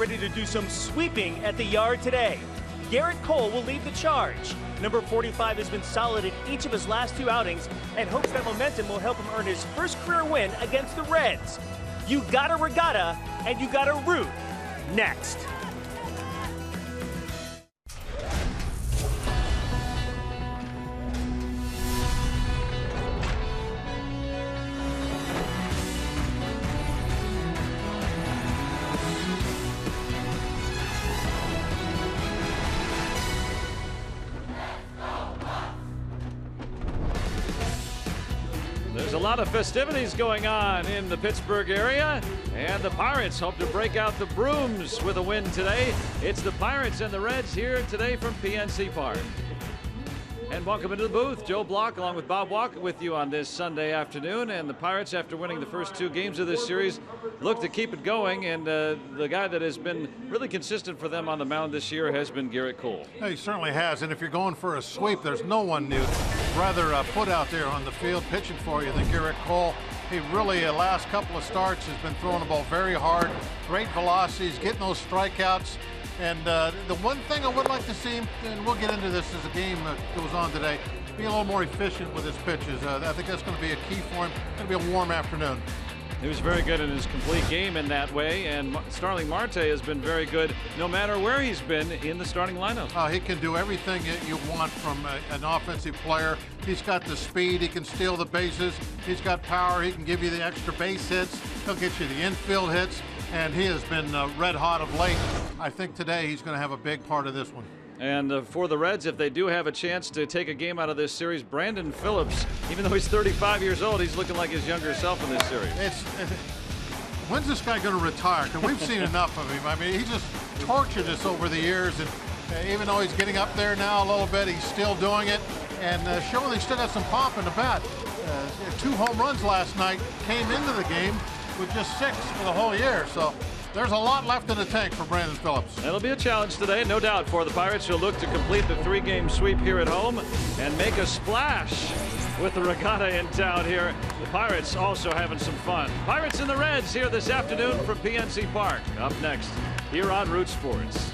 ready to do some sweeping at the yard today. Garrett Cole will lead the charge. Number 45 has been solid in each of his last 2 outings and hopes that momentum will help him earn his first career win against the Reds. You gotta regatta and you gotta root. Next. There's a lot of festivities going on in the Pittsburgh area, and the Pirates hope to break out the brooms with a win today. It's the Pirates and the Reds here today from PNC Park. And welcome into the booth. Joe Block along with Bob Walker with you on this Sunday afternoon. And the Pirates, after winning the first 2 games of this series, look to keep it going. And the guy that has been really consistent for them on the mound this year has been Garrett Cole. Yeah, he certainly has. And if you're going for a sweep, there's no one new rather put out there on the field pitching for you than Garrett Cole. He really, last couple of starts, has been throwing the ball very hard. Great velocities, getting those strikeouts. And the one thing I would like to see him, and we'll get into this as the game goes on today, be a little more efficient with his pitches. I think that's going to be a key for him. It's going to be a warm afternoon. He was very good in his complete game in that way, and Starling Marte has been very good no matter where he's been in the starting lineup. He can do everything that you want from an offensive player. He's got the speed, he can steal the bases, he's got power, he can give you the extra base hits, he'll get you the infield hits, and he has been red hot of late. I think today he's going to have a big part of this one. And for the Reds, if they do have a chance to take a game out of this series, Brandon Phillips, even though he's 35 years old, he's looking like his younger self in this series. When's this guy going to retire? Because we've seen enough of him. I mean, he just tortured us over the years, and even though he's getting up there now a little bit, he's still doing it and showing he's still got some pop in the bat. 2 home runs last night, came into the game with just 6 for the whole year. So there's a lot left in the tank for Brandon Phillips. That'll be a challenge today, no doubt, for the Pirates, who'll look to complete the 3-game sweep here at home and make a splash with the regatta in town here. The Pirates also having some fun. Pirates and the Reds here this afternoon from PNC Park. Up next here on Root Sports.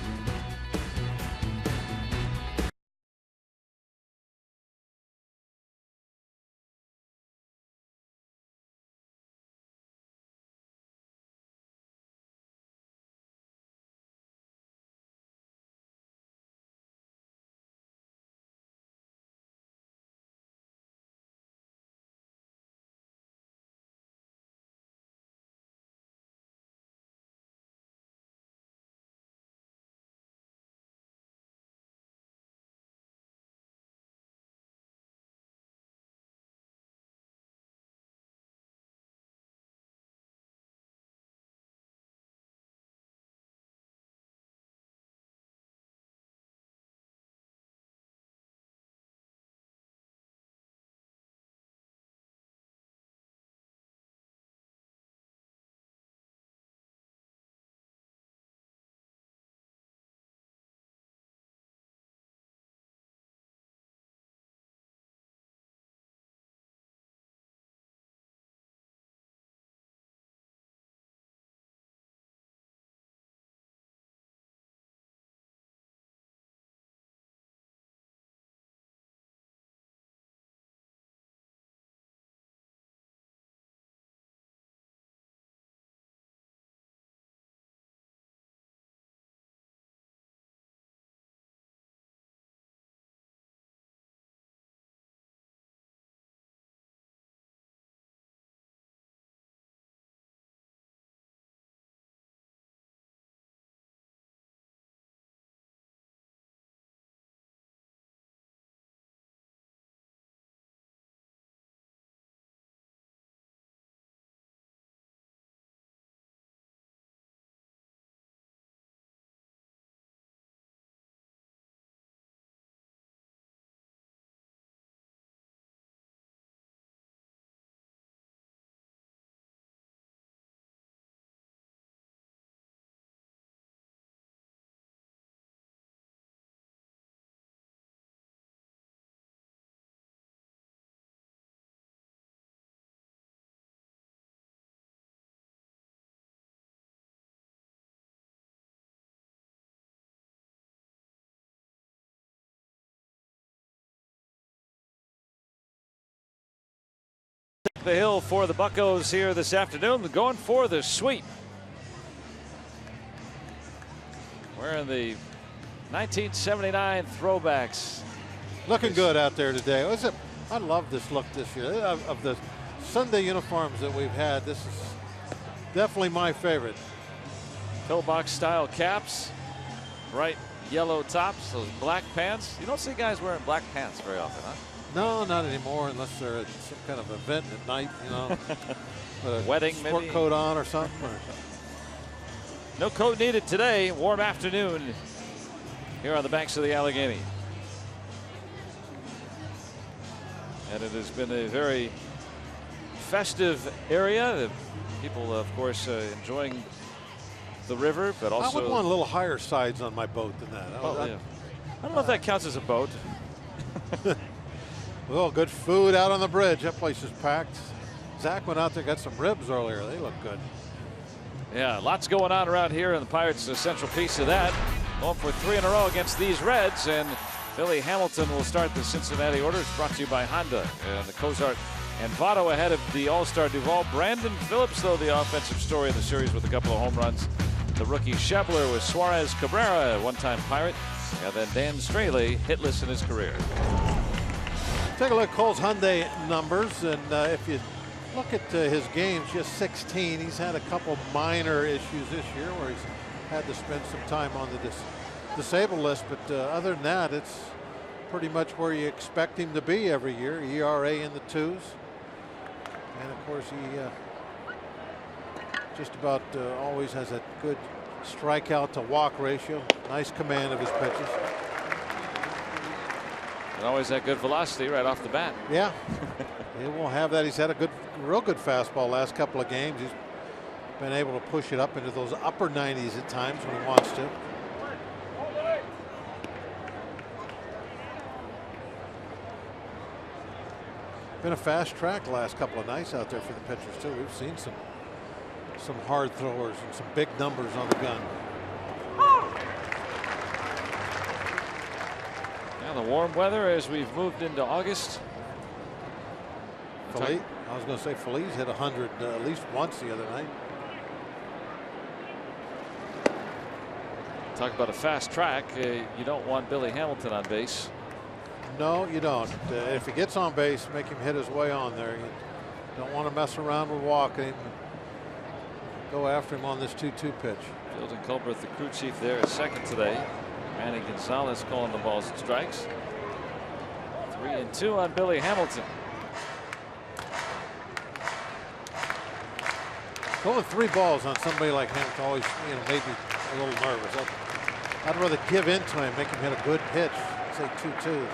the hill for the Buccos here this afternoon. They're going for the sweep. Wearing the 1979 throwbacks. Looking good out there today. I love this look this year. Of the Sunday uniforms that we've had, this is definitely my favorite. Pillbox style caps, bright yellow tops, those black pants. You don't see guys wearing black pants very often, huh? No, not anymore, unless they're at some kind of event at night, you know. With a Wedding, sport maybe? coat on or something. No coat needed today. Warm afternoon here on the banks of the Allegheny. And it has been a very festive area. The people, of course, enjoying the river, but also. I would want a little higher sides on my boat than that. Yeah. I don't know if that counts as a boat. Well, good food out on the bridge. That place is packed. Zach went out there, got some ribs earlier. They look good. Yeah, lots going on around here, and the Pirates a central piece of that. Going for 3 in a row against these Reds, and Billy Hamilton will start the Cincinnati order. It's brought to you by Honda and the Cozart and Votto ahead of the All-Star Duvall. Brandon Phillips, though, the offensive story of the series with a couple of home runs. The rookie Schebler with Suarez Cabrera, one-time Pirate, and then Dan Straley hitless in his career. Take a look at Cole's Hyundai numbers, and if you look at his games, just 16. He's had a couple minor issues this year where he's had to spend some time on the disabled list, but other than that, it's pretty much where you expect him to be every year. ERA in the 2s, and of course he just about always has a good strikeout to walk ratio. Nice command of his pitches. And always that good velocity right off the bat. Yeah, he will have that. He's had a real good fastball last couple of games. He's been able to push it up into those upper 90s at times when he wants to. Been a fast track the last couple of nights out there for the pitchers too. We've seen some hard throwers and some big numbers on the gun. Now the warm weather as we've moved into August. I was going to say Phillies hit 100 at least once the other night. Talk about a fast track. You don't want Billy Hamilton on base. No, you don't. If he gets on base, make him hit his way on there. You don't want to mess around with walking. Go after him on this 2-2 pitch. Fielding Culberth, the crew chief, there at second today. Manny Gonzalez calling the balls and strikes. 3-2 on Billy Hamilton. Going 3 balls on somebody like Hamilton always, made me a little nervous. I'd rather give in to him, make him hit a good pitch. Say 2-2.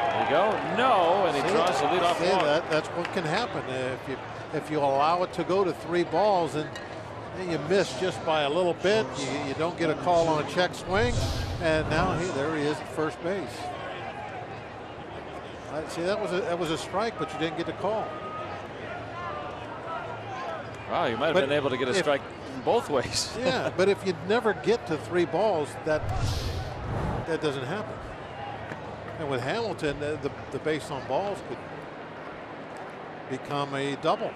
There you go. No, and he draws the leadoff walk. That's what can happen if you allow it to go to 3 balls and you miss just by a little bit. You don't get a call on a check swing, and now there he is at first base. See, that was a strike, but you didn't get the call. Wow, you might have been able to get a strike both ways. Yeah, but if you never get to 3 balls, that doesn't happen. And with Hamilton, the base on balls could become a double.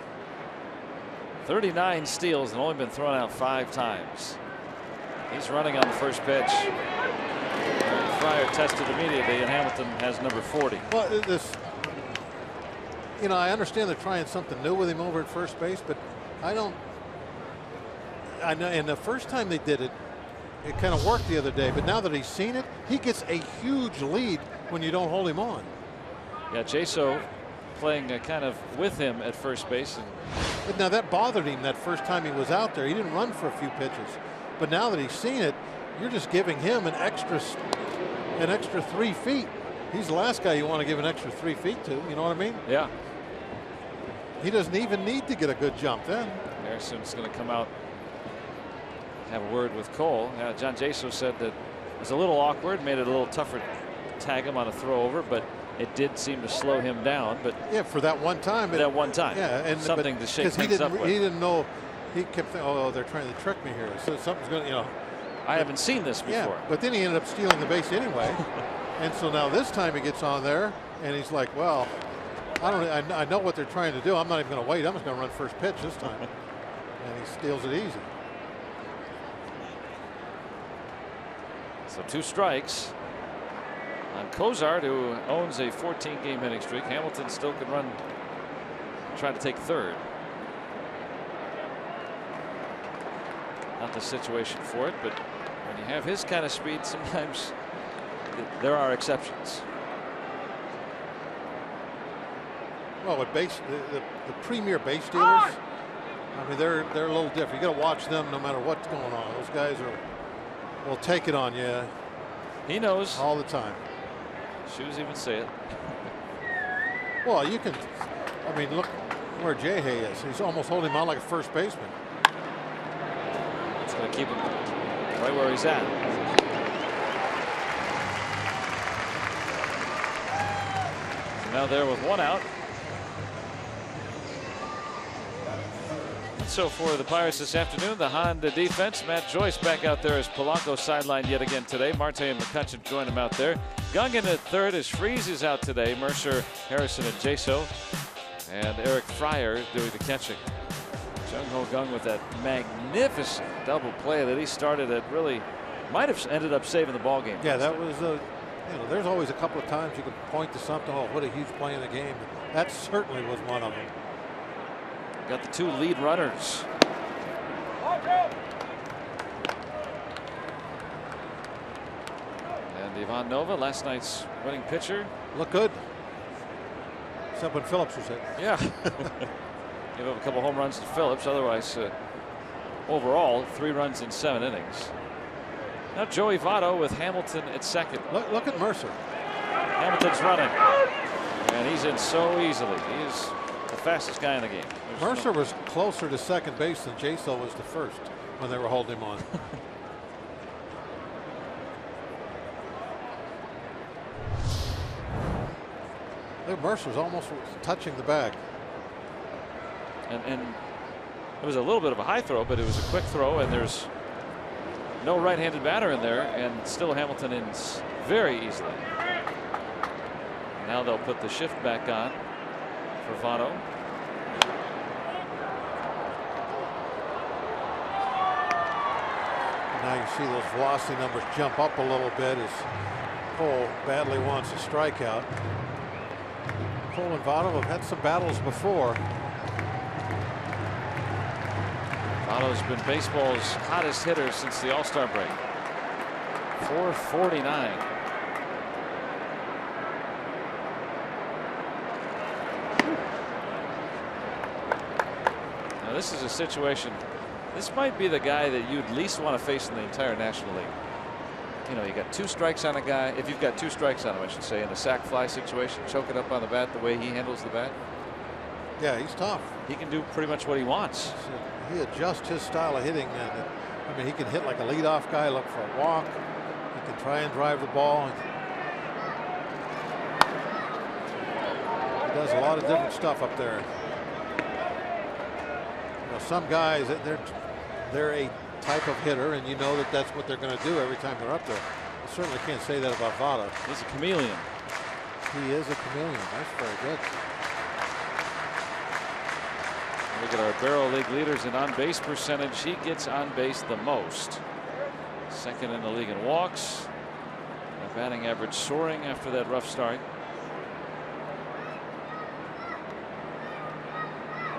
39 steals and only been thrown out 5 times. He's running on the first pitch. Fryer tested immediately, and Hamilton has number 40. Well, I understand they're trying something new with him over at first base, but I know, and the first time they did it, it kind of worked the other day, but now that he's seen it, he gets a huge lead when you don't hold him on. Yeah, Jaso playing kind of with him at first base. But now that bothered him that first time he was out there. He didn't run for a few pitches, but now that he's seen it, you're just giving him an extra 3 feet. He's the last guy you want to give an extra 3 feet to. You know what I mean? Yeah. He doesn't even need to get a good jump then. Harrison's going to come out, have a word with Cole. John Jaso said that it was a little awkward, made it a little tougher to tag him on a throw over, but it did seem to slow him down. But yeah, for that one time. That one time. Yeah, and something to shake things up with. He didn't know. He kept thinking, oh, they're trying to trick me here. So something's going to, I haven't seen this before. Yeah, but then he ended up stealing the base anyway. And so now this time he gets on there And he's like, well, I know what they're trying to do. I'm not even going to wait. I'm just going to run first pitch this time. And he steals it easy. So 2 strikes on Cozart, who owns a 14-game hitting streak. Hamilton still can run, try to take third. Not the situation for it, but when you have his kind of speed, sometimes there are exceptions. Well, with the premier base stealers, I mean, they're a little different. You got to watch them no matter what's going on. Those guys will take it on you. He knows all the time. Shoes even say it. Well, you can. I mean, look where J-Hay is. He's almost holding him out like a first baseman. It's going to keep him right where he's at. So now there with 1 out. So for the Pirates this afternoon, the Honda defense. Matt Joyce back out there as Polanco sidelined yet again today. Marte and McCutcheon join him out there. Gungan at third as Freese is out today. Mercer, Harrison, and Jaso. And Eric Fryer doing the catching. Jung Ho Gung with that magnificent double play that he started that really might have ended up saving the ball game. Yeah, that was you know, there's always a couple of times you can point to something. Oh, what a huge play in the game. That certainly was one of them. Got the 2 lead runners. And Ivan Nova, last night's winning pitcher. Look good. Except when Phillips was hit. Yeah. Gave up a couple home runs to Phillips. Otherwise, overall, 3 runs in 7 innings. Now Joey Votto with Hamilton at second. Look at Mercer. Hamilton's running. And he's in so easily. He is the fastest guy in the game. Mercer was closer to second base than Jaso was to first when they were holding him on. I think Mercer's almost touching the bag. And it was a little bit of a high throw, but it was a quick throw, and there's no right-handed batter in there, and still Hamilton ends very easily. Now they'll put the shift back on for Votto. Now you see those velocity numbers jump up a little bit as Cole badly wants a strikeout. Cole and Votto have had some battles before. Votto's been baseball's hottest hitter since the All-Star break. 449. Now this is a situation. This might be the guy that you'd least want to face in the entire National League. You know, you got 2 strikes on a guy. If you've got 2 strikes on him, I should say, in a sac fly situation, choking up on the bat the way he handles the bat. Yeah, he's tough. He can do pretty much what he wants. So he adjusts his style of hitting. I mean, he can hit like a leadoff guy, look for a walk. He can try and drive the ball. He does a lot of different stuff up there. You know, some guys, they're a type of hitter, and you know that that's what they're going to do every time they're up there. You certainly can't say that about Votto. He's a chameleon. He is a chameleon. That's very good. Look at our Barrel League leaders in on-base percentage. He gets on base the most. Second in the league in walks. A batting average soaring after that rough start.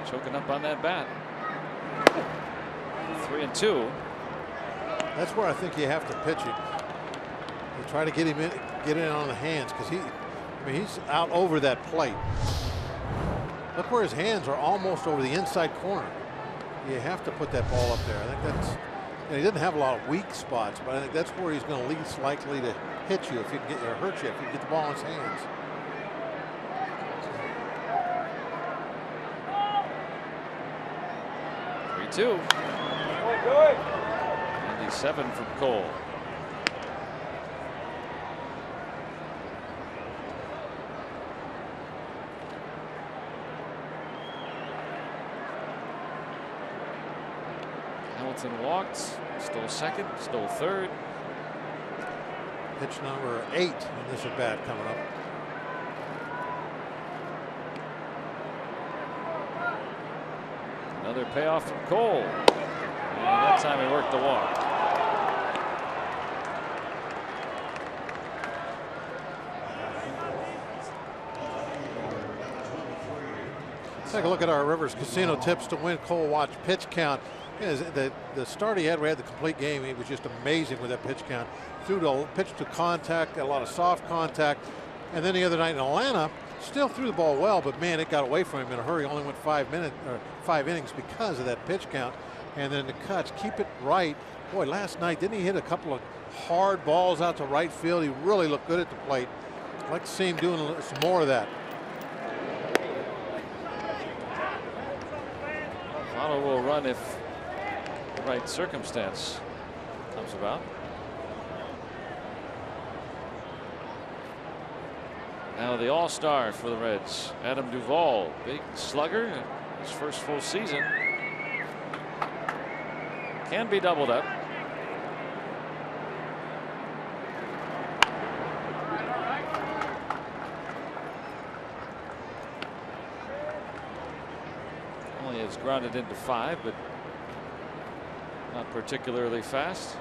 Choking up on that bat. 3-2. That's where I think you have to pitch him. You try to get him in, get in on the hands, because I mean, he's out over that plate. Look where his hands are almost over the inside corner. You have to put that ball up there. I think that's. And he doesn't have a lot of weak spots, but I think that's where he's going to least likely to hit you if you can get or hurt you if you can get the ball in his hands. Two. 97 from Cole. Hamilton walked, stole second, stole third. Pitch number 8 in this at bat coming up. Another payoff from Cole. And that time he worked the walk. Take a look at our Rivers Casino tips to win Cole watch pitch count. The start he had, we had the complete game. He was just amazing with that pitch count. Threw the pitch to contact, a lot of soft contact. And then the other night in Atlanta, still threw the ball well, but man, it got away from him in a hurry. Only went 5 innings because of that pitch count. And then the cuts, keep it right. Boy, last night, didn't he hit a couple of hard balls out to right field? He really looked good at the plate. I'd like to see him doing some more of that. Votto will run if the right circumstance comes about. Now the all-star for the Reds, Adam Duvall, big slugger, his first full season. Can be doubled up. Only has grounded into 5, but not particularly fast.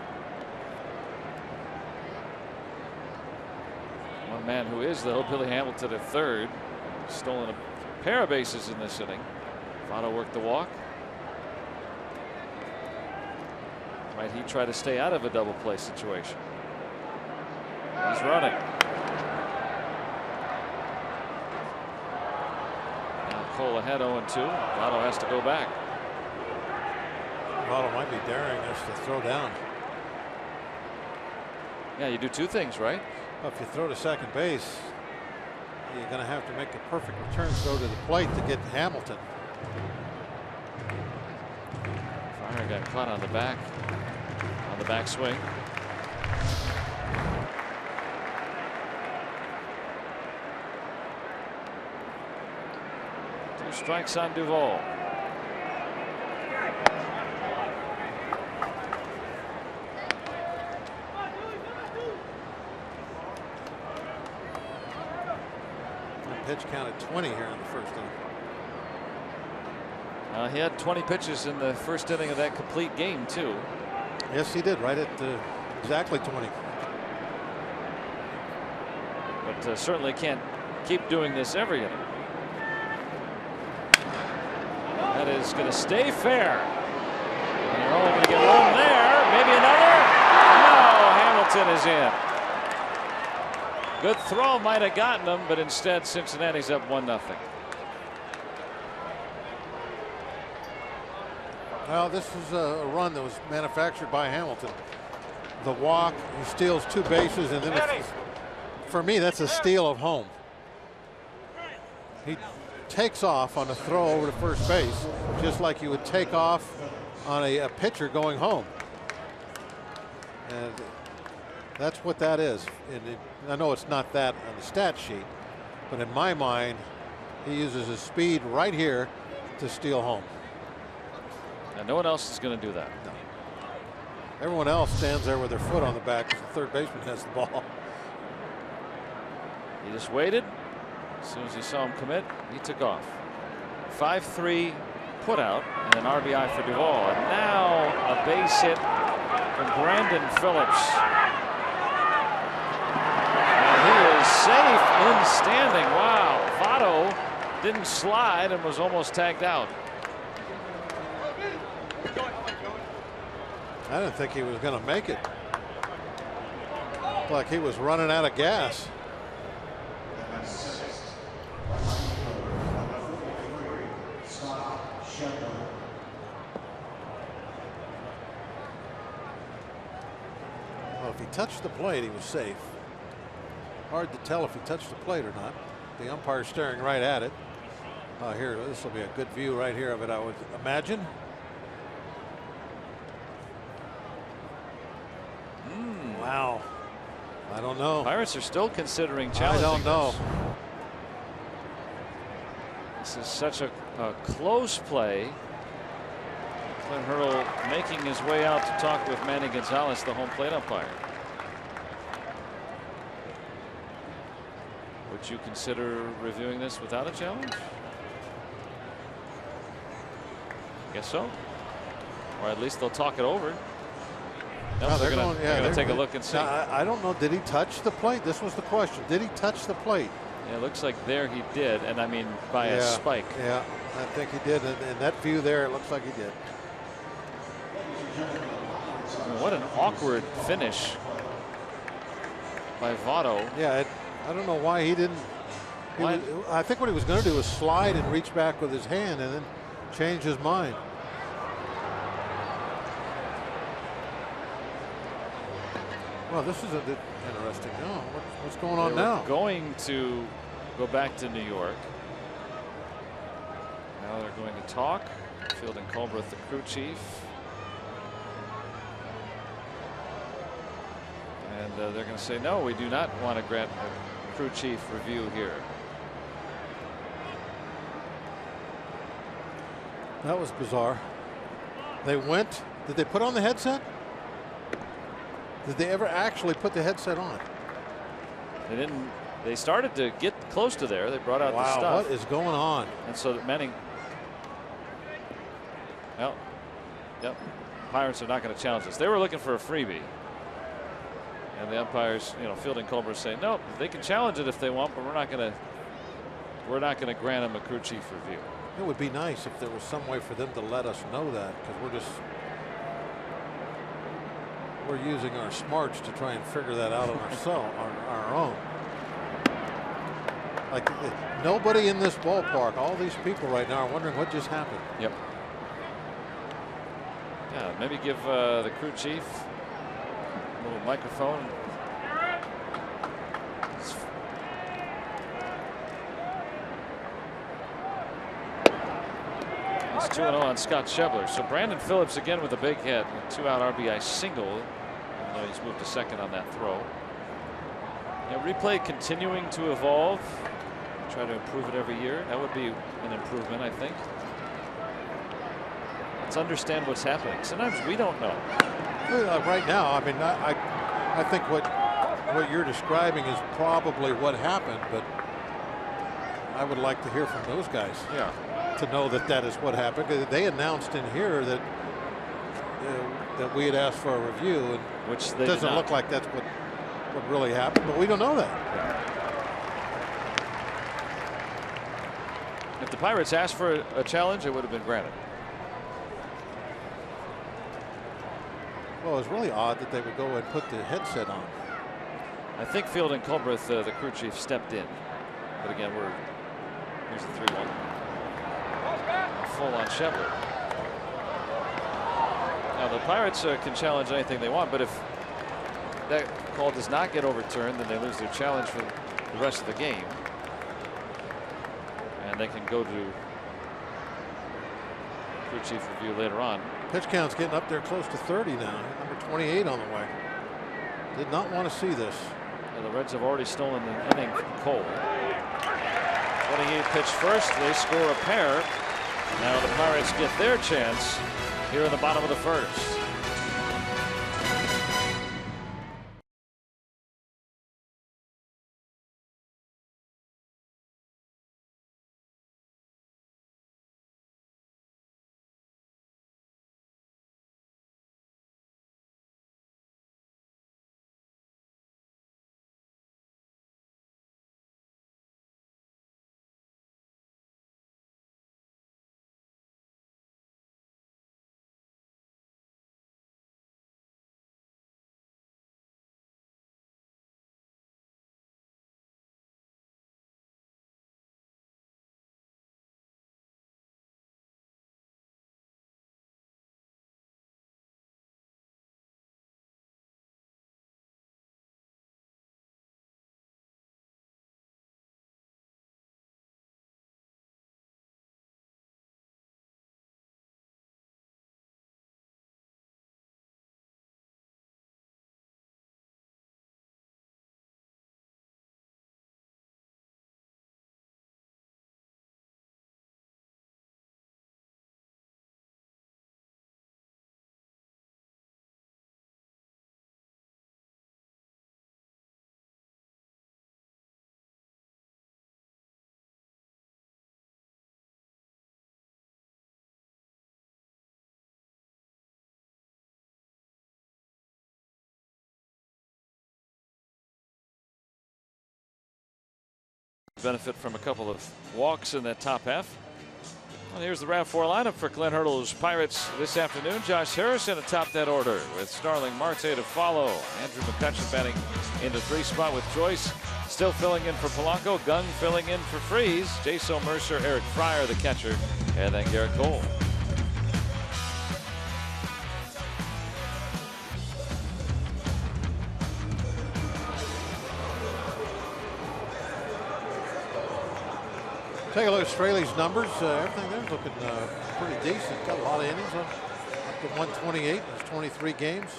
One man who is, though, Billy Hamilton at third. Stolen a pair of bases in this inning. Votto worked the walk. Might he try to stay out of a double play situation? He's running. Now Cole ahead 0-2. Votto has to go back. Votto might be daring us to throw down. Yeah, you do two things, right? Well, if you throw to second base, you're going to have to make a perfect return throw to the plate to get Hamilton. Fire got caught on the backswing. Two strikes on Duvall. Pitch counted 20 here in the first inning. He had 20 pitches in the first inning of that complete game, too. Yes, he did, right at exactly 20. But certainly can't keep doing this every inning. That is going to stay fair. And you're only going to get one there. Maybe another. No, Hamilton is in. Good throw might have gotten him, but instead Cincinnati's up 1-0. Well, this was a run that was manufactured by Hamilton. The walk, he steals 2 bases, and then for me, that's a steal of home. He takes off on a throw over to first base, just like you would take off on a pitcher going home. And that's what that is. And I know it's not that on the stat sheet, but in my mind, he uses his speed right here to steal home. And no one else is going to do that. No. Everyone else stands there with their foot on the back because the third baseman has the ball. He just waited. As soon as he saw him commit, he took off. 5-3 put out and an RBI for Duvall. And now a base hit from Brandon Phillips. And he is safe in standing. Wow. Votto didn't slide and was almost tagged out. I didn't think he was going to make it. Like he was running out of gas. Well, if he touched the plate, he was safe. Hard to tell if he touched the plate or not. The umpire's staring right at it. Here, this will be a good view right here of it, I would imagine. Wow. I don't know. Pirates are still considering challenging. I don't know. This is such a close play. Clint Hurdle making his way out to talk with Manny Gonzalez, the home plate umpire. Would you consider reviewing this without a challenge? Guess so. Or at least they'll talk it over. No, No, they're going to take a look and see. Now, I don't know. Did he touch the plate? This was the question. Did he touch the plate? Yeah, it looks like there he did, and I mean by a spike. Yeah, I think he did. In that view there, it looks like he did. What an awkward finish by Votto. Yeah, I don't know why he didn't. I think what he was going to do was slide and reach back with his hand and then change his mind. Well, this is interesting. No, what's going on now? Going to go back to New York. Now they're going to talk. Field and Culbreth, the crew chief. And they're going to say, no, we do not want to grant a crew chief review here. That was bizarre. They went. Did they put on the headset? Did they ever actually put the headset on? They didn't. They started to get close to there. They brought out the stuff. Wow, what is going on? And so that Manning. Well, yep. Pirates are not going to challenge this. They were looking for a freebie. And the umpires, Field and Culver say, no, they can challenge it if they want, but we're not going to grant them a crew chief review. It would be nice if there was some way for them to let us know that, because we're using our smarts to try and figure that out on our own. Like nobody in this ballpark, all these people right now are wondering what just happened. Yep. Yeah, maybe give the crew chief a little microphone. It's 2-0 on Scott Schebler. So Brandon Phillips again with a big hit, a 2-out RBI single. Even though he's moved to second on that throw. Now, replay continuing to evolve. Try to improve it every year. That would be an improvement, I think. Let's understand what's happening. Sometimes we don't know. Right now, I mean, I think what you're describing is probably what happened, but I would like to hear from those guys. Yeah. To know that is what happened. They announced in here that that we had asked for a review, and which they doesn't look like that's what really happened, but we don't know that. If the Pirates asked for a challenge, it would have been granted. Well, it was really odd that they would go and put the headset on. I think Field and Culbreth, the crew chief, stepped in, but again, here's the 3-1. Full on Schebler. Now the Pirates can challenge anything they want, but if that call does not get overturned, then they lose their challenge for the rest of the game, and they can go to crew chief review later on. Pitch count's getting up there close to 30 now. Number 28 on the way. Did not want to see this. Now the Reds have already stolen an inning from Cole. 28 pitch first. They score a pair. Now the Pirates get their chance here in the bottom of the first. benefit from a couple of walks in that top half. Well, here's the round 4 lineup for Glenn Hurdle's Pirates this afternoon. Josh Harrison atop that order with Starling Marte to follow. Andrew McCutchen batting in the 3 spot with Joyce still filling in for Polanco. Gung filling in for Freeze. Jaso Mercer, Eric Fryer the catcher, and then Garrett Cole. Take a look at Straley's numbers. Everything there's looking pretty decent. Got a lot of innings up to 128. There's 23 games.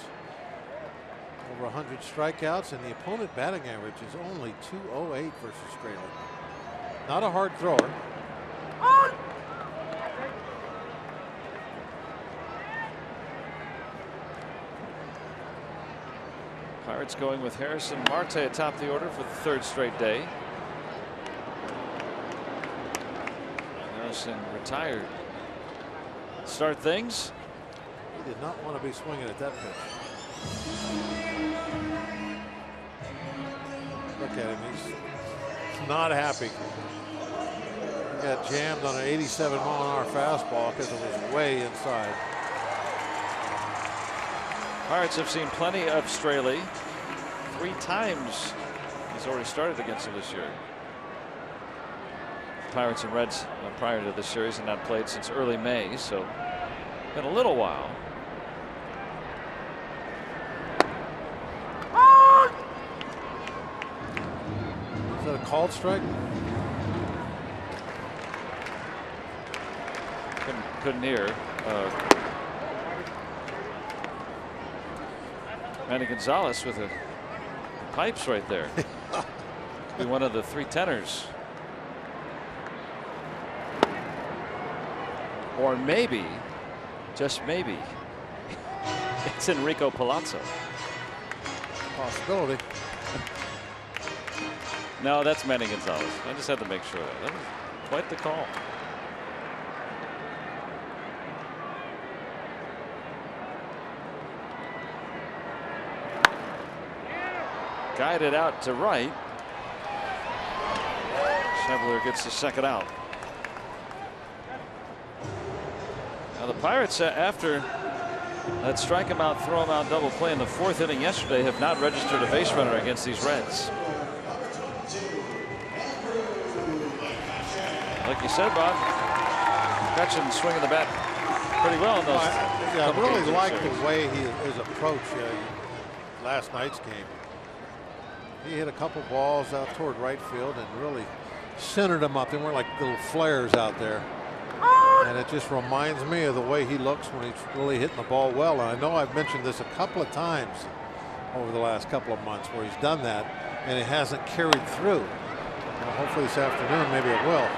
Over 100 strikeouts, and the opponent batting average is only 208 versus Straley. Not a hard thrower. Pirates going with Harrison Marte atop the order for the 3rd straight day. Harrison retired. Start things. He did not want to be swinging at that pitch. Look at him. He's not happy. He got jammed on an 87-mile-an-hour fastball because it was way inside. Pirates have seen plenty of Straley. 3 times he's already started against him this year. Pirates and Reds prior to this series have not played since early May, so been a little while. Is that a called strike? Couldn't hear. Manny Gonzalez with the pipes right there. Be one of the 3 tenors. Or maybe, just maybe, it's Enrico Palazzo. Possibility. No, that's Manny Gonzalez. I just had to make sure that was quite the call. Guided out to right. Schebler gets the 2nd out. Now the Pirates, after that strike him out, throw him out double play in the 4th inning yesterday, have not registered a base runner against these Reds. Like you said, Bob, McCutchen swinging the bat pretty well in those. I really like the way his approach last night's game. He hit a couple balls out toward right field and really centered them up. They weren't like little flares out there. And it just reminds me of the way he looks when he's really hitting the ball well. And I know I've mentioned this a couple of times over the last couple of months where he's done that and it hasn't carried through. Hopefully this afternoon maybe it will.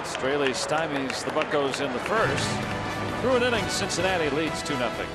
Straley stymies the Buccos in the 1st. Through an inning, Cincinnati leads 2-0.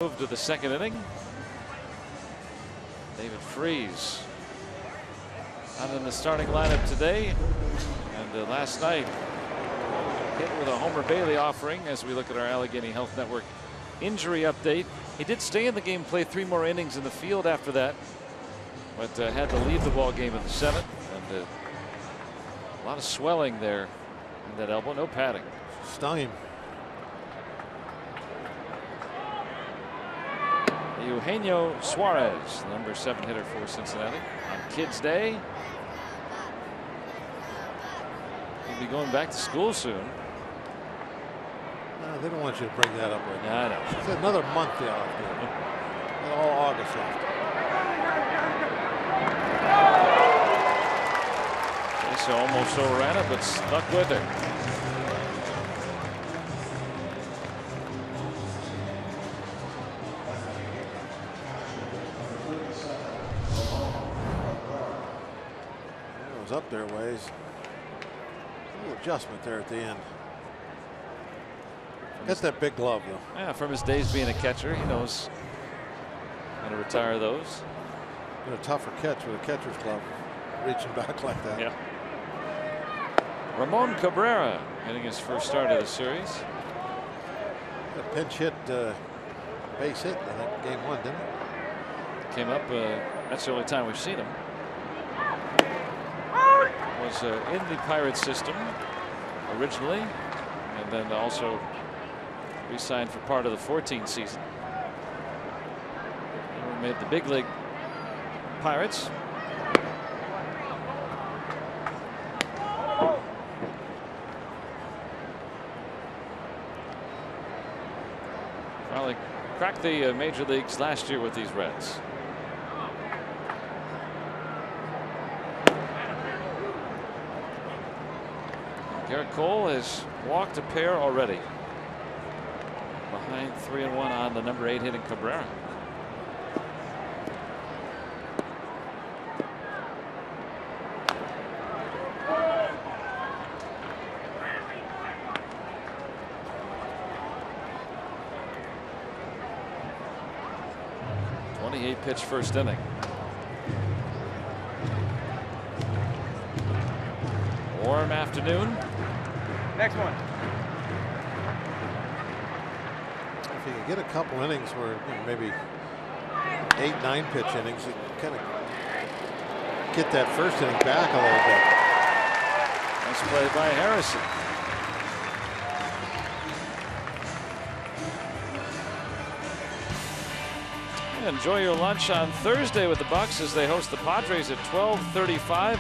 Move to the second inning. David Freese out in the starting lineup today, and last night hit with a Homer Bailey offering. As we look at our Allegheny Health Network injury update, he did stay in the game, play 3 more innings in the field after that, but had to leave the ball game in the 7th, and a lot of swelling there in that elbow. No padding. Stung him. Eugenio Suarez, the number 7 hitter for Cincinnati on Kids Day. He'll be going back to school soon. No, they don't want you to bring that up right now. Yeah, I know. It's another month they have all August left. So almost overran it, but stuck with it. It was up there ways. A little adjustment there at the end. That's that big glove, though. Yeah, from his days being a catcher, he knows how to retire those. Been a tougher catch with a catcher's glove, reaching back like that. Yeah. Ramon Cabrera getting his first start of the series. A pinch hit, base hit, I think, game 1, didn't it? Came up. That's the only time we've seen him. Was in the Pirates system originally, and then also re-signed for part of the 14 season. And we made the big league Pirates. Finally cracked the major leagues last year with these Reds. Garrett Cole has walked a pair already, behind 3-1 on the number 8 hitting Cabrera. Pitch first inning. Warm afternoon. Next one. If you can get a couple innings where, you know, maybe 8, 9 pitch innings, you can kind of get that first inning back a little bit. Nice play by Harrison. Enjoy your lunch on Thursday with the Bucks as they host the Padres at 12:35.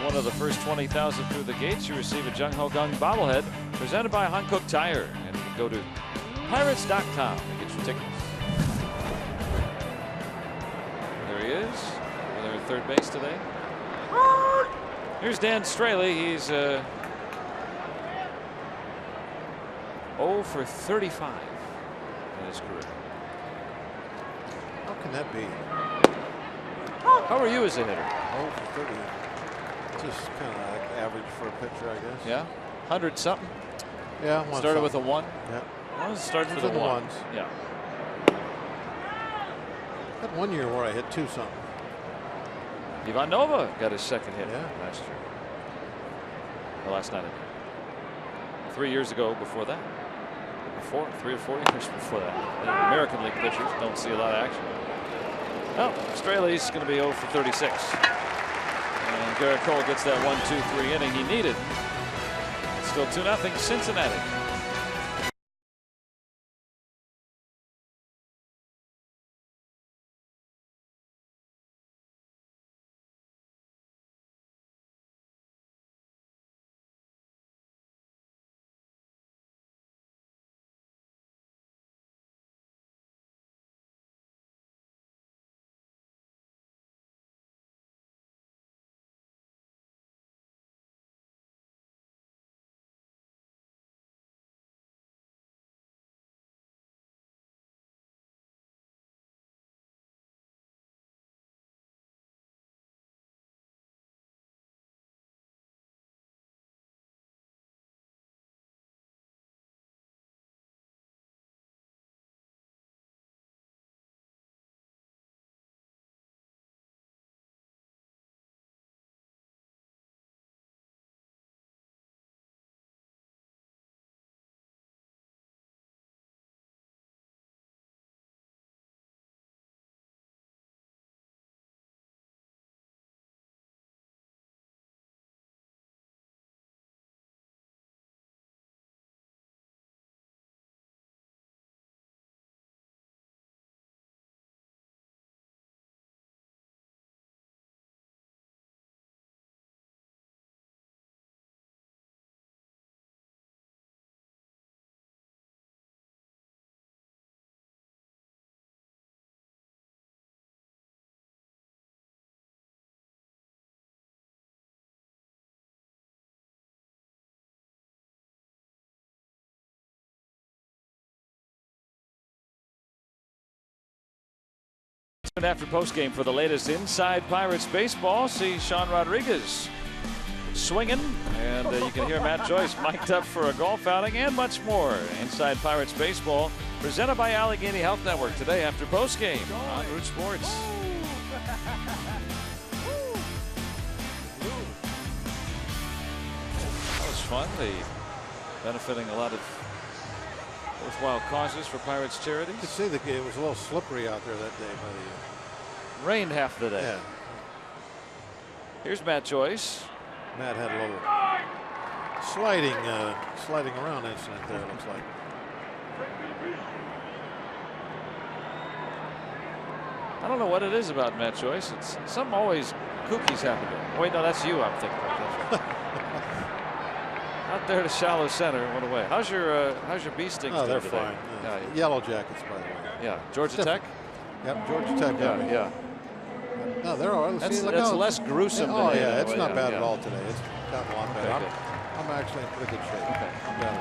One of the first 20,000 through the gates, you receive a Jung Ho Gung bobblehead presented by Hankook Tire. And you can go to pirates.com to get your tickets. There he is, over there at third base today. Here's Dan Straley. He's 0 for 35 in his career. How can that be? How are you as a hitter? 0 for 30. Just kind of like average for a pitcher, I guess. Yeah, 100 something. Yeah, started with a 1. Yeah. Well, started for the ones. Yeah. Had 1 year where I hit 2 something. Ivan Nova got his second hit last year. Well, last night. 3 years ago before that. 3 or 4 years before that. The American League pitchers don't see a lot of action. Oh, Straley's going to be 0 for 36. And Garrett Cole gets that 1-2-3 inning he needed. It's still 2-0 Cincinnati. After postgame for the latest Inside Pirates baseball, see Sean Rodriguez swinging, and you can hear Matt Joyce mic'd up for a golf outing and much more. Inside Pirates baseball presented by Allegheny Health Network today after postgame on Root Sports. That was fun. They benefiting a lot of worthwhile causes for Pirates charities. You could see it was a little slippery out there that day. Rained half the day. Yeah. Here's Matt Joyce. Matt had a little sliding around incident there, it looks like. I don't know what it is about Matt Joyce. It's something always kooky's happened to him. Wait, no, that's you I'm thinking of. That's right. Out there to shallow center, went away. How's your bee stings? Oh, they're today? fine. Yellow Jackets, by the way. Yeah, Georgia Tech. Yep, Georgia Tech. Yeah. No, they're all right. That's less gruesome. Oh than yeah, it's not bad yeah. at all today. It's gotten a lot better. Okay, I'm actually in pretty good shape. Okay. Yeah.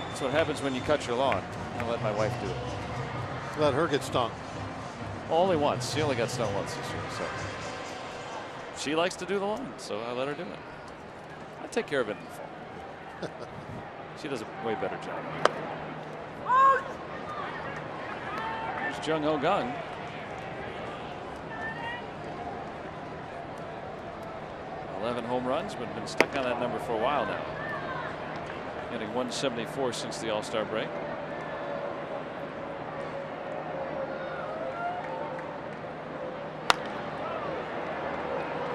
That's what happens when you cut your lawn. I let my wife do it. Let her get stung. Only once. She only got stung once this year. So she likes to do the lawn, so I let her do it. I take care of it in the fall. She does a way better job. There's Jung Ho Gung. Home runs, but been stuck on that number for a while now. Hitting 174 since the All-Star break.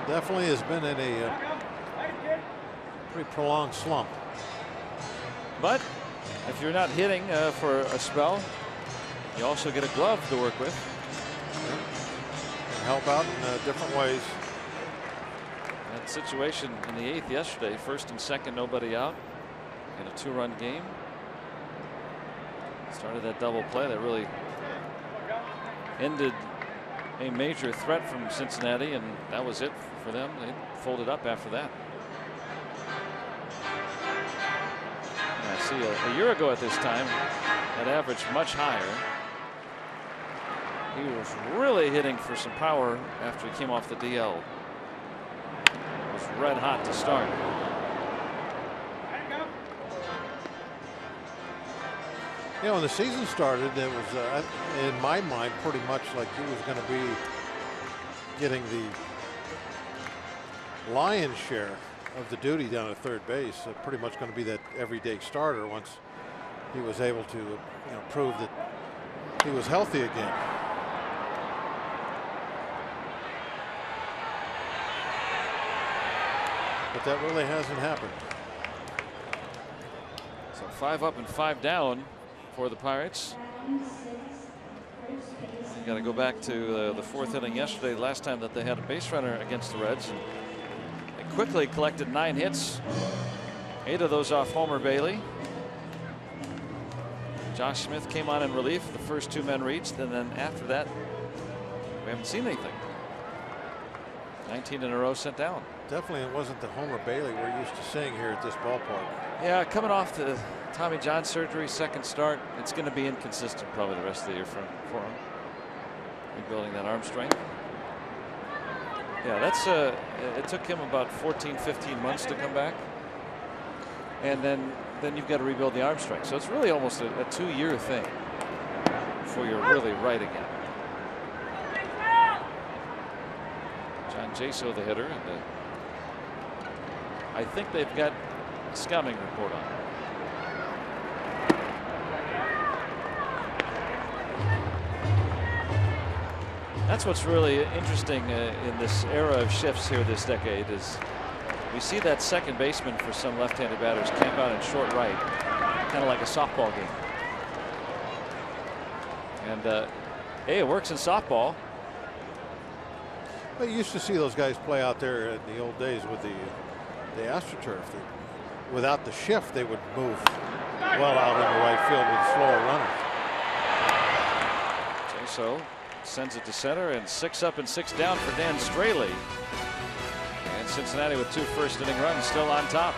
Definitely has been in a pretty prolonged slump. But if you're not hitting for a spell, you also get a glove to work with. And help out in different ways. That situation in the 8th yesterday, first and second, nobody out in a 2-run game. Started that double play that really ended a major threat from Cincinnati, and that was it for them. They folded up after that. And I see a year ago at this time, that averaged much higher. He was really hitting for some power after he came off the DL. Was red hot to start. You know, when the season started, it was in my mind pretty much like he was going to be getting the lion's share of the duty down at third base. Pretty much going to be that everyday starter once he was able to prove that he was healthy again. But that really hasn't happened. So 5 up and 5 down for the Pirates. Got to go back to the 4th inning yesterday, last time that they had a base runner against the Reds. And they quickly collected 9 hits, 8 of those off Homer Bailey. Josh Smith came on in relief. The first 2 men reached, and then after that, we haven't seen anything. 19 in a row sent down. Definitely it wasn't the Homer Bailey we're used to seeing here at this ballpark. Yeah, coming off the Tommy John surgery, second start, it's going to be inconsistent probably the rest of the year for him. Rebuilding that arm strength. Yeah, that's it took him about 14-15 months to come back, and then you've got to rebuild the arm strength. So it's really almost a 2-year thing before you're really right again. John Jaso, the hitter, and I think they've got a scouting report on it. That's what's really interesting in this era of shifts here this decade is we see that second baseman for some left-handed batters camp out in short right, kind of like a softball game. And hey, it works in softball. Well, you used to see those guys play out there in the old days with the AstroTurf. Without the shift, they would move well out in the right field with slower runners. So sends it to center, and 6 up and 6 down for Dan Straley. And Cincinnati with 2 first-inning runs still on top.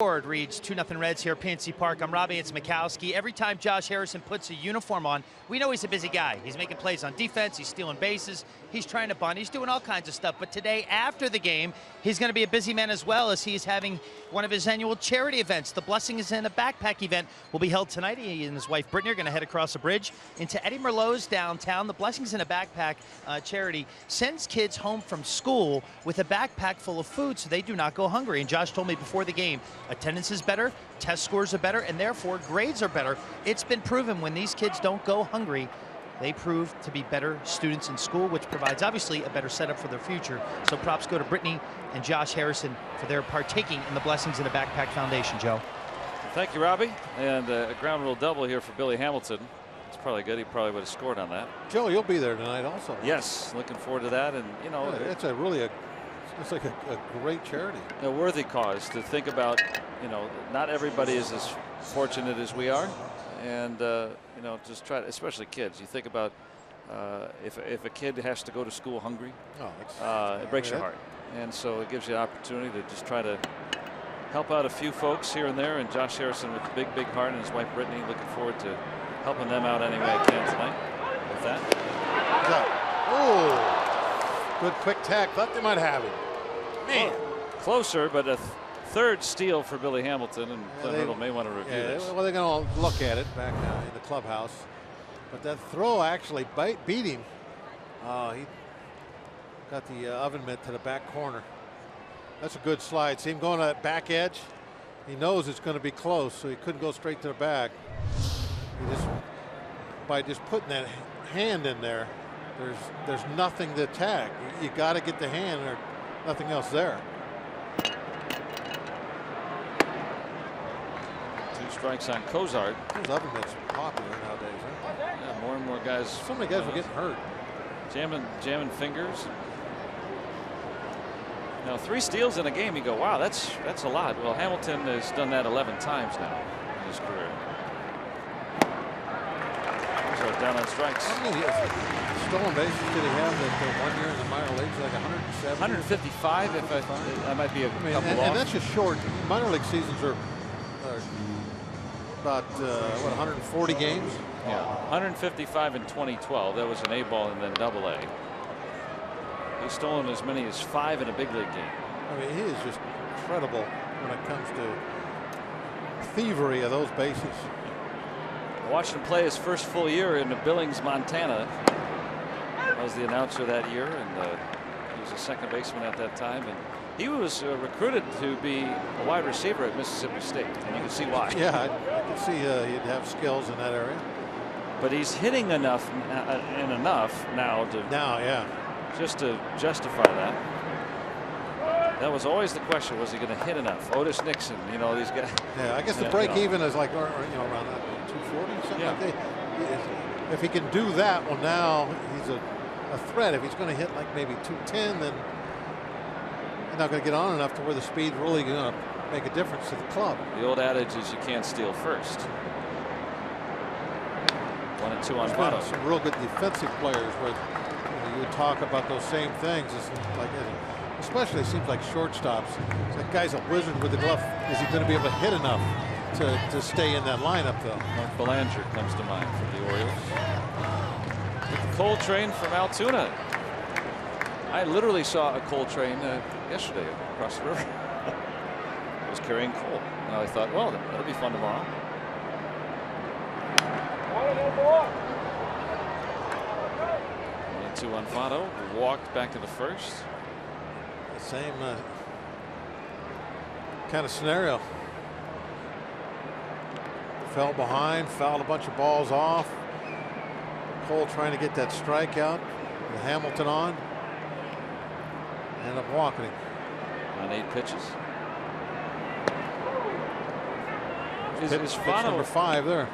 Board reads 2-0 Reds here at PNC Park. I'm Robbie. It's Mikowski. Every time Josh Harrison puts a uniform on, we know he's a busy guy. He's making plays on defense. He's stealing bases. He's trying to bunt. He's doing all kinds of stuff. But today, after the game, he's going to be a busy man as well, as he's having one of his annual charity events. The Blessings in a Backpack event will be held tonight. He and his wife Brittany are going to head across the bridge into Eddie Merlot's downtown. The Blessings in a Backpack charity sends kids home from school with a backpack full of food so they do not go hungry. And Josh told me before the game, attendance is better, test scores are better, and therefore grades are better. It's been proven when these kids don't go hungry, they prove to be better students in school, which provides obviously a better setup for their future. So props go to Brittany and Josh Harrison for their partaking in the Blessings in a Backpack Foundation, Joe. Thank you, Robbie. And a ground rule double here for Billy Hamilton. It's probably good. He probably would have scored on that. Joe, you'll be there tonight also. Yes, looking forward to that. And you know, yeah, it's it's like a great charity. A worthy cause to think about. You know, not everybody is as fortunate as we are, and you know, just try to, especially kids. You think about if a kid has to go to school hungry, it breaks your heart, and so it gives you an opportunity to just try to help out a few folks here and there. And Josh Harrison with a big heart, and his wife Brittany, looking forward to helping them out any way I can tonight with that. Oh, good quick tack. Thought they might have it. Man, closer, but a third steal for Billy Hamilton, and Clint Hurdle may want to review this. Well, they're going to look at it back in the clubhouse. But that throw actually beat him. He got the oven mitt to the back corner. That's a good slide. See him going to that back edge. He knows it's going to be close, so he couldn't go straight to the back. By just putting that hand in there, there's nothing to attack. You got to get the hand, or nothing else there. 2 strikes on Cozart. Those oven mitts are popular nowadays, aren't they? Yeah, more and more guys. So many guys were getting hurt. Jamming fingers. Now 3 steals in a game, you go, wow, that's a lot. Well, Hamilton has done that 11 times now in his career. Those are down on strikes. How many stolen bases did he have that 1 year in the minor leagues? Like 170? 155, if that might be a couple off. And that's just short. Minor league seasons are about, what, 140 games? Yeah, 155 in 2012. That was an A ball and then double A. He's stolen as many as 5 in a big league game. I mean, he is just incredible when it comes to thievery of those bases. I watched him play his first full year in Billings, Montana. I was the announcer that year, and he was a second baseman at that time. And he was recruited to be a wide receiver at Mississippi State, and you can see why. Yeah, I can see he'd have skills in that area. But he's hitting enough now to just to justify that. That was always the question: was he going to hit enough? Otis Nixon, you know, these guys. Yeah, I guess the break even is like, around 240, something like that. If he can do that, well, now he's a threat. If he's going to hit like maybe 210, then he's not going to get on enough to where the speed really going to make a difference to the club. The old adage is you can't steal first. 1 and 2 on Votto. Some real good defensive players where you would talk about those same things. It's like, especially it seems like shortstops. It's like guy's a wizard with the glove. Is he going to be able to hit enough to stay in that lineup, though? Mark Belanger comes to mind for the Orioles. With the coal train from Altoona. I literally saw a coal train yesterday across the river. It was carrying coal. And I thought, well, that'll be fun tomorrow. 1 and 2 on Votto. Walked back to the first. The same kind of scenario. Fell behind, fouled a bunch of balls off. Cole trying to get that strikeout with Hamilton on. End up walking him. On 8 pitches. Pitch number 5 there.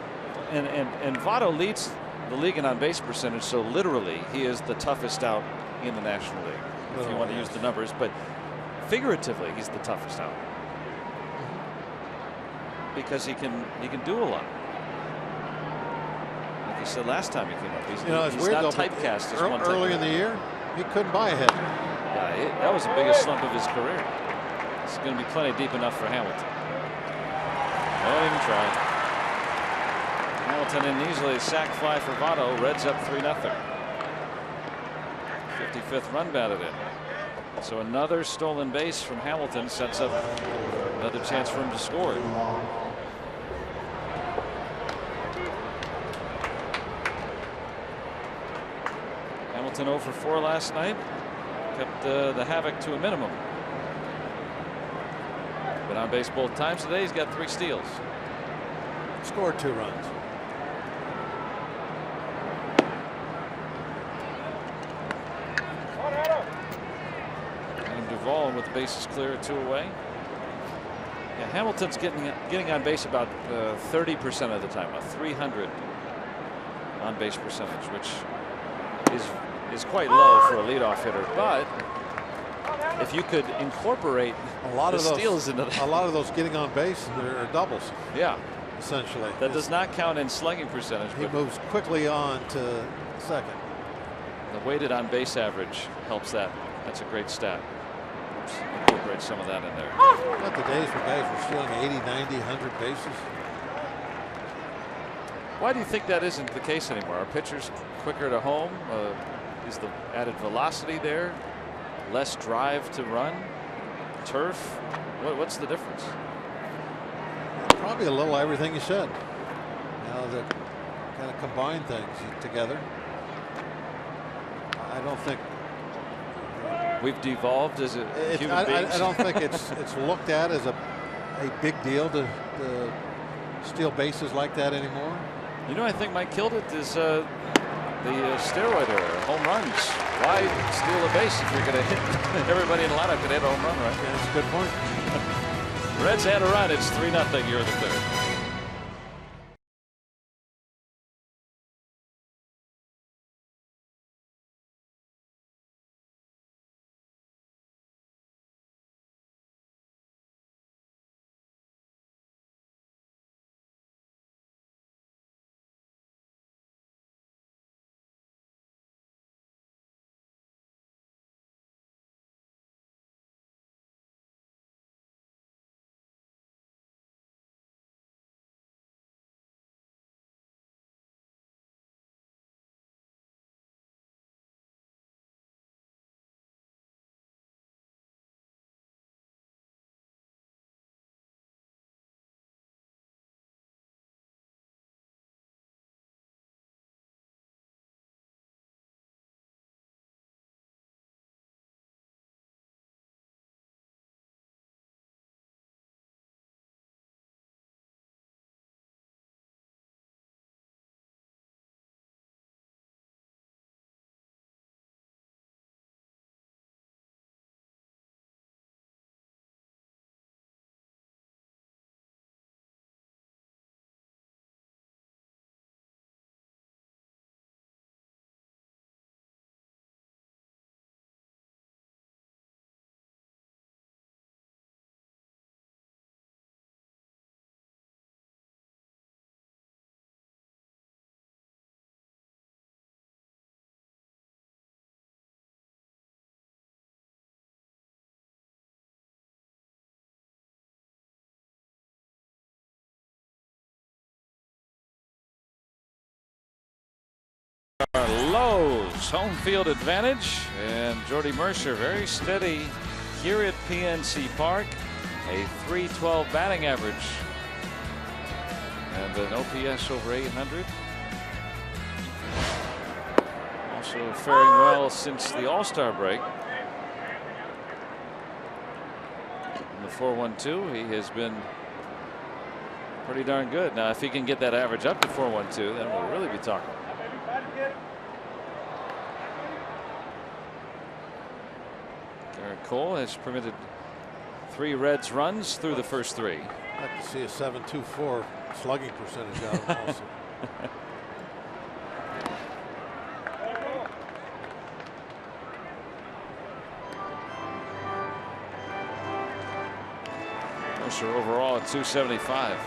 And Votto leads the league in on-base percentage, so literally he is the toughest out in the National League, if you want to use the numbers. But figuratively, he's the toughest out because he can do a lot. Like you said last time he came up, he's weird, not though, typecast as one. Early in the year, he couldn't buy a hit. Yeah, that was the biggest slump of his career. It's going to be plenty deep enough for Hamilton. Morning try. Hamilton in easily, a sac fly for Votto. Reds up 3-0. 55th run batted in. So another stolen base from Hamilton sets up another chance for him to score. Hamilton 0 for 4 last night. Kept the havoc to a minimum. Been on base both times today. He's got 3 steals. Scored 2 runs. Adam Duvall with the bases clear, 2 away. Yeah, Hamilton's getting on base about 30% of the time, a 300 on base percentage, which is quite low for a leadoff hitter. But if you could incorporate a lot of those steals into that, a lot of those getting on base are doubles. Yeah, essentially. That does not count in slugging percentage. He moves quickly on to second. The weighted on base average helps that. That's a great stat. Incorporate some of that in there. Not the days where guys were stealing 80, 90, 100 bases. Why do you think that isn't the case anymore? Are pitchers quicker to home? Is the added velocity there? Less drive to run? Turf? What's the difference? Probably a little everything you said. Now that kind of combine things together. I don't think we've devolved as a human beings. I don't think it's looked at as a big deal to steal bases like that anymore. You know, I think Mike killed it is the steroid era, home runs. Why steal a base if you're going to hit everybody in the lineup can hit a home run, right? Yeah, that's a good point. Reds had a run. It's 3-0 here in the 3rd. Lowe's home field advantage, and Jordy Mercer very steady here at PNC Park. A .312 batting average and an OPS over 800. Also faring well since the All-Star break. In the 4.12, he has been pretty darn good. Now, if he can get that average up to 4.12, then we'll really be talking. Garrett Cole has permitted 3 Reds runs through the first 3. I'd like to see a .724 slugging percentage out of him also. Mercer overall at .275.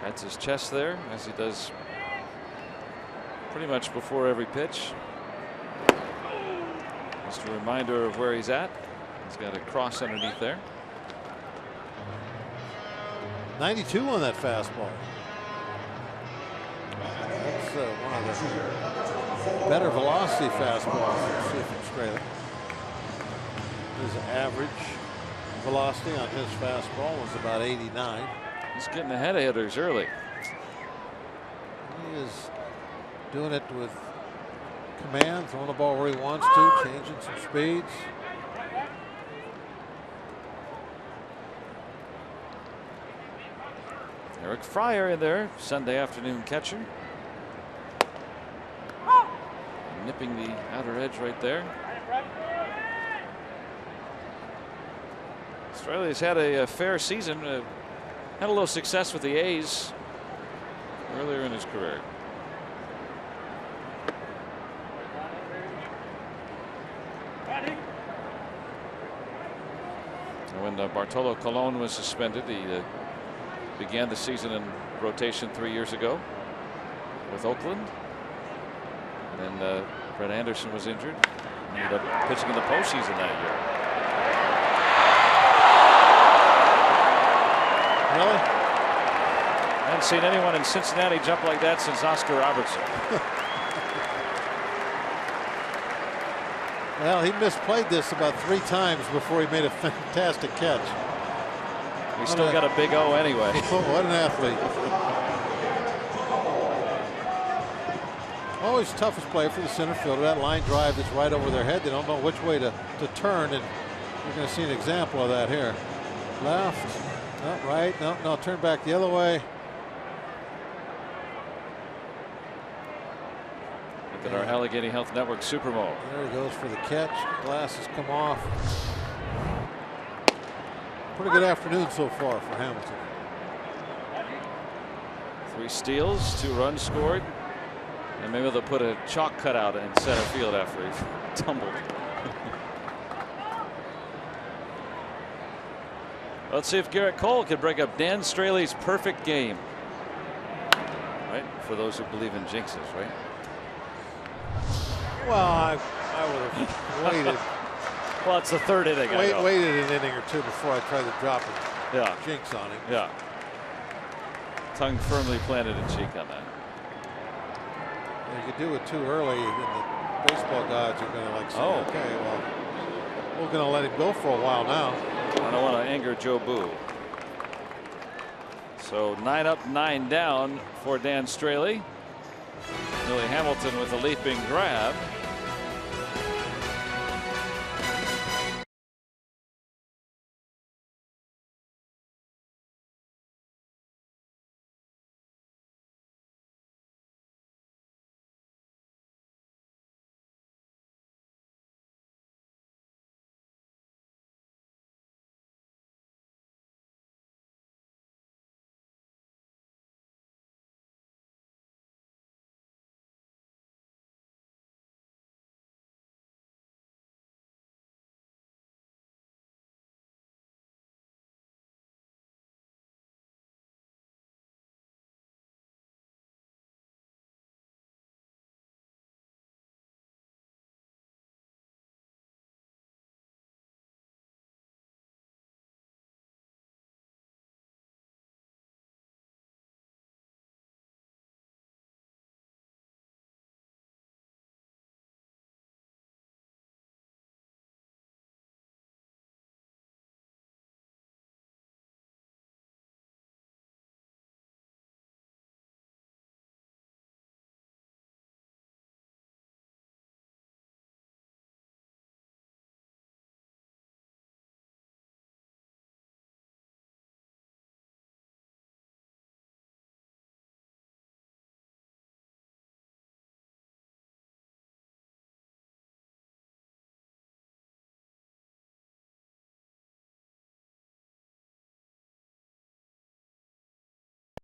That's his chest there, as he does pretty much before every pitch. Just a reminder of where he's at. He's got a cross underneath there. 92 on that fastball. That's one of the better velocity fastballs you see from Straley. His average velocity on his fastball was about 89. He's getting ahead of hitters early. He is doing it with command, throwing the ball where he wants to, changing some speeds. Eric Fryer in there, Sunday afternoon catcher. Nipping the outer edge right there. Australia's had a fair season. Had a little success with the A's earlier in his career. When Bartolo Colon was suspended, he began the season in rotation 3 years ago with Oakland. And then Brett Anderson was injured. He ended up pitching in the postseason that year. Really? I haven't seen anyone in Cincinnati jump like that since Oscar Robertson. Well, he misplayed this about 3 times before he made a fantastic catch. He's still got a big O anyway. What an athlete. Always toughest play for the center fielder. That line drive is right over their head. They don't know which way to turn, and you're going to see an example of that here. Left, not right, no, turn back the other way. Look at our Allegheny Health Network Super Bowl. There he goes for the catch. Glasses come off. Pretty good afternoon so far for Hamilton. 3 steals, 2 runs scored. And maybe they'll put a chalk cutout in center field after he tumbled. Let's see if Garrett Cole can break up Dan Straley's perfect game. Right? For those who believe in jinxes, right? Well, I would have waited. Well, it's the 3rd inning. Waited an inning or 2 before I tried to drop a jinx on him. Yeah. Tongue firmly planted in cheek on that. You could do it too early, and the baseball gods are going to like say, okay, well, we're going to let him go for a while now. I don't want to anger Joe Boo. So 9 up, 9 down for Dan Straley. Billy Hamilton with a leaping grab.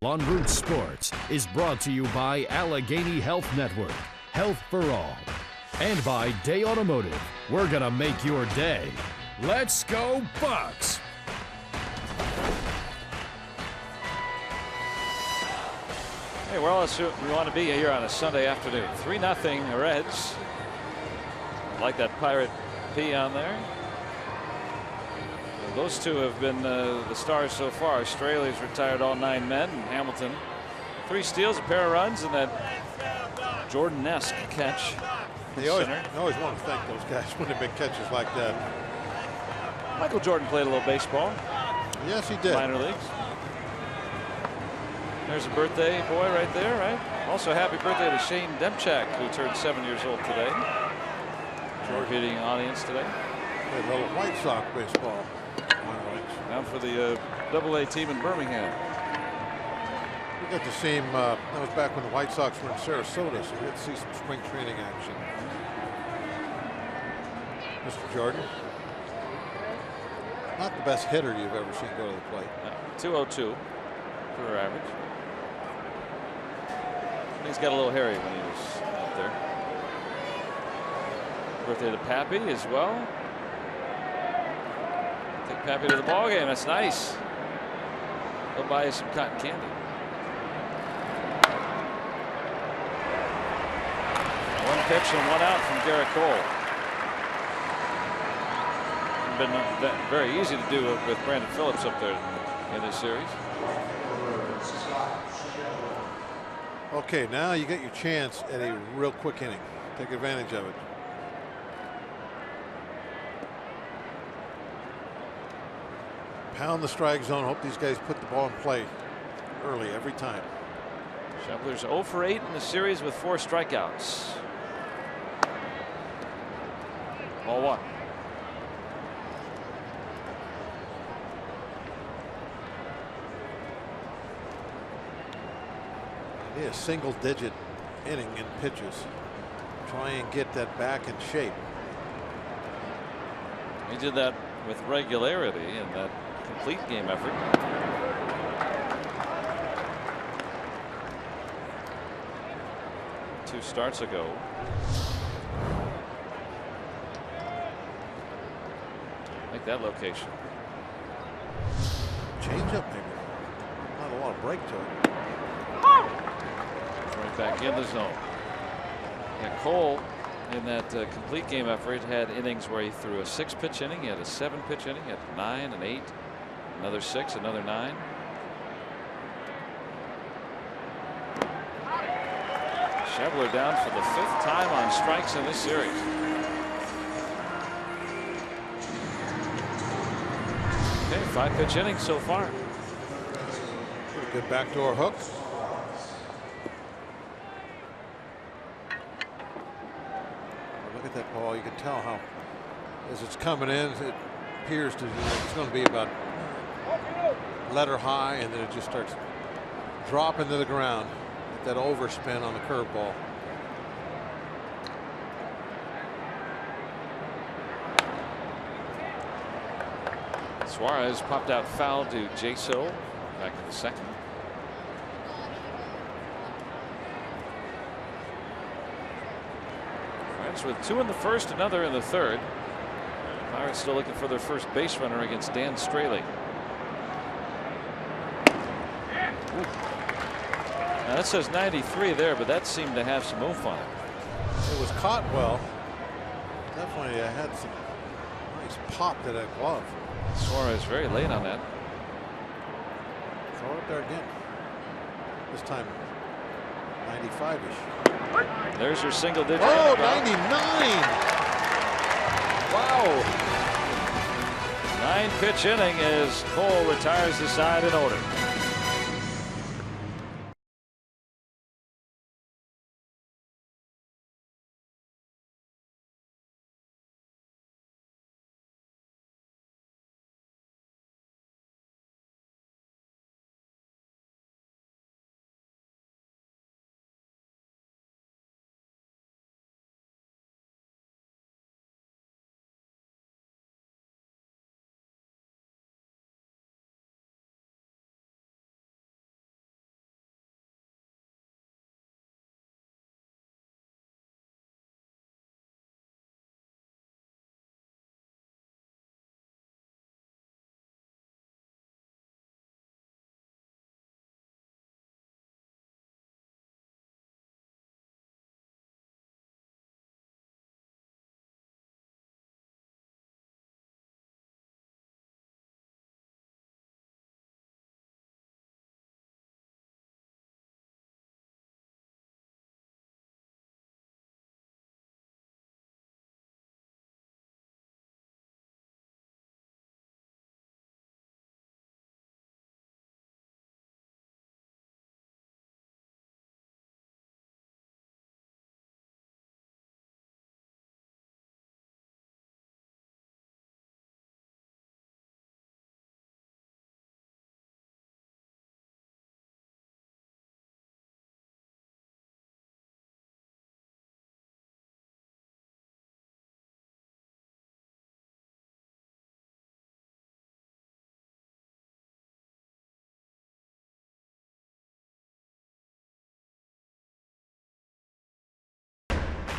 On Root Sports is brought to you by Allegheny Health Network, Health for All, and by Day Automotive. We're gonna make your day. Let's go Bucks! Hey, where else we want to be here on a Sunday afternoon? 3-0 Reds. I like that Pirate P on there. Those two have been the stars so far. Straley's retired all 9 men. And Hamilton, 3 steals, a pair of runs, and that Jordan-esque catch. You always want to thank those guys when they make catches like that. Michael Jordan played a little baseball. Yes, he did. Minor leagues. There's a birthday boy right there, right? Also, happy birthday to Shane Demchak, who turned 7 years old today. Hitting audience today. Played a little White Sox baseball. Down for the AA team in Birmingham. We got to see him. That was back when the White Sox were in Sarasota, so we got to see some spring training action. Mr. Jordan, not the best hitter you've ever seen go to the plate. 202 career average. He's got a little hairy when he was out there. Birthday to Pappy as well. Take Pappy to the ball game. That's nice. He'll buy you some cotton candy. One pitch and 1 out from Garrett Cole. Been very easy to do with Brandon Phillips up there in this series. Okay, now you get your chance at a real quick inning. Take advantage of it. Pound the strike zone. Hope these guys put the ball in play early every time. Schebler's 0 for 8 in the series with 4 strikeouts. Ball 1. A single-digit inning in pitches. Try and get that back in shape. He did that with regularity in that complete game effort. Two starts ago. Like that location. Change up maybe. Not a lot of break to it. Right back in the zone. Yeah, Cole in that complete game effort had innings where he threw a 6-pitch inning. He had a 7-pitch inning. He had 9 and 8. Another 6, another 9. Schebler down for the 5th time on strikes in this series. Okay, 5-pitch inning so far. Pretty good backdoor hook. Look at that ball. You can tell how, as it's coming in, it appears to, it's going to be about letter high, and then it just starts dropping to the ground. That overspin on the curveball. Suarez popped out foul to Jaso back in the 2nd. Reds with 2 in the 1st, another in the 3rd. Pirates still looking for their first base runner against Dan Straley. Now that says 93 there, but that seemed to have some oomph on it. It was caught well. Definitely had some nice pop to that glove. Suarez very late on that. Throw it there again. This time 95-ish. There's your single digit. Oh, 99. Wow. 9-pitch inning as Cole retires the side in order.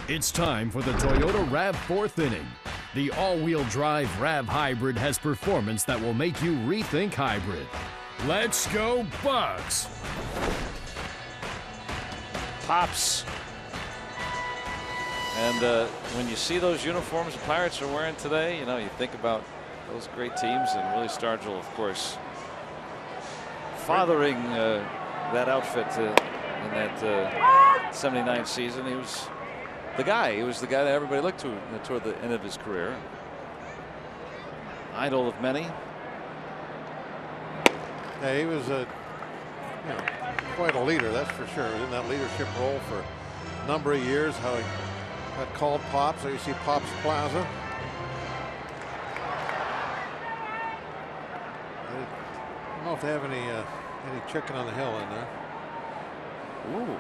It's time for the Toyota RAV 4th inning. The all-wheel drive RAV Hybrid has performance that will make you rethink hybrid. Let's go Bucks! Pops. And when you see those uniforms the Pirates are wearing today, you know, you think about those great teams, and Willie Stargell, of course, fathering that outfit in that 79 season. He was the guy. He was the guy that everybody looked to toward the end of his career. Idol of many. Yeah, he was quite a leader, that's for sure. In that leadership role for a number of years. How he got called Pops. There you see Pops Plaza. I don't know if they have any chicken on the hill in there. Ooh.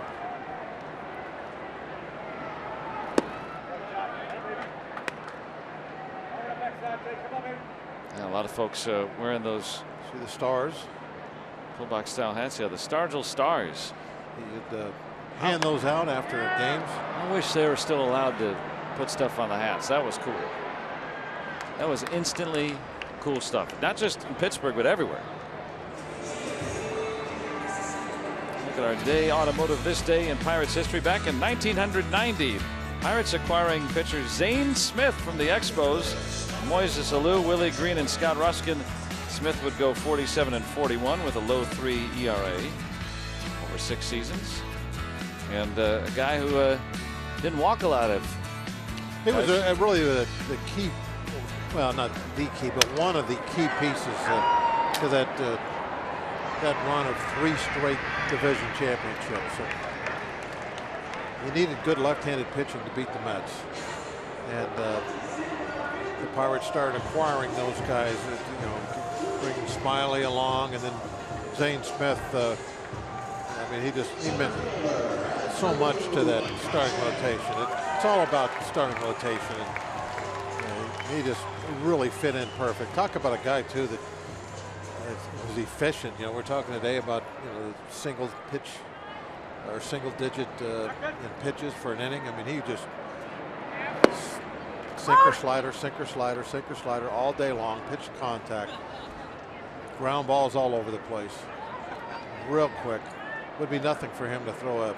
Yeah, a lot of folks wearing those. See the stars. Fullback style hats. Yeah, the Stargell Stars. You'd hand those out after games. I wish they were still allowed to put stuff on the hats. That was cool. That was instantly cool stuff. Not just in Pittsburgh, but everywhere. Look at our day automotive this day in Pirates history. Back in 1990, Pirates acquiring pitcher Zane Smith from the Expos. Moises Alou, Willie Green, and Scott Ruskin. Smith would go 47 and 41 with a low 3 ERA over 6 seasons. And a guy who didn't walk a lot of. It was really the key, well, not the key, but one of the key pieces to that run of 3 straight division championships. So you needed good left-handed pitching to beat the Mets, and the Pirates started acquiring those guys. Bringing Smiley along, and then Zane Smith. I mean, he meant so much to that starting rotation. It's all about the starting rotation, and he just really fit in perfect. Talk about a guy too that was efficient. You know, we're talking today about single pitch or single digit in pitches for an inning. I mean, he just sinker slider, sinker slider, sinker slider all day long. Pitch contact. Ground balls all over the place. Real quick. Would be nothing for him to throw a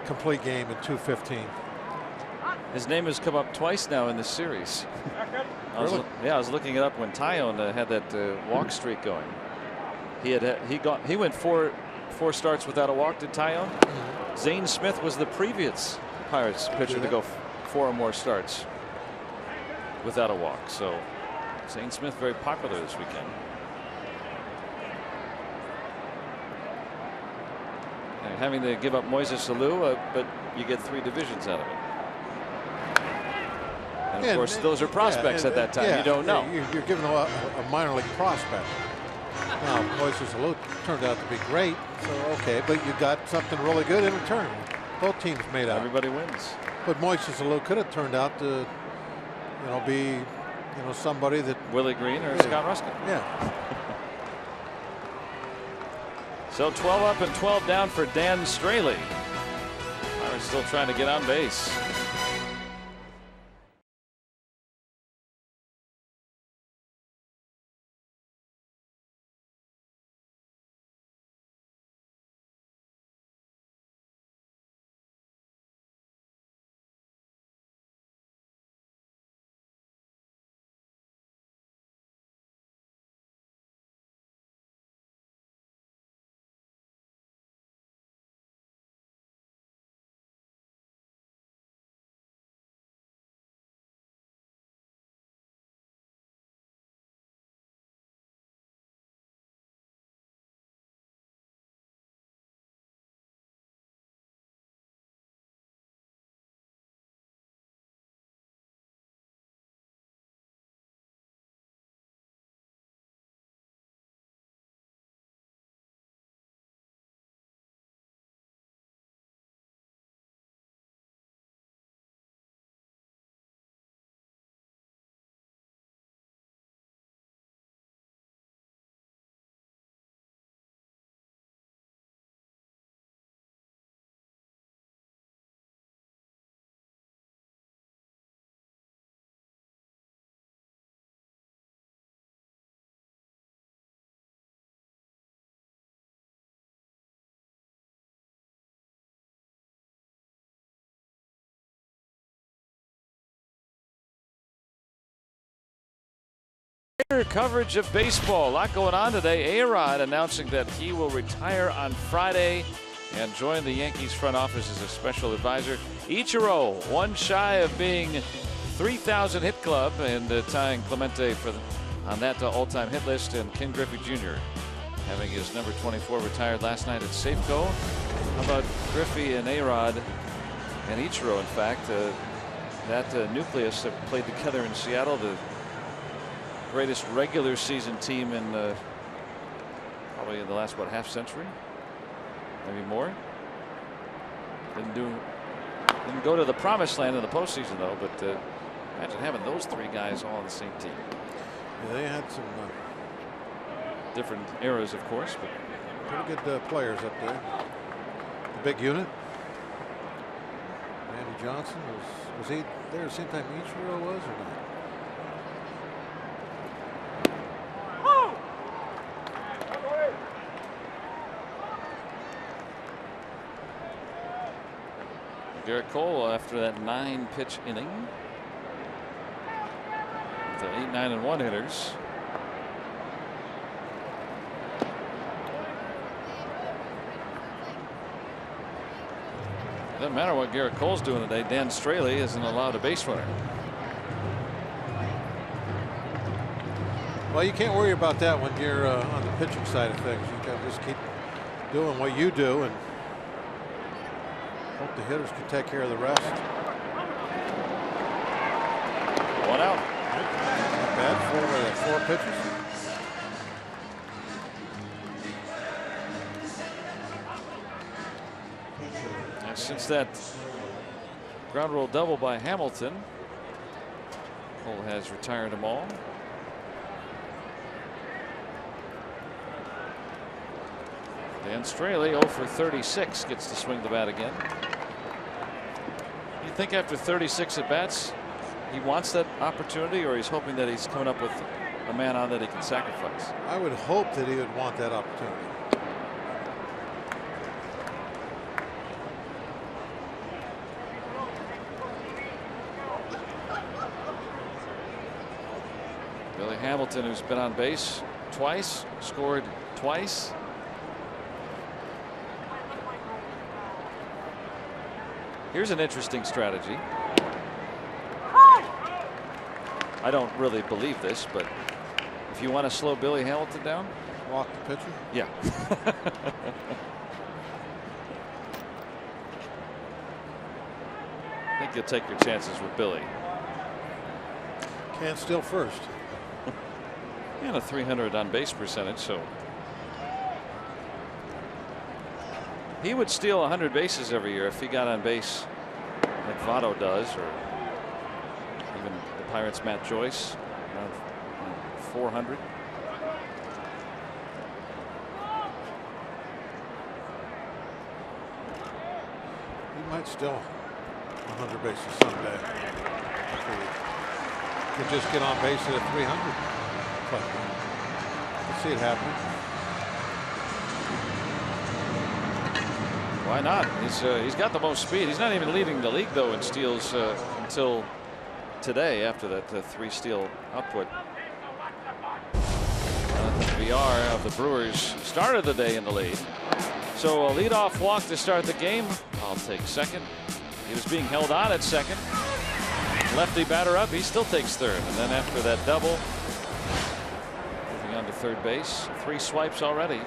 complete game in 2:15. His name has come up twice now in this series. Really? I was looking it up when Tyone had that walk streak going. He went four starts without a walk. Did Tyone? Zane Smith was the previous Pirates pitcher to go 4 or more starts without a walk. So Zane Smith very popular this weekend. And having to give up Moises Alou, but you get 3 divisions out of it. And of course, those are prospects at that time. Yeah, you don't know. You're giving a minor league prospect. Now, Moises Alou turned out to be great, so okay, but you got something really good in return. Both teams made out. Everybody wins. But Moises Alou could have turned out to, be, somebody that Willie Green or Scott Ruskin. Yeah. So 12 up and 12 down for Dan Straley. Pirates still trying to get on base. Coverage of baseball. A lot going on today. A-Rod announcing that he will retire on Friday and join the Yankees front office as a special advisor. Ichiro, one shy of being 3,000 hit club, and tying Clemente on that all-time hit list, and Ken Griffey Jr. having his number 24 retired last night at Safeco. How about Griffey and A-Rod and Ichiro? In fact, that nucleus that played together in Seattle, the greatest regular season team in probably in the last half century, maybe more. Didn't go to the promised land in the postseason though. But imagine having those three guys all on the same team. Yeah, they had some different eras, of course, but pretty good players up there. The big unit. Randy Johnson was he there at the same time Ichiro was, or not? Garrett Cole, after that 9-pitch inning, the 8, 9, and 1 hitters. Doesn't matter what Garrett Cole's doing today. Dan Straley isn't allowed a base runner. Well, you can't worry about that when you're on the pitching side of things. You got to just keep doing what you do and hope the hitters can take care of the rest. 1 out. Not bad for 4 pitches. And since that ground rule double by Hamilton, Cole has retired them all. Dan Straley 0 for 36 gets to swing the bat again. You think after 36 at bats he wants that opportunity, or he's hoping that he's coming up with a man on that he can sacrifice? I would hope that he would want that opportunity. Billy Hamilton, who's been on base twice, scored twice. Here's an interesting strategy. I don't really believe this, but if you want to slow Billy Hamilton down, walk the pitcher. Yeah. I think you'll take your chances with Billy. Can't steal first. And a 300 on base percentage, so he would steal 100 bases every year if he got on base like Votto does, or even the Pirates' Matt Joyce, around 400. He might steal 100 bases someday. He could just get on base at 300. But I can see it happening. Why not? He's got the most speed. He's not even leading the league though in steals until today, after that 3-steal output. The VR of the Brewers started the day in the lead. So a leadoff walk to start the game. I'll take second. He was being held on at second. Lefty batter up. He still takes third. And then after that double, moving on to third base. 3 swipes already.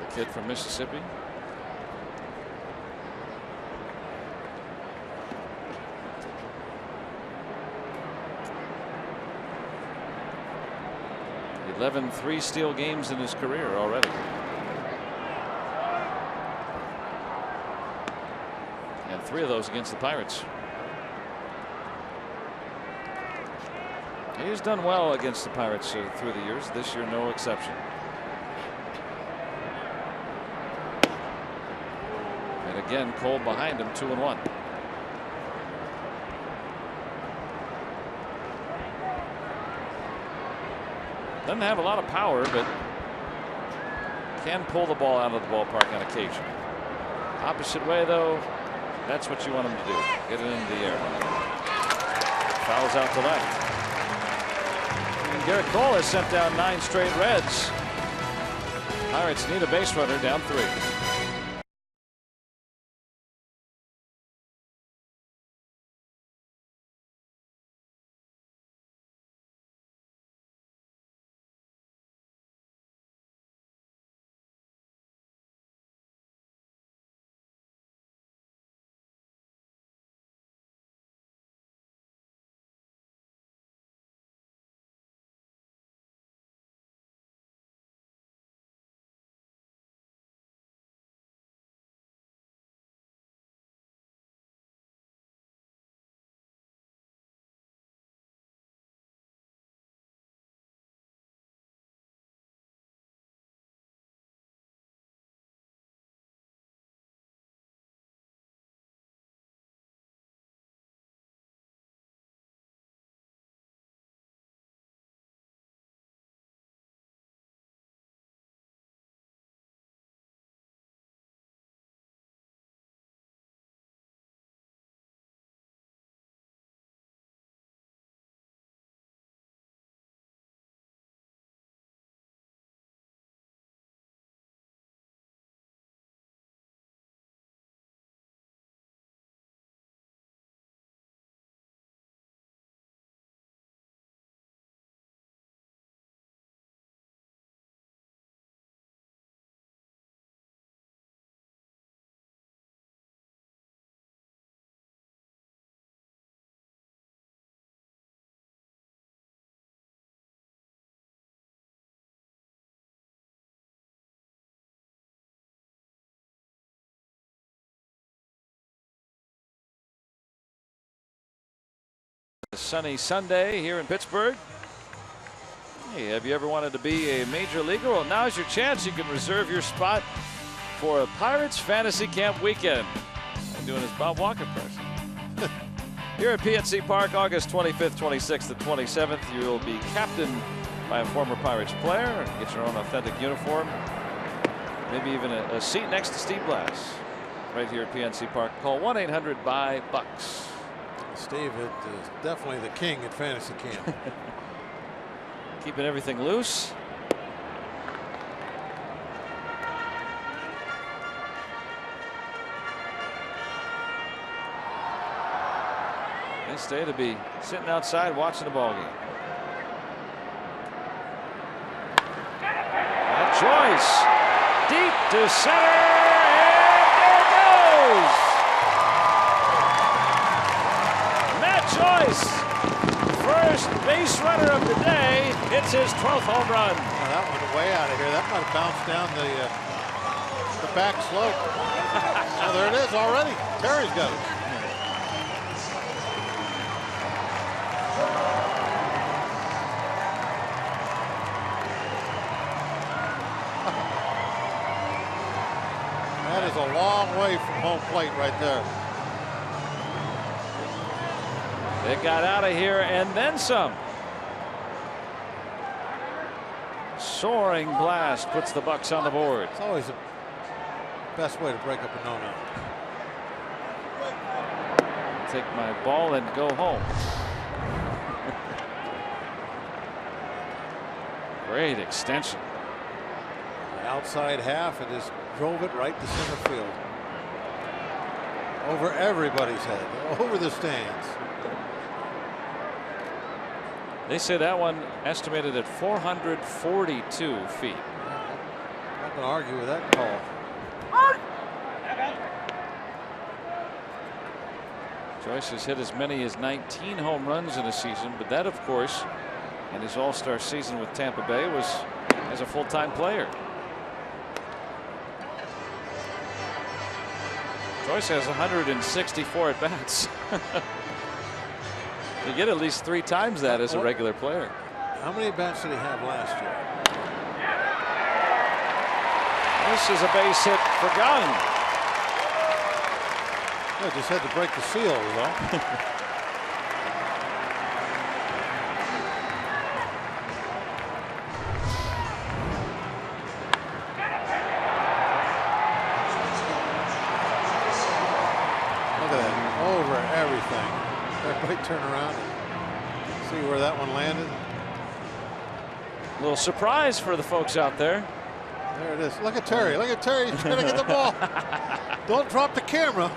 The kid from Mississippi. Eleven 3-steal games in his career already. And 3 of those against the Pirates. He's done well against the Pirates through the years. This year, no exception. And again, Cole behind him, 2-1. Doesn't have a lot of power, but can pull the ball out of the ballpark on occasion. Opposite way, though, that's what you want him to do. Get it into the air. Fouls out to left. And Garrett Cole has sent down 9 straight Reds. Pirates need a base runner, down 3. A sunny Sunday here in Pittsburgh. Hey, have you ever wanted to be a major leaguer? Well, now's your chance. You can reserve your spot for a Pirates Fantasy Camp weekend. I'm doing this Bob Walker person. Here at PNC Park, August 25th, 26th, and 27th, you'll be captained by a former Pirates player. Get your own authentic uniform. Maybe even a seat next to Steve Blass. Right here at PNC Park. Call 1-800-BUY-BUCKS. Steve is definitely the king at fantasy camp. Keeping everything loose. Nice day to be sitting outside watching the ball game. That choice deep to center, and there it goes. Joyce, first base runner of the day. It's his 12th home run. Oh, that one way out of here. That might have bounced down the back slope. Oh, there it is already. Terry's got it. That is a long way from home plate right there. They got out of here and then some. Soaring blast puts the Bucks on the board. It's always the best way to break up a no-no. Take my ball and go home. Great extension. The outside half, it just drove it right to center field. Over everybody's head, over the stands. They say that one estimated at 442 feet. I'm not going to argue with that call. Joyce has hit as many as 19 home runs in a season, but that, of course, in his all-star season with Tampa Bay was as a full-time player. Joyce has 164 at-bats. You get at least 3 times that as a regular player. How many at-bats did he have last year? This is a base hit for Gunn. Yeah, just had to break the seal, you know. Look at that, over everything. Everybody turn around. See where that one landed? A little surprise for the folks out there. There it is. Look at Terry. Look at Terry. He's trying to get the ball. Don't drop the camera.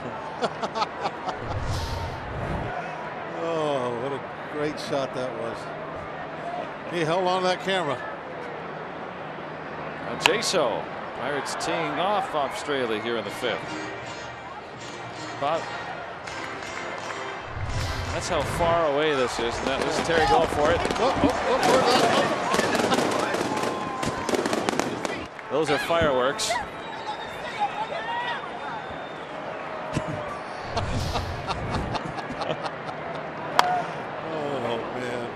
Oh, what a great shot that was. He held on to that camera. Now Jaso, Pirates teeing off Straley here in the 5th. But that's how far away this is. And this is Terry going for it. Those are fireworks. Oh, man.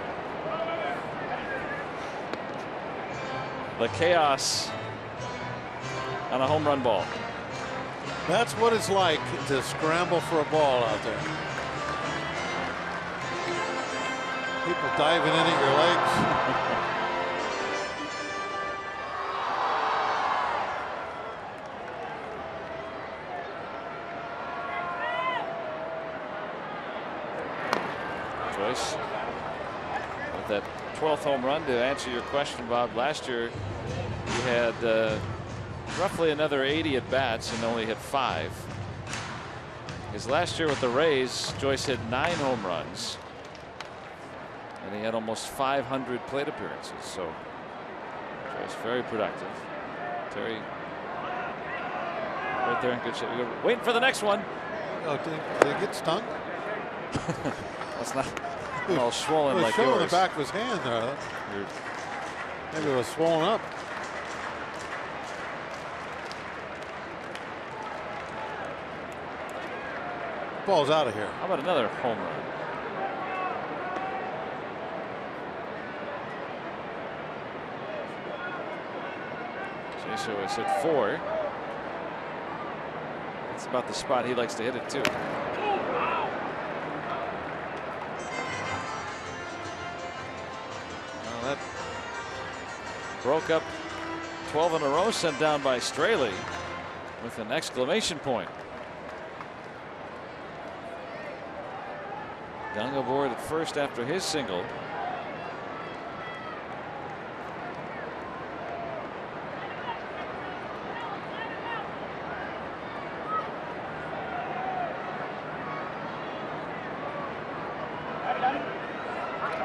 The chaos on a home run ball. That's what it's like to scramble for a ball out there. People diving in at your legs. Joyce with that 12th home run. To answer your question, Bob, last year he had roughly another 80 at bats and only hit 5. His last year with the Rays, Joyce hit 9 home runs and he had almost 500 plate appearances. So Joyce very productive. Terry right there in good shape. Waiting for the next one. Oh, did he get stung? That's not all swollen like showing yours. The back of his hand there. Maybe it was swollen up. Ball's out of here. How about another home run? Jaso has hit 4. That's about the spot he likes to hit it too. Well, that broke up 12 in a row sent down by Straley with an exclamation point. Young aboard at first after his single.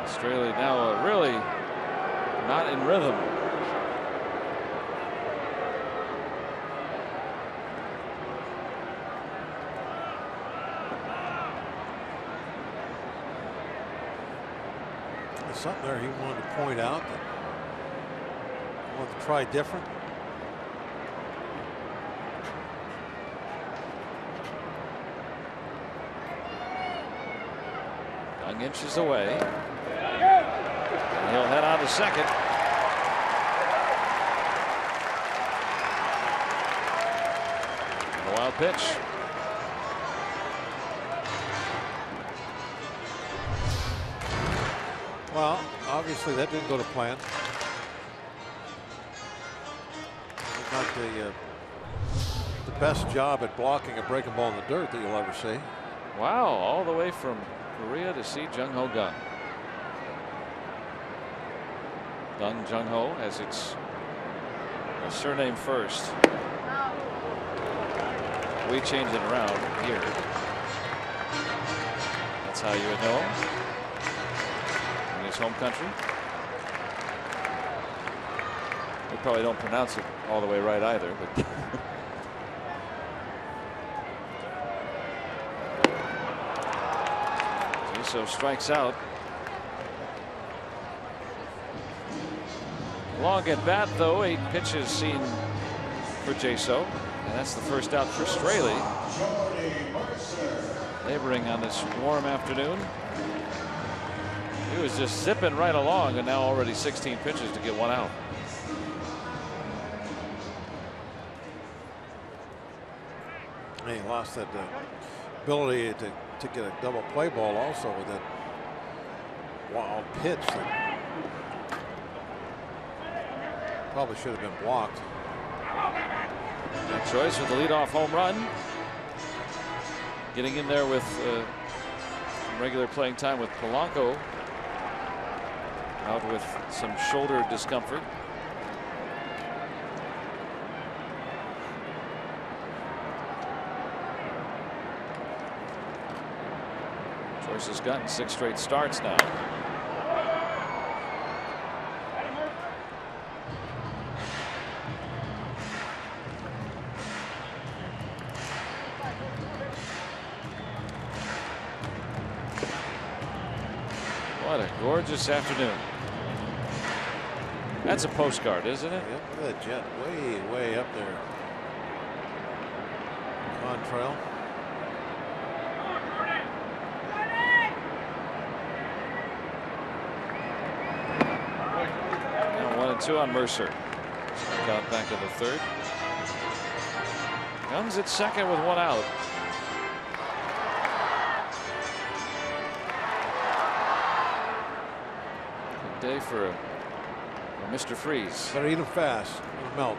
Straley now really not in rhythm. Something there he wanted to point out that he wanted to try different. Young inches away. And he'll head on to second. A wild pitch. Well, obviously that didn't go to plan. Not the best job at blocking a breaking ball in the dirt that you'll ever see. Wow, all the way from Korea to see Jung Ho Gun. Gun Jung Ho as its surname first. We change it around here. That's how you would know him. In his home country. We probably don't pronounce it all the way right either, but Jaso strikes out. Long at bat though, 8 pitches seen for Jaso, and that's the first out for Straley. Laboring on this warm afternoon. He was just zipping right along, and now already 16 pitches to get 1 out. He lost that ability to get a double play ball also with that wild pitch that probably should have been blocked. That choice with the leadoff home run. Getting in there with regular playing time with Polanco out with some shoulder discomfort. Joyce has gotten 6 straight starts now. What a gorgeous afternoon. That's a postcard, isn't it? Yep, look at that jet way up there. Contrail. Now 1-2 on Mercer. Got back to the 3rd. Young's at 2nd with 1 out. Good day for Mr. Freeze. Better eat them fast. It'll melt.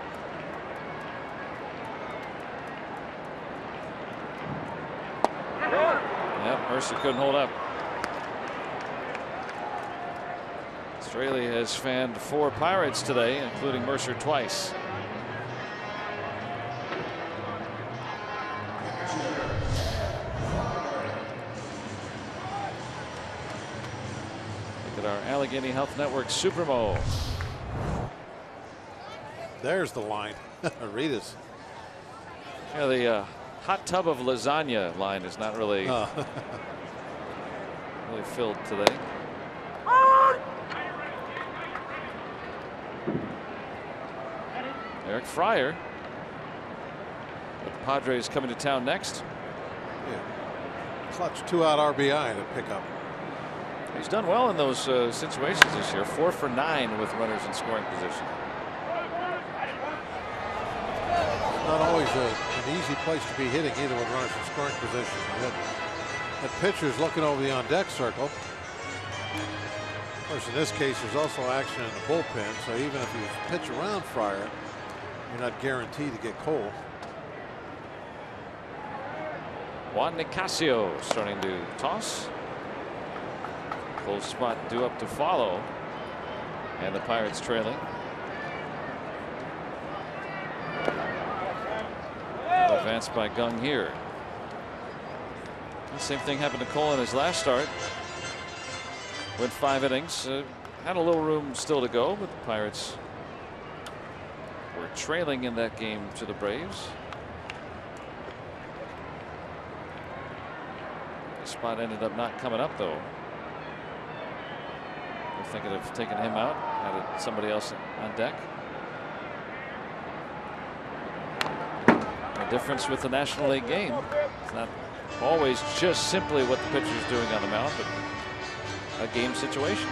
Yep, Mercer couldn't hold up. Straley has fanned 4 Pirates today, including Mercer twice. Look at our Allegheny Health Network Supermo. There's the line. Rita's. Yeah, the hot tub of lasagna line is not really really filled today. Eric Fryer. The Padres coming to town next. Yeah. Clutch 2-out RBI to pick up. He's done well in those situations this year. 4 for 9 with runners in scoring position. Not always an easy place to be hitting either with runners in scoring position. That pitcher's looking over the on-deck circle. Of course, in this case, there's also action in the bullpen, so even if you pitch around Fryer, you're not guaranteed to get Cole. Juan Nicasio starting to toss. Close spot due up to follow, and the Pirates trailing. Advanced by Gung here. The same thing happened to Cole in his last start. Went 5 innings. Had a little room still to go, but the Pirates were trailing in that game to the Braves. The spot ended up not coming up, though. We're thinking of taking him out. Had somebody else on deck. The difference with the National League game, it's not always just simply what the pitcher is doing on the mound, but a game situation.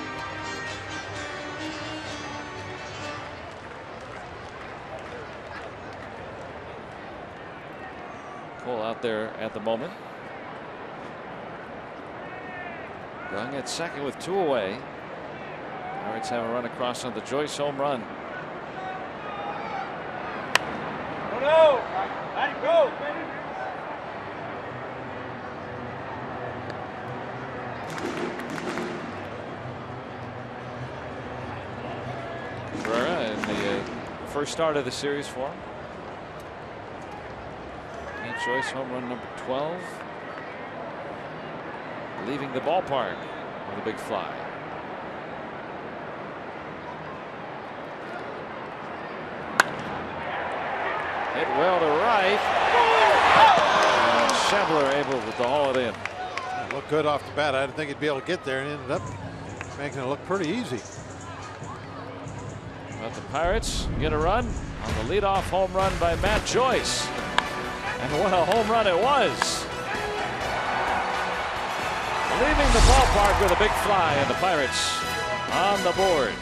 Cole out there at the moment. Young at 2nd with 2 away. Pirates have a run across on the Joyce home run. Oh no! Let it go! Cabrera in the first start of the series for him. And Joyce home run number 12. Leaving the ballpark with a big fly. Hit well to right. And Schebler able to haul it in. It looked good off the bat. I didn't think he'd be able to get there, and ended up making it look pretty easy. But the Pirates get a run on the leadoff home run by Matt Joyce. And what a home run it was. Leaving the ballpark with a big fly, and the Pirates on the board.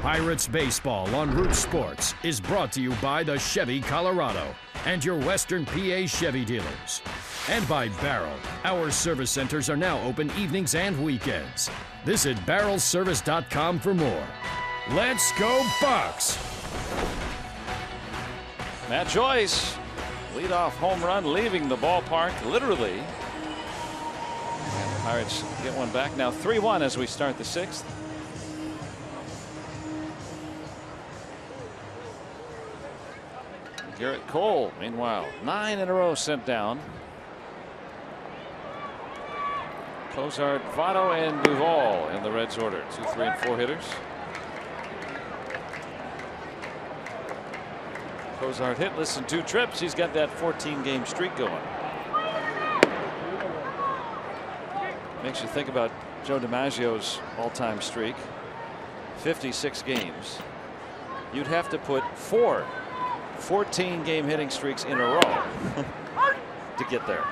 Pirates baseball on Root Sports is brought to you by the Chevy Colorado and your Western PA Chevy dealers. And by Barrel. Our service centers are now open evenings and weekends. Visit barrelservice.com for more. Let's go Bucks! Matt Joyce, leadoff home run, leaving the ballpark literally. And the Pirates get one back now, 3-1 as we start the 6th. Garrett Cole, meanwhile, 9 in a row sent down. Cozart, Votto, and Duvall in the Reds order. 2, 3, and 4 hitters. Cozart hitless in 2 trips. He's got that 14-game streak going. Makes you think about Joe DiMaggio's all-time streak. 56 games. You'd have to put 4 14-game hitting streaks in a row to get there.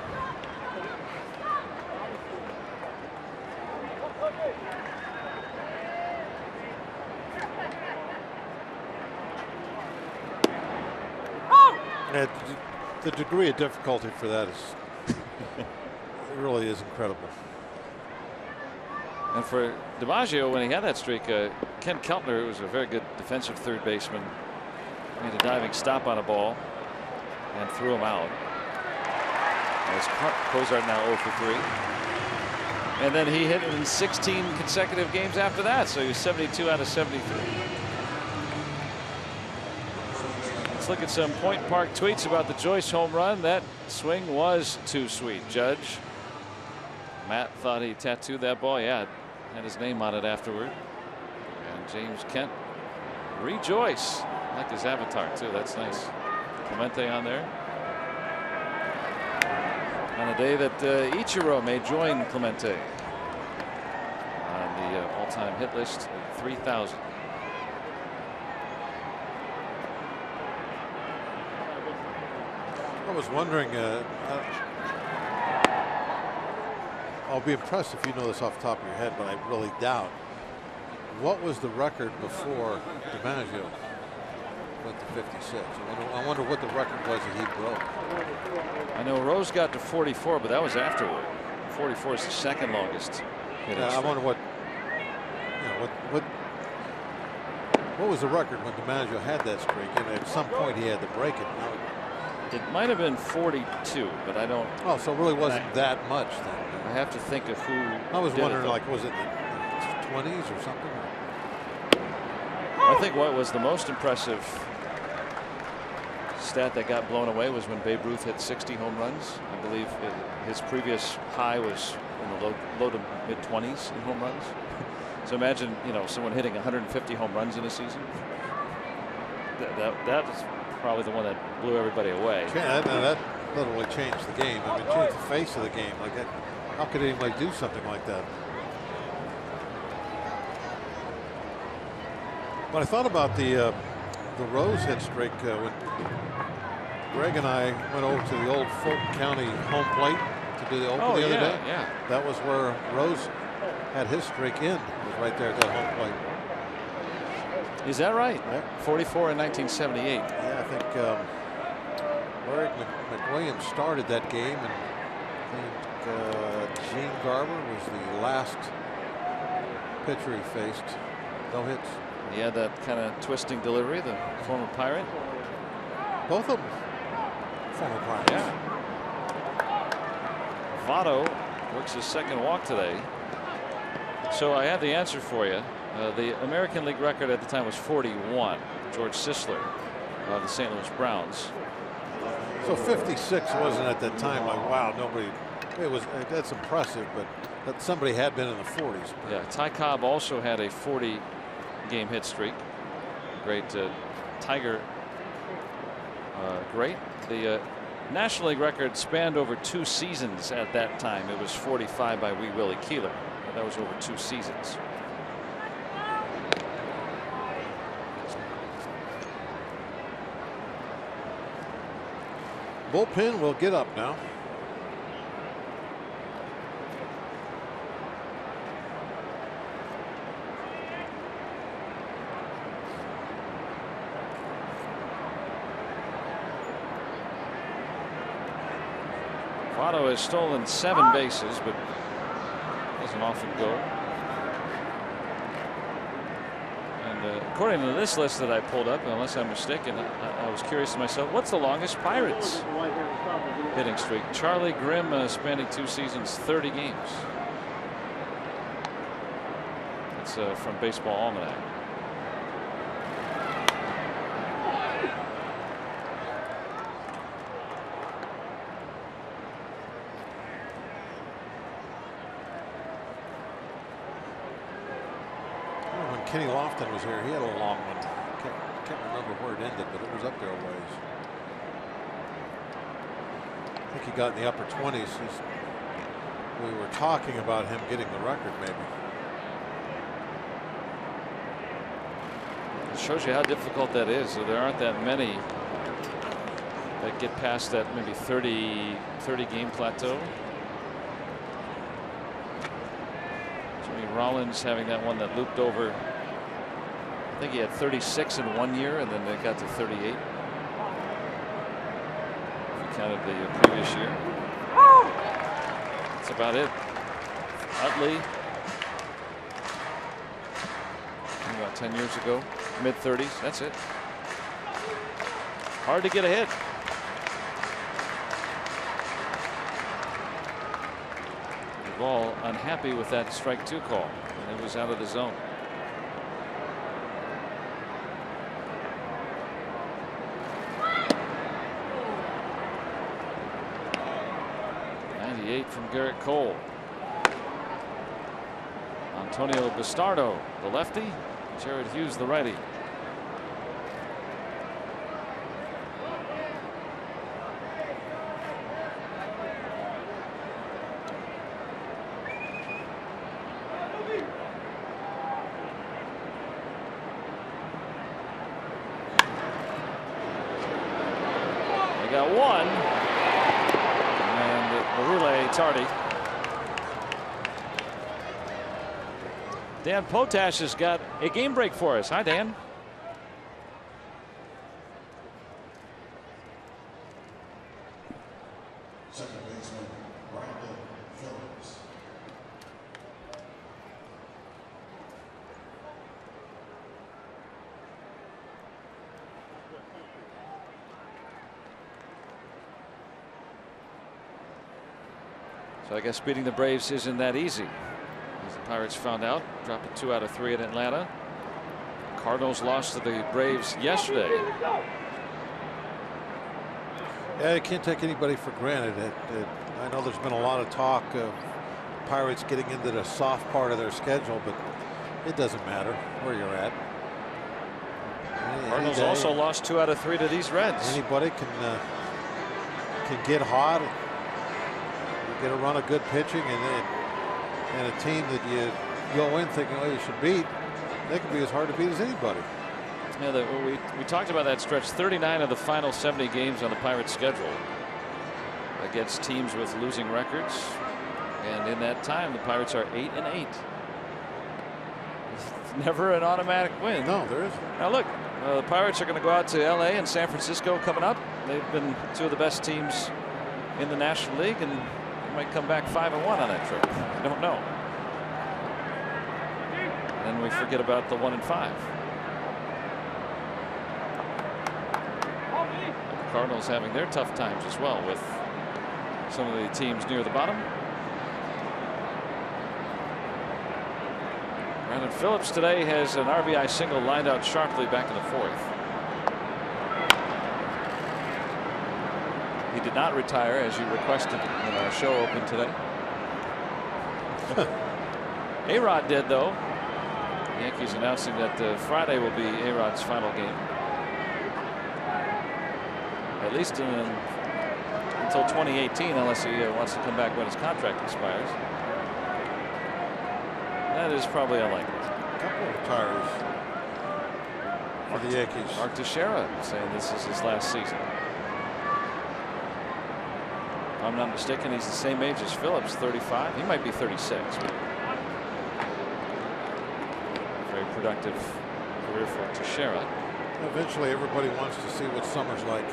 And the degree of difficulty for that is it really is incredible. And for DiMaggio, when he had that streak, Ken Keltner, who was a very good defensive third baseman, made a diving stop on a ball and threw him out. As Cozart now 0 for 3. And then he hit in 16 consecutive games after that, so he was 72 out of 73. Let's look at some Point Park tweets about the Joyce home run. That swing was too sweet, Judge. Matt thought he tattooed that ball. Yeah, had his name on it afterward. And James Kent rejoice. I like his avatar too. That's nice. Clemente on there. On a day that Ichiro may join Clemente on the all-time hit list, 3,000. I was wondering, I'll be impressed if you know this off the top of your head, but I really doubt. What was the record before DiMaggio went to 56? I wonder what the record was that he broke. I know Rose got to 44, but that was afterward. 44 is the second longest. Yeah, I wonder what, what was the record when DiMaggio had that streak? And at some point he had to break it. It might have been 42, but I don't. Oh, so it really wasn't that much then. I have to think of who. I was wondering, like, was it the 20s or something? I think what was the most impressive stat that got blown away was when Babe Ruth hit 60 home runs. I believe his previous high was in the low to mid 20s in home runs. So imagine, someone hitting 150 home runs in a season. That was probably the one that blew everybody away. That literally changed the game. I mean, changed the face of the game. Like that, how could anybody do something like that? But I thought about the Rose hit streak when Greg and I went over to the old Fulton County home plate to do the open the other day. Yeah. That was where Rose had his streak in. It was right there at that home plate. Is that right? Yeah. 44 in 1978. Yeah, I think Larry McWilliams started that game, and I think Gene Garber was the last pitcher he faced. No hits. He had that kind of twisting delivery, the former Pirate. Both of them former Pirates. Yeah. Votto works his second walk today. So I have the answer for you. The American League record at the time was 41. George Sisler of the St. Louis Browns. So 56 wasn't at that time like, wow, nobody. It was. That's impressive, but that somebody had been in the 40s. Yeah, Ty Cobb also had a 40-game hit streak. Great Tiger. Great. The National League record spanned over 2 seasons at that time. It was 45 by Wee Willie Keeler. That was over 2 seasons. Bullpen will get up now. Votto has stolen 7 bases, but doesn't often go. And according to this list that I pulled up, unless I'm mistaken, I was curious to myself, what's the longest Pirates hitting streak? Charlie Grimm spanning 2 seasons, 30 games. It's from Baseball Almanac. Kenny Lofton was here. He had a long one. Can't remember where it ended, but it was up there a ways. I think he got in the upper 20s. We were talking about him getting the record, maybe. It shows you how difficult that is. So there aren't that many that get past that maybe 30 game plateau. Jimmy Rollins having that one that looped over. I think he had 36 in 1 year, and then it got to 38. If you counted the previous year. That's about it. Utley, about 10 years ago, mid-30s. That's it. Hard to get a hit. Duvall unhappy with that strike 2 call, and it was out of the zone. 98 from Garrett Cole. Antonio Bastardo, the lefty. Jared Hughes, the righty. They got one. Tardy. Dan Potash has got a game break for us. Hi, Dan. Second baseman, Phillips. So I guess beating the Braves isn't that easy. As the Pirates found out, dropping 2 out of 3 in Atlanta. Cardinals lost to the Braves yesterday. Yeah, you can't take anybody for granted. I know there's been a lot of talk of Pirates getting into the soft part of their schedule, but it doesn't matter where you're at. Cardinals also lost 2 out of 3 to these Reds. Anybody can get hot. Get a run of good pitching and a team that you go in thinking, oh, you should beat. They can be as hard to beat as anybody. Yeah, we talked about that stretch. 39 of the final 70 games on the Pirates schedule against teams with losing records, and in that time the Pirates are 8-8. It's never an automatic win. No, there isn't. Now look, the Pirates are going to go out to LA and San Francisco coming up. They've been 2 of the best teams in the National League, and might come back 5-1 on that trip. I don't know. Then we forget about the 1-5. The Cardinals having their tough times as well with some of the teams near the bottom. Brandon Phillips today has an RBI single lined out sharply back in the 4th. He did not retire as you requested in our show open today. A-Rod did, though. The Yankees announcing that Friday will be A-Rod's final game. At least until 2018, unless he wants to come back when his contract expires. That is probably unlikely. A couple of retires for the Yankees. Mark Teixeira saying this is his last season. If I'm not mistaken, he's the same age as Phillips, 35. He might be 36. Very productive career for Teixeira. Eventually, everybody wants to see what summer's like.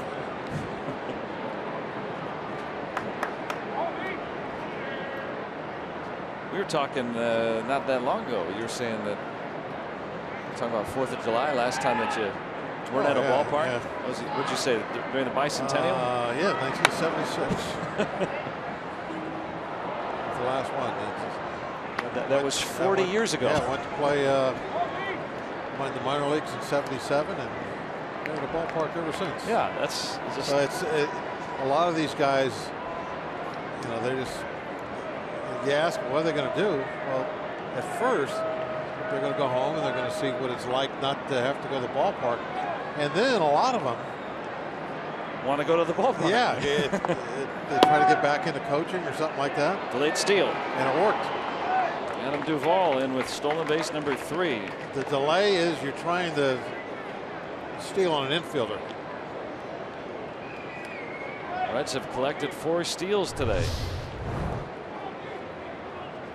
We were talking not that long ago. You were saying that, talking about 4th of July, last time that you weren't at a ballpark. Yeah. What'd you say, during the bicentennial? Yeah, 1976. The last one. That was 40 years ago. Yeah, went to play in the minor leagues in '77 and been at a ballpark ever since. Yeah, that's just. So a lot of these guys, you know, they just, you ask them what are they going to do. Well, at first they're going to go home and they're going to see what it's like not to have to go to the ballpark, and then a lot of them want to go to the ballpark. Yeah, they try to get back into coaching or something like that. Delayed steal, and it worked. Adam Duvall in with stolen base number 3. The delay is you're trying to steal on an infielder. Reds have collected 4 steals today.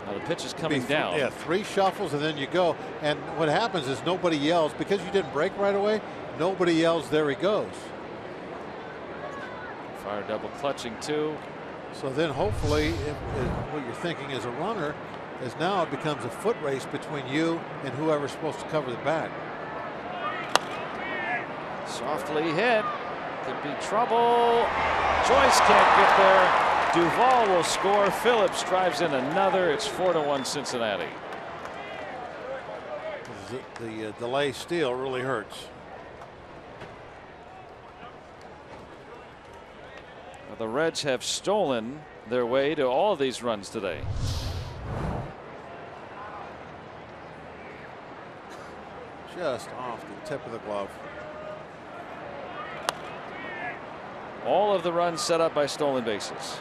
Now the pitch is coming down. Yeah, 3 shuffles and then you go. And what happens is nobody yells because you didn't break right away. Nobody yells, there he goes. Fire double clutching 2. So then hopefully what you're thinking as a runner is now it becomes a foot race between you and whoever's supposed to cover the bag. Softly hit. Could be trouble. Joyce can't get there. Duvall will score. Phillips drives in another. It's 4-1 Cincinnati. The delay steal really hurts. The Reds have stolen their way to all of these runs today. Just off the tip of the glove. All of the runs set up by stolen bases.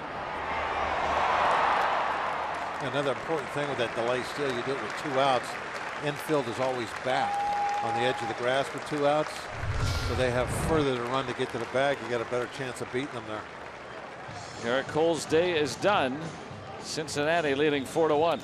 Another important thing with that delay steal, you do it with 2 outs. Infield is always back on the edge of the grass with 2 outs. So they have further to run to get to the bag. You got a better chance of beating them there. Garrett Cole's day is done. Cincinnati leading 4-1.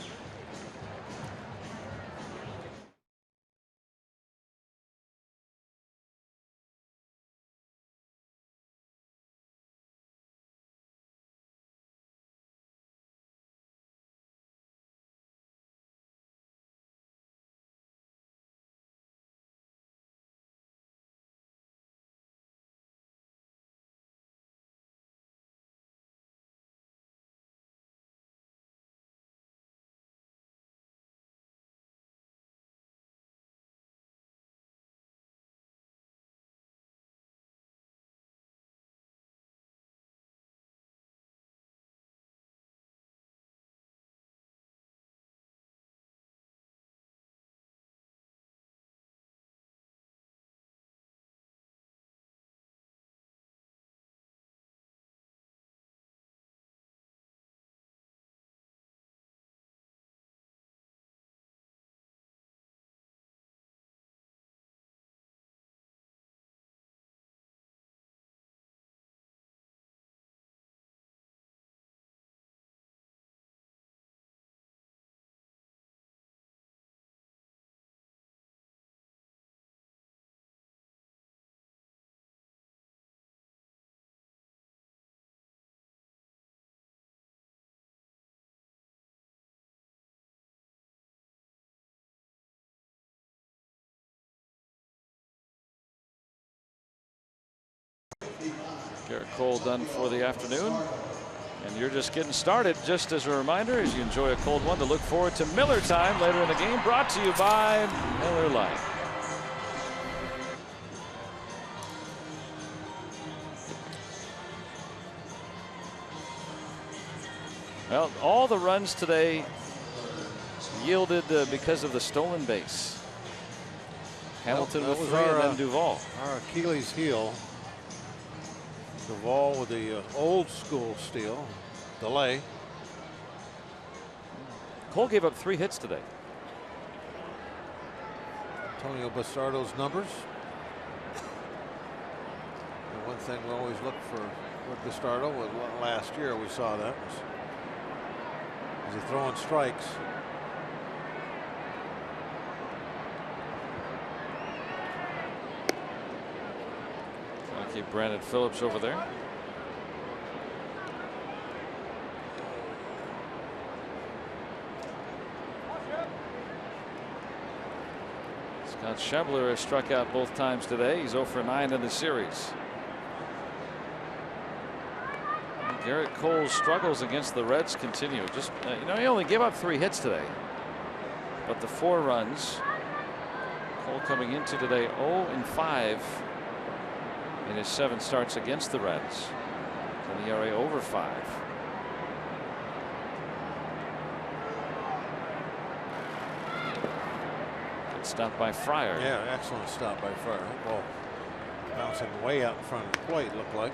Garrett Cole done for the afternoon. And you're just getting started. Just as a reminder, as you enjoy a cold one, to look forward to Miller Time later in the game, brought to you by Miller Lite. Well, all the runs today yielded because of the stolen base. Hamilton with 3 and then Duvall. Our Achilles heel. Duvall with the old school steal, delay. Cole gave up 3 hits today. Antonio Bastardo's numbers. And one thing we always look for with Bastardo, last year we saw that was he throwing strikes. Keep Brandon Phillips over there. Scott Schebler has struck out both times today. He's 0 for 9 in the series. Garrett Cole's struggles against the Reds continue. Just you know, he only gave up 3 hits today, but the 4 runs. Cole coming into today 0 and 5 in his 7 starts against the Reds. And the ERA over 5. Good stop by Fryer. Yeah, excellent stop by Fryer. Ball bouncing way out in front of the plate, looked like.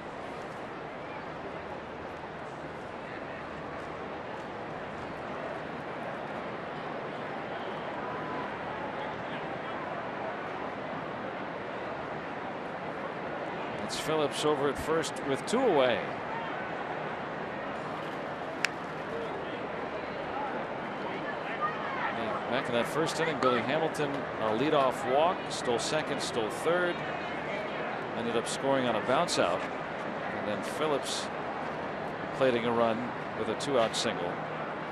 It's Phillips over at first with 2 away. Back in that first inning, Billy Hamilton, a leadoff walk, stole second, stole third, ended up scoring on a bounce out, and then Phillips plating a run with a 2-out single,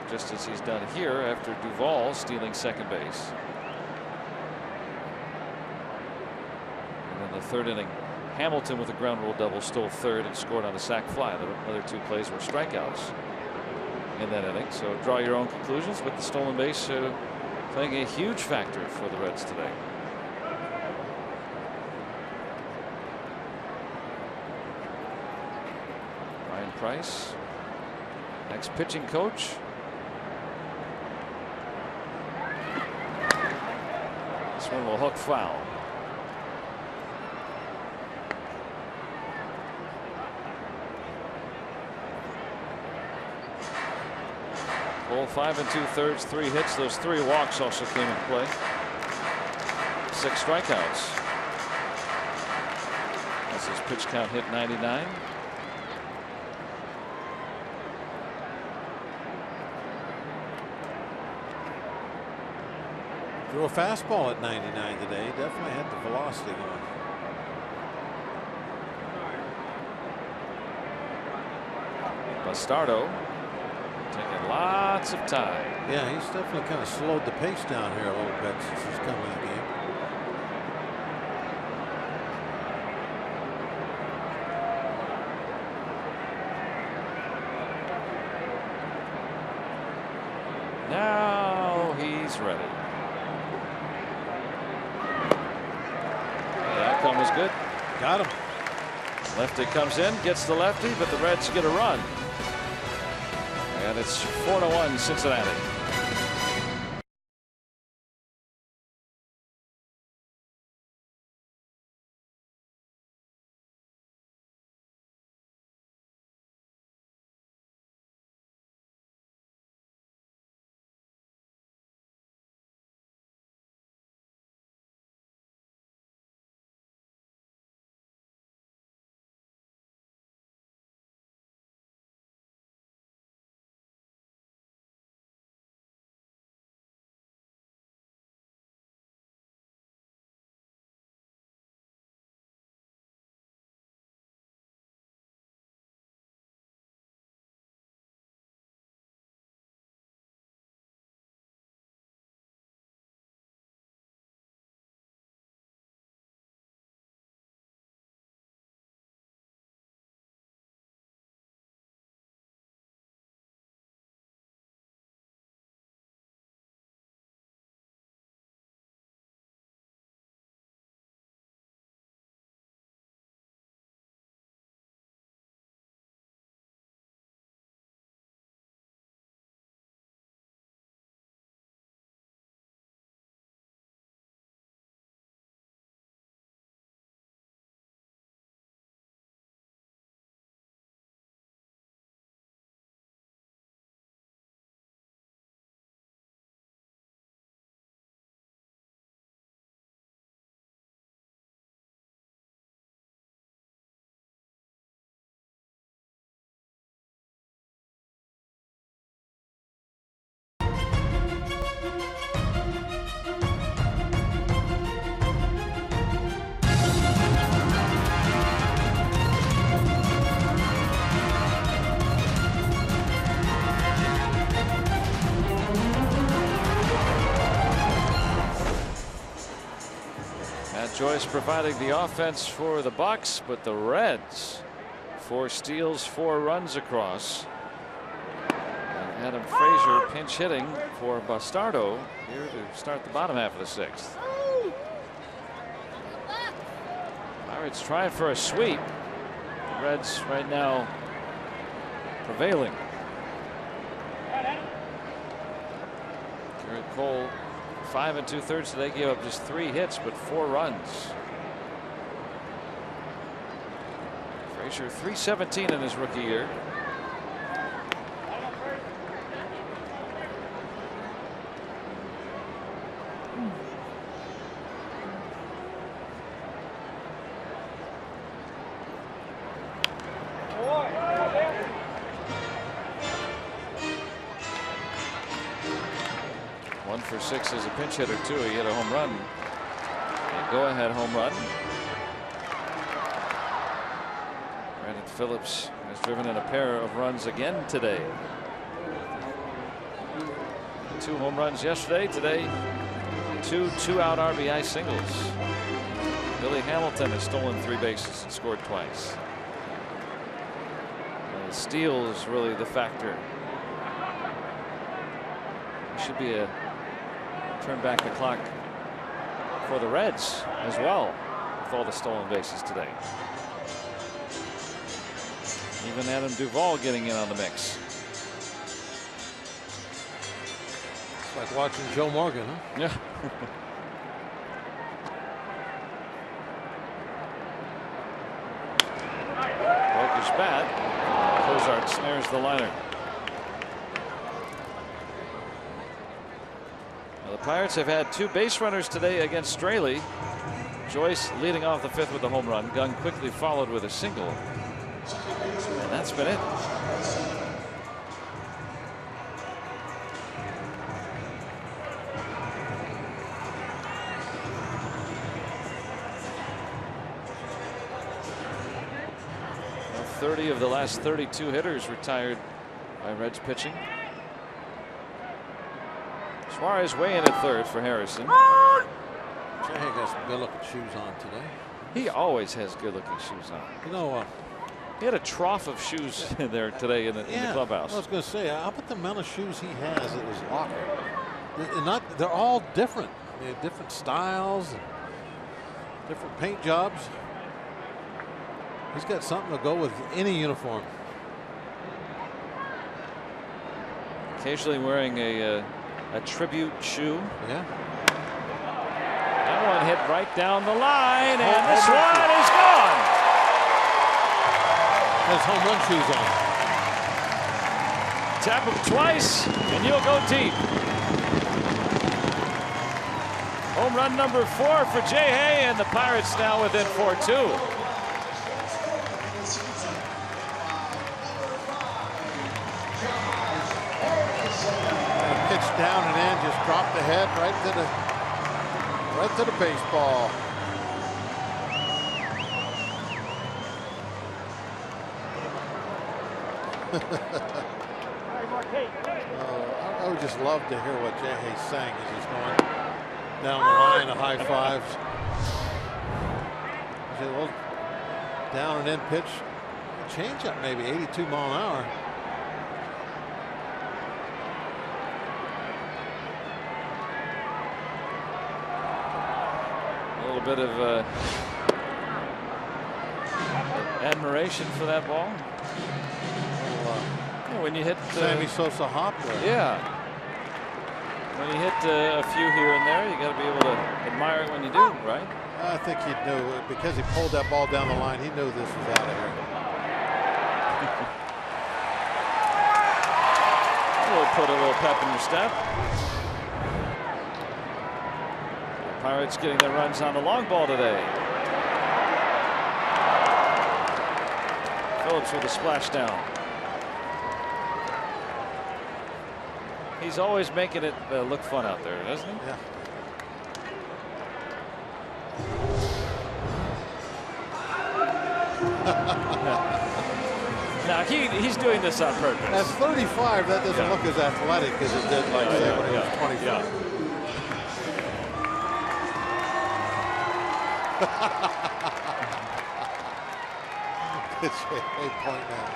just as he's done here after Duvall stealing second base. And then the 3rd inning, Hamilton with a ground rule double stole third and scored on a sac fly. The other 2 plays were strikeouts in that inning. So draw your own conclusions, with the stolen base playing a huge factor for the Reds today. Ryan Price, next pitching coach. This one will hook foul. Cole 5 2/3, 3 hits. Those 3 walks also came into play. 6 strikeouts. As his pitch count hit 99. Threw a fastball at 99 today. Definitely had the velocity going. Bastardo taking lots of time. Yeah, he's definitely kind of slowed the pace down here a little bit since he's come in the game. Now he's ready. The outcome was good. Got him. Lefty comes in, gets the lefty, but the Reds get a run. And it's 4-1 Cincinnati. Joyce providing the offense for the Bucks, but the Reds 4 steals, 4 runs across. And Adam Frazier pinch hitting for Bastardo here to start the bottom half of the 6th. Pirates trying for a sweep. The Reds right now prevailing. Garrett Cole 5 2/3 today, gave up just 3 hits but 4 runs. Frazier 317 in his rookie year. For 6 as a pinch hitter too. He hit a home run, a go-ahead home run. Brandon Phillips has driven in a pair of runs again today. 2 home runs yesterday. Today 2 two-out RBI singles. Billy Hamilton has stolen 3 bases and scored twice. The steal is really the factor. It should be a turn back the clock for the Reds as well with all the stolen bases today. Even Adam Duvall getting in on the mix. It's like watching Joe Morgan, huh? Yeah. Walker's bat. Cozart snares the liner. The Pirates have had 2 base runners today against Straley. Joyce leading off the 5th with a home run. Gunn quickly followed with a single. And that's been it. Well, 30 of the last 32 hitters retired by Reds pitching. Suarez way in at 3rd for Harrison. Jay got some good-looking shoes on today. He always has good-looking shoes on. You know, he had a trough of shoes in there today in the clubhouse. I was going to say, how about the amount of shoes he has in his locker? They're all different. They have different styles, and different paint jobs. He's got something to go with any uniform. Occasionally wearing a tribute shoe. Yeah. That one hit right down the line, and this one is gone. Has home run shoes on. Tap him twice, and you'll go deep. Home run number 4 for Jay Hay, and the Pirates now within 4-2. Down and in, just dropped the head right to the baseball. I would just love to hear what Jay Hay's saying as he's going down the line of high fives. A little down and in pitch, change up maybe 82 mile an hour. Bit of admiration for that ball. When you hit Sammy Sosa hop. Yeah. When you hit a few here and there, you got to be able to admire it when you do, right? I think he knew it because he pulled that ball down the line. He knew this was out of here. We'll put a little pep in your step. Pirates getting their runs on the long ball today. Phillips with a splash down. He's always making it look fun out there, doesn't he? Yeah. Now he's doing this on purpose. At 35, that doesn't look as athletic as it did, like say, when he was 25. It's 8-point now.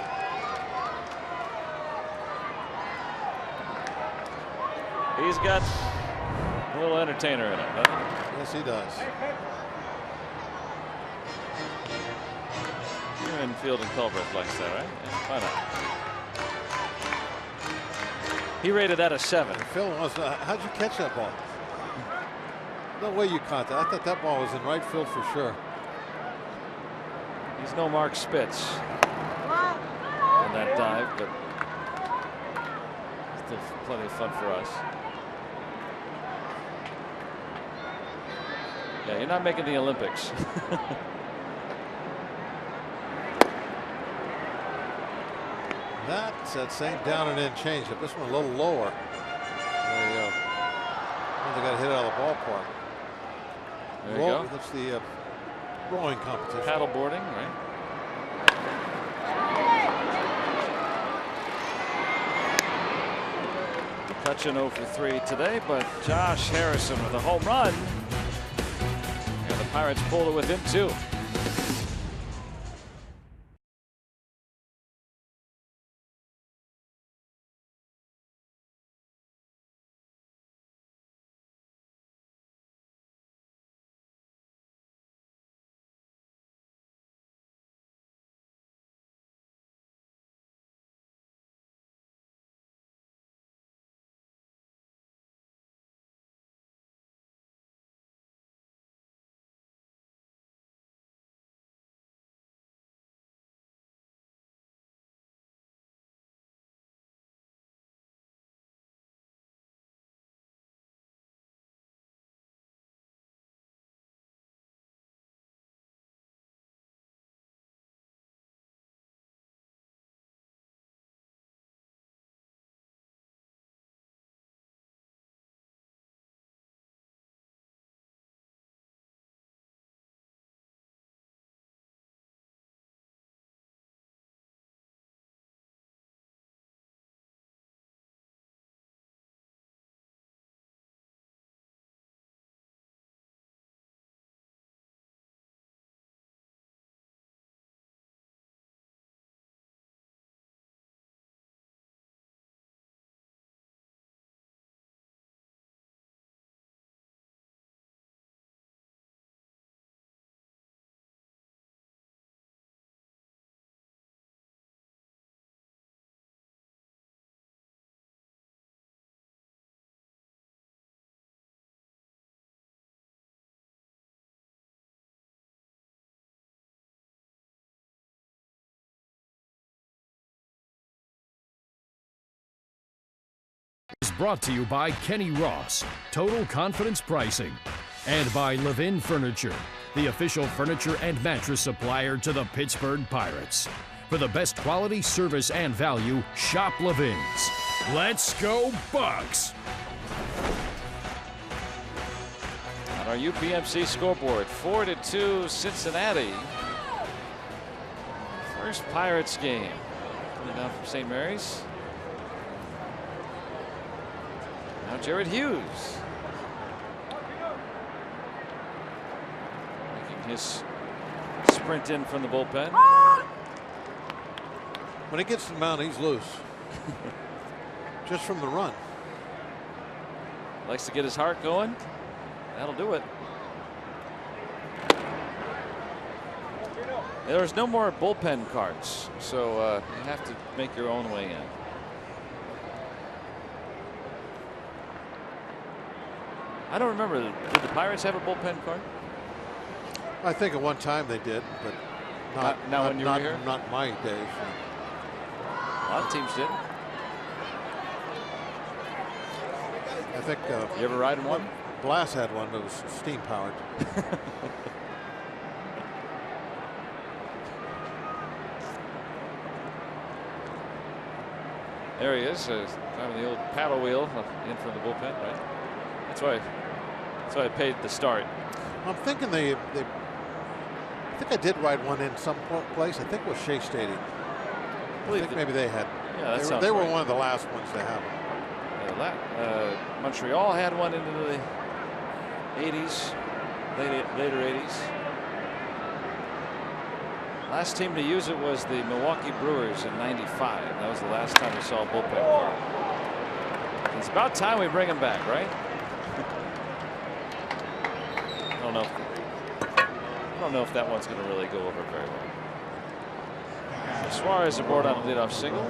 He's got a little entertainer in him, doesn't he? Yes, he does. You're in field and Culver likes that, right? Yeah, why not? He rated that a 7. Phil was. How'd you catch that ball? No way you caught that. I thought that ball was in right field for sure. He's no Mark Spitz on that dive, but still plenty of fun for us. Yeah, you're not making the Olympics. That's that same down and in changeup. This one a little lower. There you go. They got hit out of the ballpark. There you go. That's the rowing competition. Paddle boarding, right? McCutchen 0 for 3 today, but Josh Harrison with a home run. And the Pirates pulled it within 2. Is brought to you by Kenny Ross, Total Confidence Pricing, and by Levin Furniture, the official furniture and mattress supplier to the Pittsburgh Pirates. For the best quality, service, and value, shop Levin's. Let's go Bucks! On our UPMC scoreboard, 4-2 Cincinnati. First Pirates game. Coming down from St. Mary's. Now Jared Hughes making his sprint in from the bullpen. When he gets to the mound, he's loose. Just from the run. Likes to get his heart going. That'll do it. There's no more bullpen cards, so you have to make your own way in. I don't remember. Did the Pirates have a bullpen card? I think at one time they did, but not when you were here. Not my days. A lot of teams did. I think. You ever ride in one? Glass had one that was steam powered. There he is, driving the old paddle wheel in from the bullpen, right? That's why I paid the start. I'm thinking I think I did ride one in some place. I think it was Shea Stadium. I think maybe they had. Yeah, they were one of the last ones to have them. Montreal had one into the 80s, later 80s. Last team to use it was the Milwaukee Brewers in '95. That was the last time we saw a bullpen card. It's about time we bring him back, right? I don't know if that one's going to really go over very well. Suarez aboard on a leadoff single.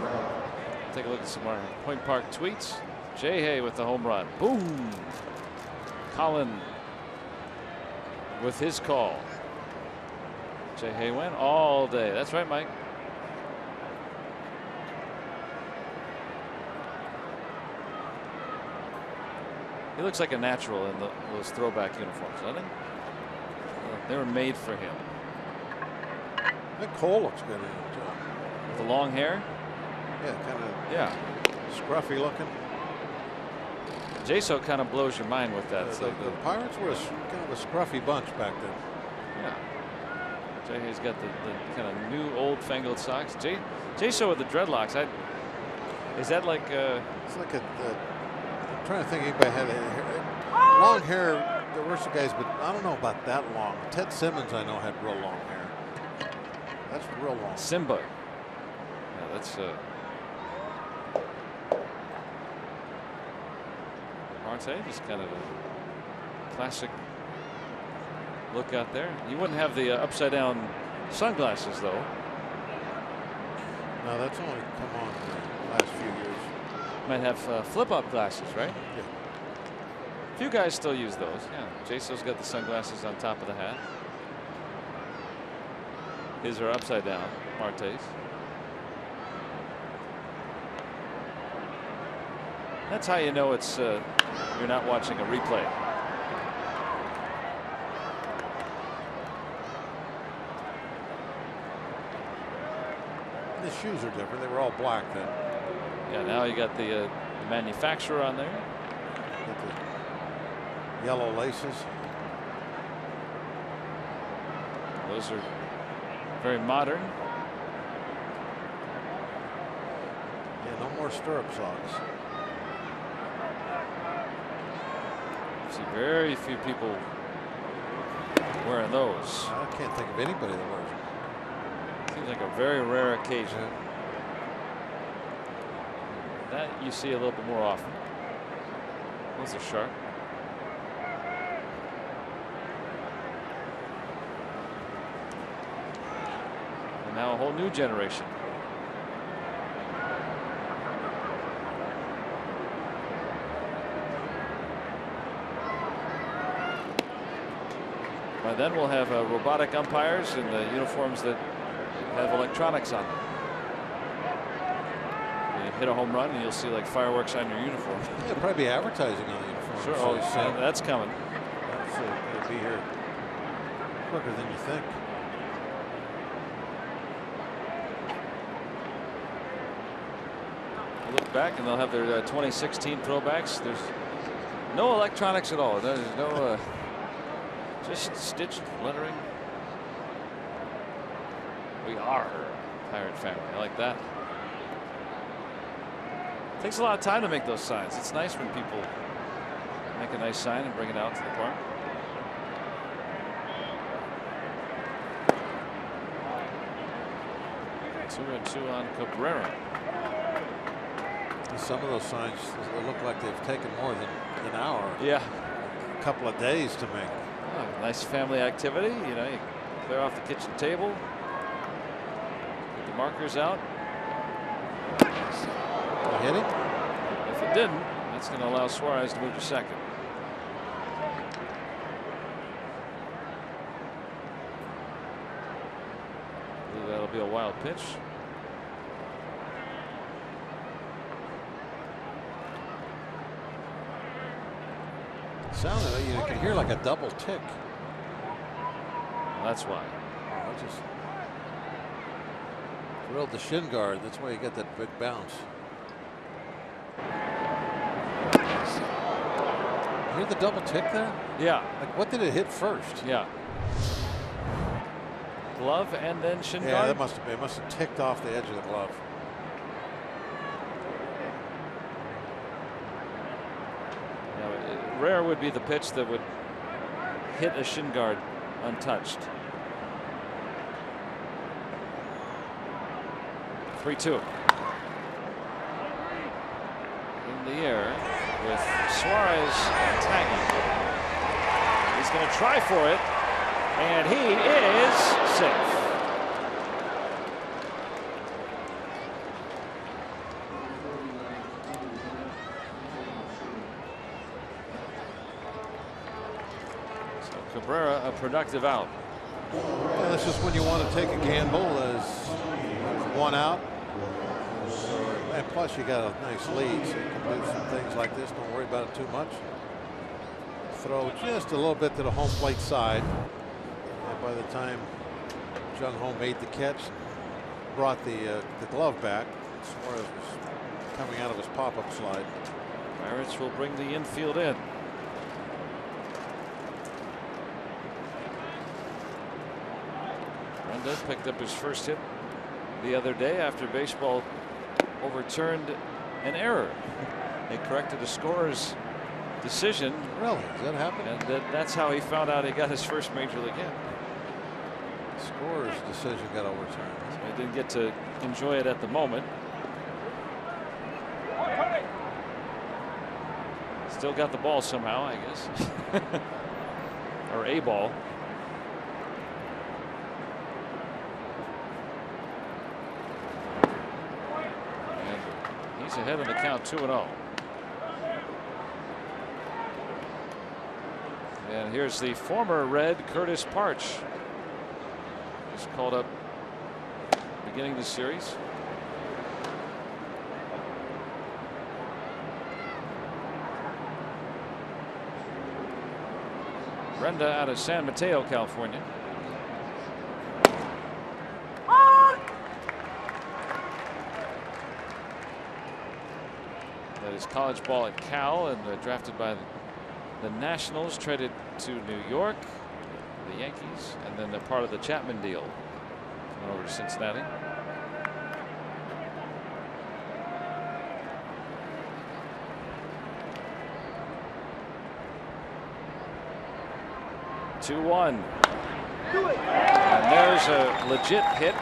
Take a look at some more Point Park tweets. Jay Hay with the home run. Boom. Colin with his call. Jay Hay went all day. That's right, Mike. He looks like a natural in those throwback uniforms, doesn't he? They were made for him. I think Cole looks good in it too. With the long hair? Yeah, kind of. Yeah. Scruffy looking. Jaso kind of blows your mind with that. The Pirates were kind of a scruffy bunch back then. Yeah. Jay Hay's got the kind of new old-fangled socks. Jaso with the dreadlocks. Is that like? It's like I'm trying to think. Anybody had long hair? There were some guys, but I don't know about that long. Ted Simmons, I know, had real long hair. That's real long. Simba. Yeah, that's. Marte, just kind of a classic look out there. You wouldn't have the upside down sunglasses though. No, that's only come on in the last few years. Might have flip up glasses, right? Yeah. A few guys still use those. Yeah. Jaso's got the sunglasses on top of the hat. His are upside down. Marte's. That's how you know it's you're not watching a replay. The shoes are different. They were all black then. Yeah, now you got the manufacturer on there. Got the yellow laces. Those are very modern. Yeah, no more stirrup socks. See very few people wearing those. I can't think of anybody that wears them. Seems like a very rare occasion. That you see a little bit more often. Those are sharp. And now a whole new generation. By then we'll have robotic umpires in the uniforms that have electronics on them. You hit a home run and you'll see like fireworks on your uniform. There'll probably be advertising on the uniform. Sure. So That's coming. It'll be here quicker than you think. You look back and they'll have their 2016 throwbacks. There's no electronics at all. There's no just stitched lettering. We are a Pirate family. I like that. Takes a lot of time to make those signs. It's nice when people make a nice sign and bring it out to the park. Two and two on Cabrera. Some of those signs look like they've taken more than an hour. Yeah. A couple of days to make. Oh, nice family activity. You know, you clear off the kitchen table. Get the markers out. Hit it? If it didn't, that's going to allow Suarez to move to second. I believe that'll be a wild pitch. Sounded, you can hear like a double tick. Well, that's why. I just drilled the shin guard. That's why you get that big bounce. You hear the double tick there? Yeah. Like, what did it hit first? Yeah. Glove and then shin guard? Yeah, that must have been. It must have ticked off the edge of the glove. Rare would be the pitch that would hit a shin guard untouched. 3-2. In the air with Suarez tagging. He's going to try for it, and he is safe. So Cabrera, a productive out. Yeah, that's just when you want to take a gamble. As one out, and plus you got a nice lead, so you can do some things like this. Don't worry about it too much. Throw just a little bit to the home plate side. And by the time Jung Ho made the catch, brought the glove back, Suarez was coming out of his pop-up slide. Pirates will bring the infield in. Renda picked up his first hit the other day after baseball overturned an error. They corrected the scorer's decision. Really? Does that happen? And that's how he found out he got his first major league hit. Scorer's decision got overturned. So he didn't get to enjoy it at the moment. Still got the ball somehow, I guess. Or a ball. And he's ahead in the count, 2-0. And here's the former Red, Curtis Parch. He's called up beginning of the series. Renda out of San Mateo, California. That is college ball at Cal, and drafted by the Nationals, traded to New York, the Yankees, and then they're part of the Chapman deal. Coming over to Cincinnati. Two-one. And there's a legit hit.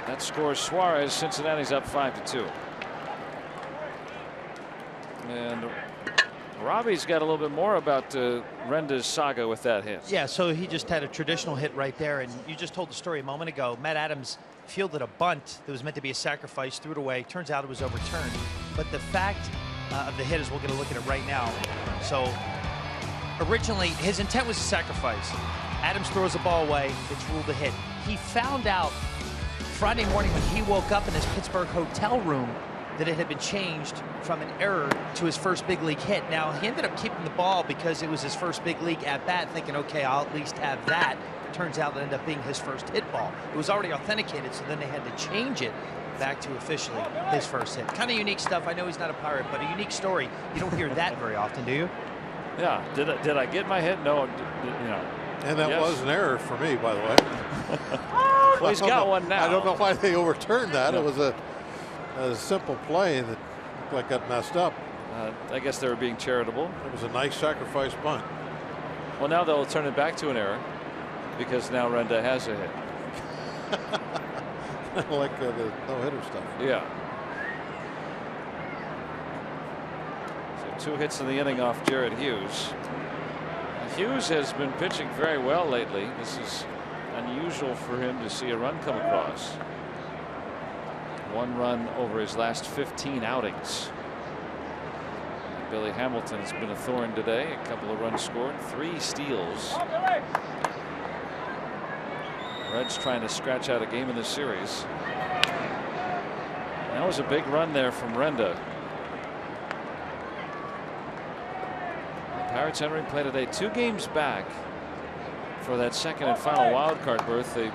That scores Suarez. Cincinnati's up 5-2. And Robbie's got a little bit more about Renda's saga with that hit. Yeah, so he just had a traditional hit right there, and you just told the story a moment ago. Matt Adams fielded a bunt that was meant to be a sacrifice, threw it away. Turns out it was overturned. But the fact of the hit is we're going to look at it right now. So originally, his intent was a sacrifice. Adams throws the ball away. It's ruled a hit. He found out Friday morning when he woke up in his Pittsburgh hotel room that it had been changed from an error to his first big league hit. Now, he ended up keeping the ball because it was his first big league at bat, thinking, okay, I'll at least have that. Turns out it ended up being his first hit ball. It was already authenticated, so then they had to change it back to officially his first hit. Kind of unique stuff. I know he's not a Pirate, but a unique story. You don't hear that very often, do you? Yeah. Did I get my hit? No. You know. And that was an error for me, by the way. Well, he's got one now. I don't know why they overturned that. No. It was a simple play that looked like got messed up. I guess they were being charitable. It was a nice sacrifice bunt. Well, now they'll turn it back to an error because now Renda has a hit. Like the no-hitter stuff. Yeah. So 2 hits in the inning off Jared Hughes. Hughes has been pitching very well lately. This is unusual for him to see a run come across. 1 run over his last 15 outings. Billy Hamilton has been a thorn today. A couple of runs scored, 3 steals. Reds trying to scratch out a game in this series. That was a big run there from Renda. The Pirates entering play today 2 games back for that second and final wild card berth. They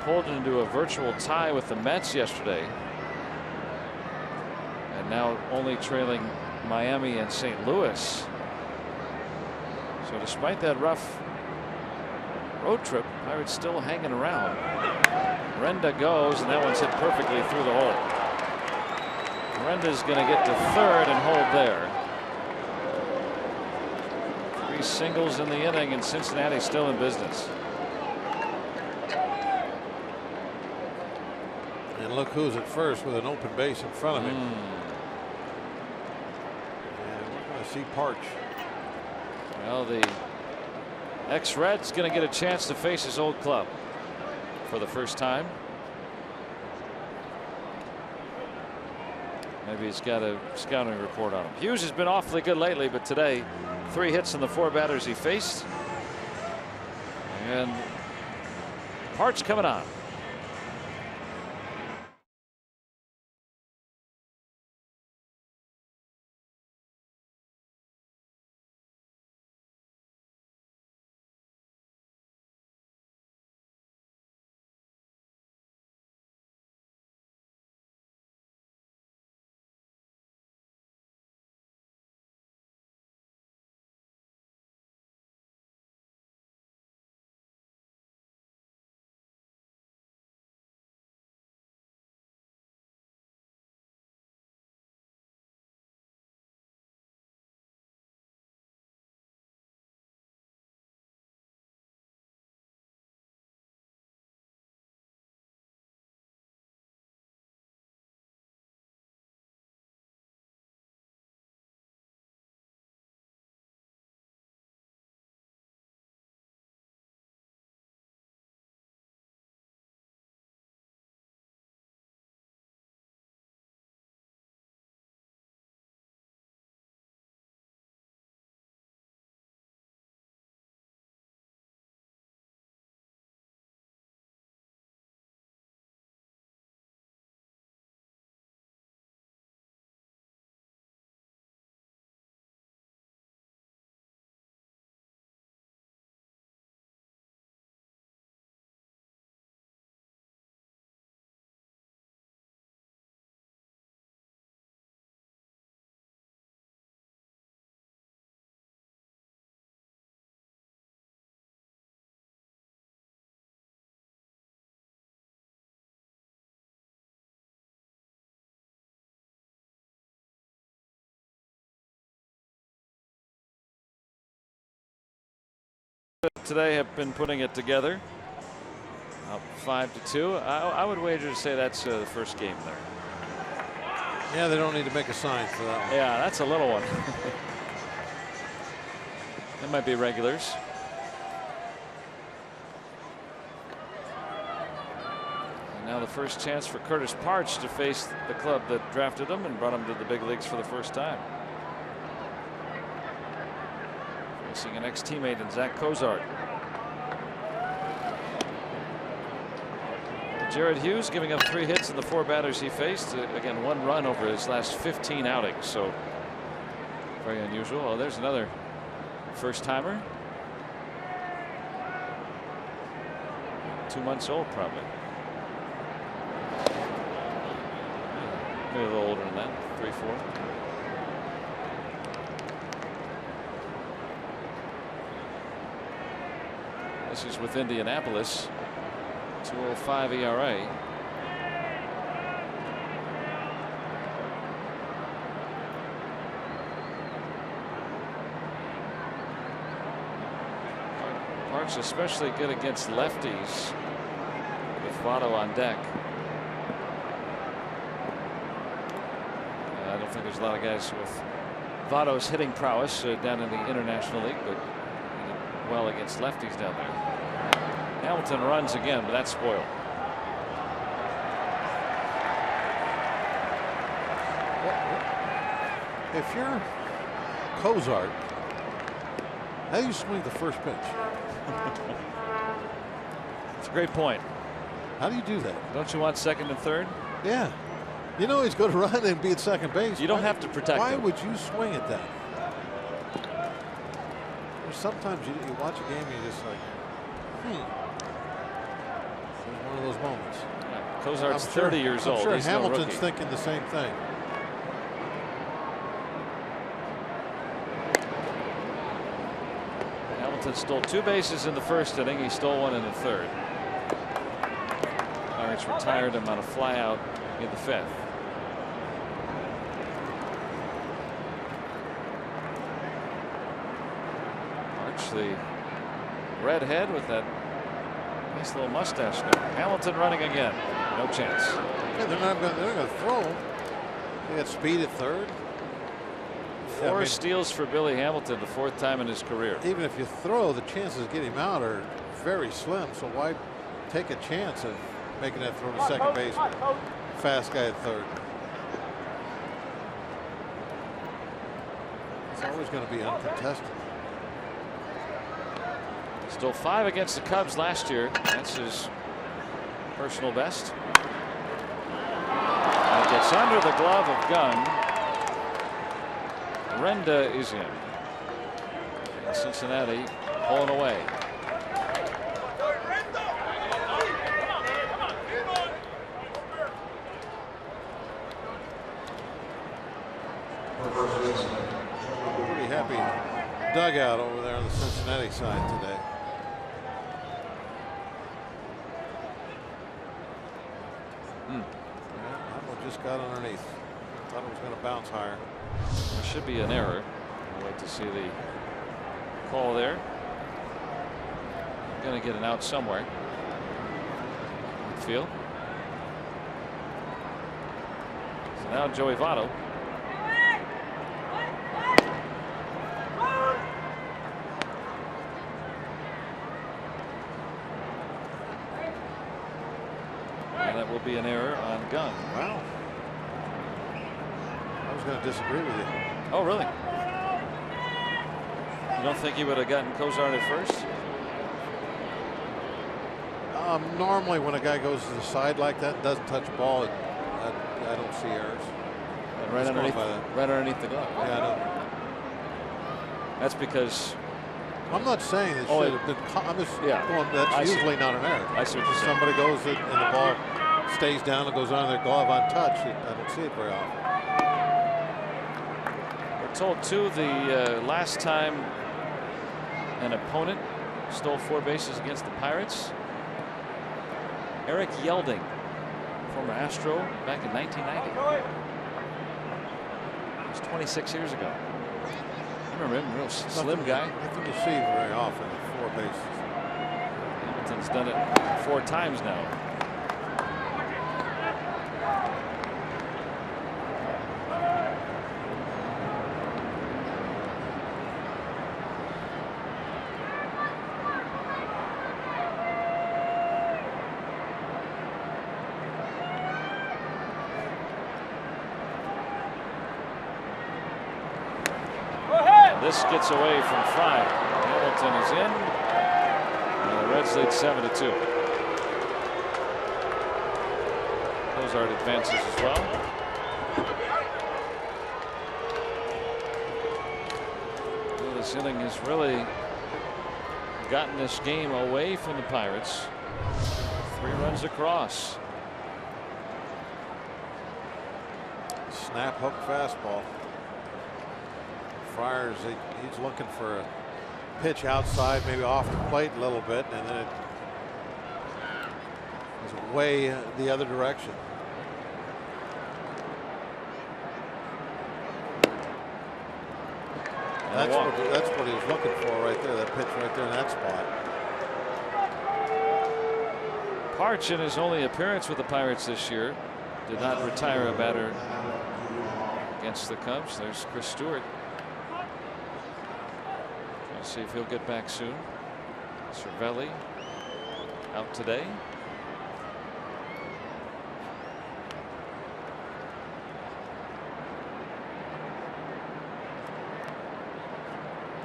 pulled into a virtual tie with the Mets yesterday, and now only trailing Miami and St. Louis. So despite that rough road trip, Pirates still hanging around. Renda goes, and that one's hit perfectly through the hole. Renda's going to get to third and hold there. 3 singles in the inning, and Cincinnati still in business. And look who's at first with an open base in front of him. And we're going to see Parch. Well, the ex-Red's going to get a chance to face his old club for the first time. Maybe he's got a scouting report on him. Hughes has been awfully good lately, but today 3 hits in the 4 batters he faced. And Parch coming on. Today have been putting it together. Up 5-2. I would wager to say that's the first game there. Yeah, they don't need to make a sign for that one. Yeah, that's a little one. That might be regulars. And now the first chance for Curtis Parch to face the club that drafted him and brought him to the big leagues for the first time. Facing an ex-teammate in Zach Cozart. Jared Hughes giving up 3 hits in the 4 batters he faced. Again, 1 run over his last 15 outings. So very unusual. Oh, there's another first timer. 2 months old, probably. Maybe a little older than that. 3-4. This is with Indianapolis. 2.05 ERA. Park's especially good against lefties with Votto on deck. I don't think there's a lot of guys with Votto's hitting prowess down in the International League, but well against lefties down there. Hamilton runs again, but that's spoiled. If you're Cozart, how do you swing the first pitch? It's a great point. How do you do that? Don't you want second and third? Yeah. You know he's going to run and be at second base. You don't have to protect him. Why would you swing at that? There's sometimes you watch a game and you're just like, There's one of those moments. Yeah, Cozart's 30 years old. I'm sure He's Hamilton's no rookie. thinking the same thing. Hamilton stole 2 bases in the first inning. He stole 1 in the third. Pirates retired him on a flyout in the 5th. Arch, the redhead with that nice little mustache. Hamilton running again. No chance. Yeah, they're not going to throw. They got speed at third. Four steals for Billy Hamilton, the 4th time in his career. Even if you throw, the chances of getting him out are very slim. So why take a chance of making that throw to second base? Fast guy at third. It's always going to be uncontested. Still 5 against the Cubs last year. That's his personal best. And it gets under the glove of Gunn. Renda is in. And Cincinnati pulling away. Pretty happy dugout over there on the Cincinnati side today. That one just got underneath. Thought it was going to bounce higher. There should be an error. We'll wait to see the call there. Going to get an out somewhere. Field. So now Joey Votto. And that will be an error on Gunn. Wow. I was going to disagree with you. Oh, really? You don't think he would have gotten Cozart at first? Normally, when a guy goes to the side like that, doesn't touch the ball, I don't see errors. And right underneath the glove. Yeah, I know. That's because. I'm not saying it should have been. I'm just going. That's usually not an error. I see what you're saying. Somebody goes and the ball stays down and goes on their glove untouched. I don't see it very often. We're told too the last time an opponent stole 4 bases against the Pirates, Eric Yelding, former Astro, back in 1990. It was 26 years ago. I remember him, real slim guy. Nothing to see very often at 4 bases. Hamilton's done it 4 times now. This gets away from Fry. Hamilton is in. And the Reds lead 7-2. Cozart advances as well. Well, this inning has really gotten this game away from the Pirates. 3 runs across. Snap hook fastball. Friars, he's looking for a pitch outside, maybe off the plate a little bit, and then it is way the other direction. That's what he was looking for right there, that pitch right there in that spot. Parch, in his only appearance with the Pirates this year, did not retire a batter against the Cubs. There's Chris Stewart. See if he'll get back soon. Cervelli out today.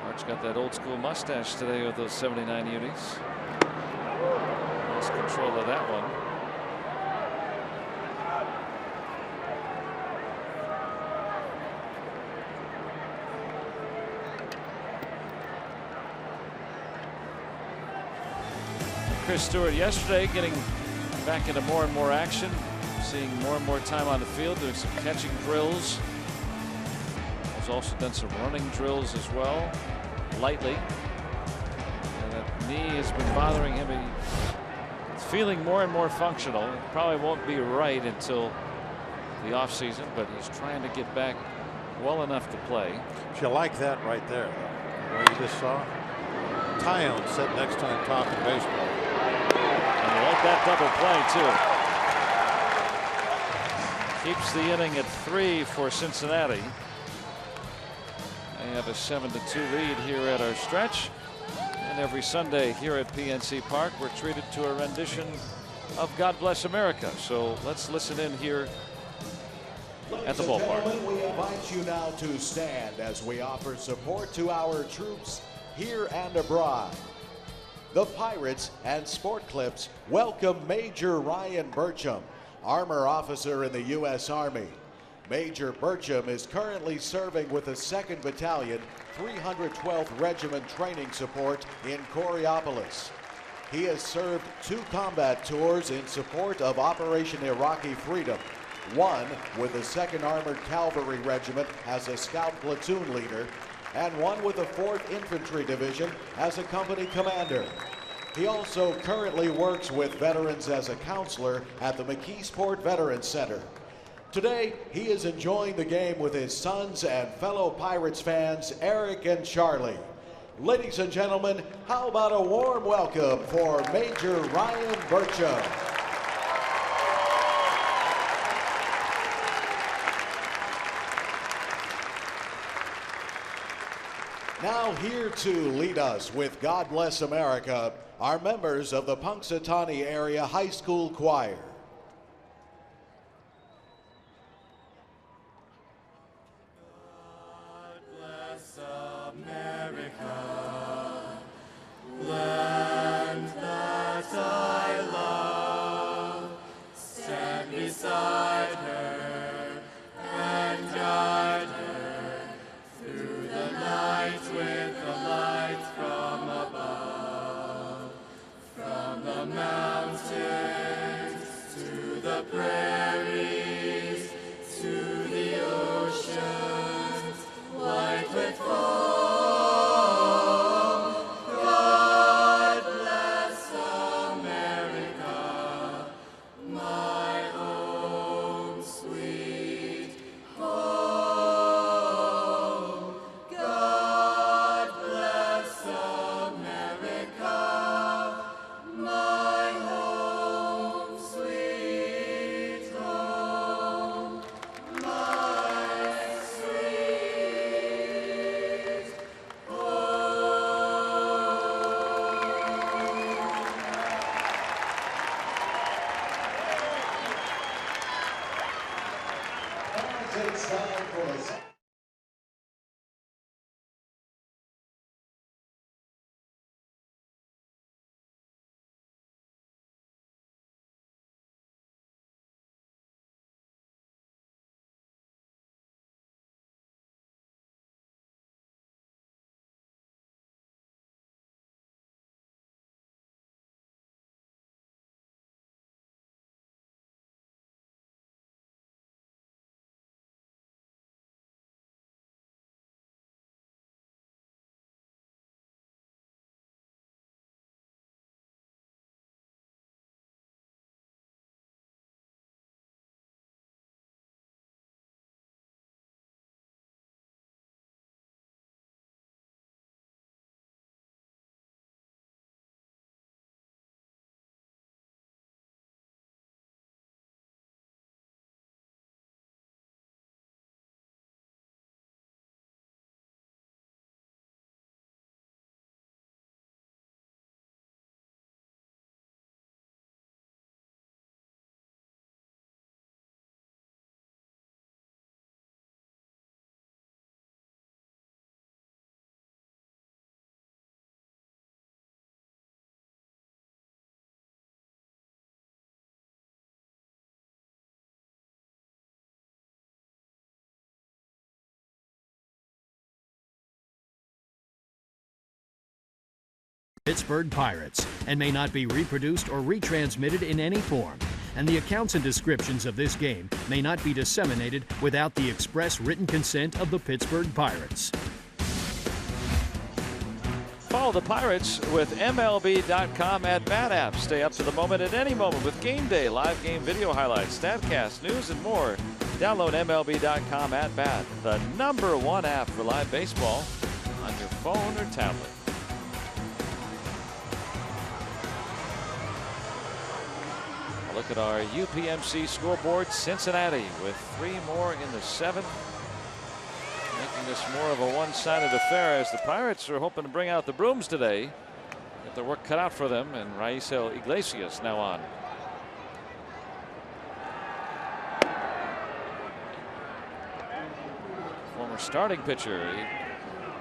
Arch got that old school mustache today with those 79 unis. Lost control of that one. Chris Stewart yesterday getting back into more and more action, seeing more and more time on the field, doing some catching drills. He's also done some running drills as well, lightly. And that knee has been bothering him. He's feeling more and more functional. It probably won't be right until the offseason, but he's trying to get back well enough to play. You like that right there, what you just saw? Tyone sitting next to him talking baseball. And you like that double play too. keeps the inning at 3 for Cincinnati. They have a 7-2 lead here at our stretch. And every Sunday here at PNC Park, we're treated to a rendition of God Bless America. So let's listen in here at the ballpark. We invite you now to stand as we offer support to our troops here and abroad. The Pirates and Sport Clips welcome Major Ryan Burcham, Armor Officer in the U.S. Army. Major Burcham is currently serving with the 2nd Battalion, 312th Regiment Training Support in Coriopolis. He has served 2 combat tours in support of Operation Iraqi Freedom, one with the 2nd Armored Cavalry Regiment as a scout platoon leader, and one with the 4th Infantry Division as a company commander. He also currently works with veterans as a counselor at the McKeesport Veterans Center. Today, he is enjoying the game with his sons and fellow Pirates fans, Eric and Charlie. Ladies and gentlemen, how about a warm welcome for Major Ryan Burcham. Now here to lead us with God Bless America are members of the Punxsutawney Area High School Choir. God bless America, land that I love. Stand beside her and guide her through the night with the light from above. From the mountains to the prairies to the oceans white with foam. God bless America, my own sweet home. God bless America, my home sweet home, my sweet It's time for the Pittsburgh Pirates and may not be reproduced or retransmitted in any form. And the accounts and descriptions of this game may not be disseminated without the express written consent of the Pittsburgh Pirates. Follow the Pirates with MLB.com at Bat app. Stay up to the moment at any moment with Game Day, live game video highlights, StatCast, news, and more. Download MLB.com at Bat, the #1 app for live baseball on your phone or tablet. Look at our UPMC scoreboard. Cincinnati with 3 more in the 7th, making this more of a one-sided affair as the Pirates are hoping to bring out the brooms today. Get their work cut out for them, and Raisel Iglesias now on. Former starting pitcher. He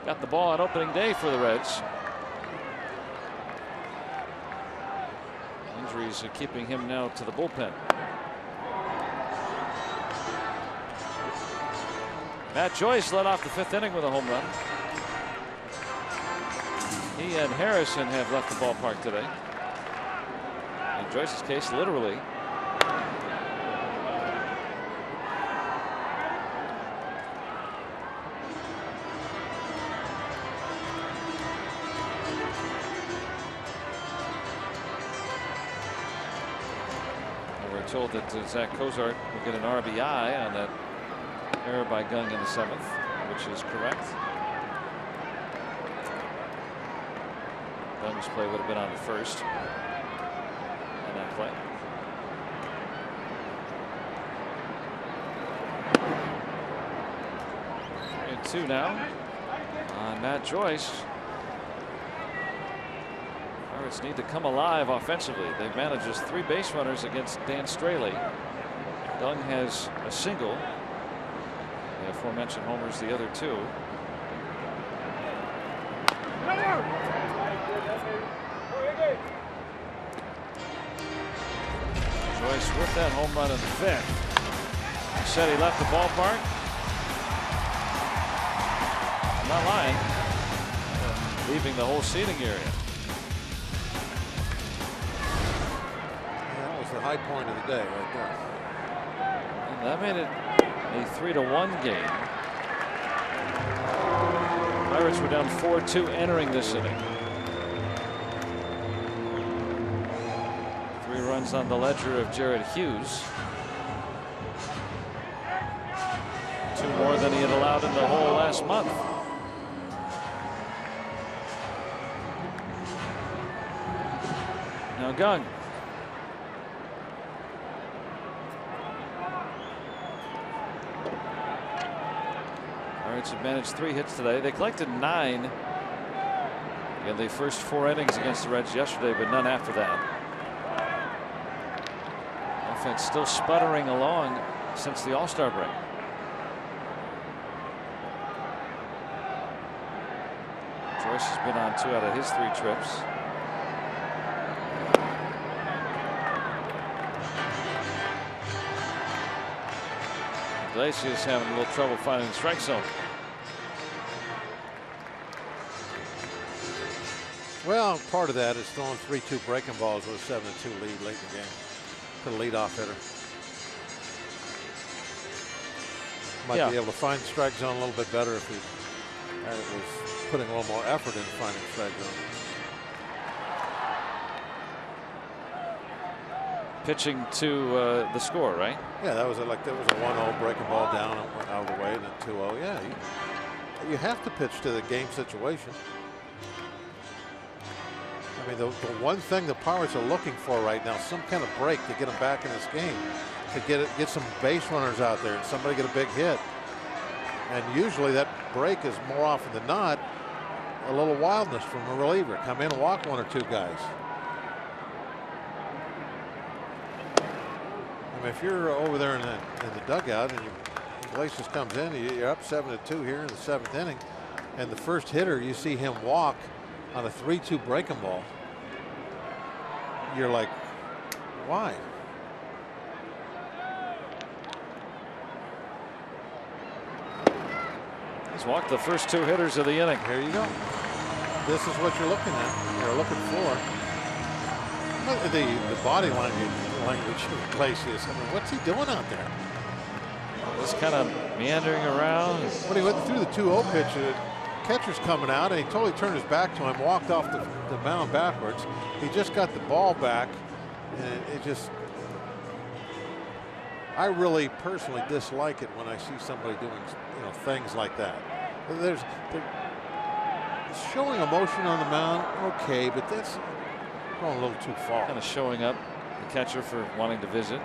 got the ball on opening day for the Reds. Injuries are keeping him now to the bullpen. Matt Joyce led off the 5th inning with a home run. He and Harrison have left the ballpark today. In Joyce's case, literally. We're told that Zach Cozart will get an RBI on that error by Gung in the 7th, which is correct. Gung's play would have been on the 1st on that play. And 2 now on Matt Joyce. Pirates need to come alive offensively. They've managed just 3 base runners against Dan Straley. Gung has a single. The aforementioned homers the other 2. Joyce with that home run in the 5th. He said he left the ballpark. I'm not lying. Leaving the whole seating area. That was the high point of the day right there. And that made it a 3-1 game. Pirates were down 4-2 entering this inning. 3 runs on the ledger of Jared Hughes. 2 more than he had allowed in the whole last month. Now Gung. Pirates have managed 3 hits today. They collected 9 in the first 4 innings against the Reds yesterday, but none after that. Offense still sputtering along since the All-Star break. Joyce has been on 2 out of his 3 trips. Iglesias having a little trouble finding the strike zone. Well, part of that is throwing 3-2 breaking balls with a 7-2 lead late in the game to the leadoff hitter. Might be able to find the strike zone a little bit better if he was putting a little more effort into finding the strike zone. Pitching to the score, right? Yeah, that was a 1-0 breaking ball down and went out of the way, and then 2-0. Yeah, you have to pitch to the game situation. I mean, the one thing the Pirates are looking for right now, some kind of break to get them back in this game, to get some base runners out there and somebody get a big hit. And usually that break is more often than not a little wildness from a reliever. Come in and walk 1 or 2 guys. I mean, if you're over there in the dugout and Iglesias comes in, you're up 7-2 here in the 7th inning, and the first hitter you see him walk on a 3-2 breaking ball, you're like, why? He's walked the first 2 hitters of the inning. Here you go. This is what you're looking at. You're looking for. The body language of Iglesias. I mean, what's he doing out there? Just kind of meandering around. When he went through the 2-0 pitch, the catcher's coming out, and he totally turned his back to him, walked off the mound backwards. He just got the ball back, and it just. I really personally dislike it when I see somebody doing, things like that. They're showing emotion on the mound, okay, but that's going a little too far. Kind of showing up the catcher, for wanting to visit.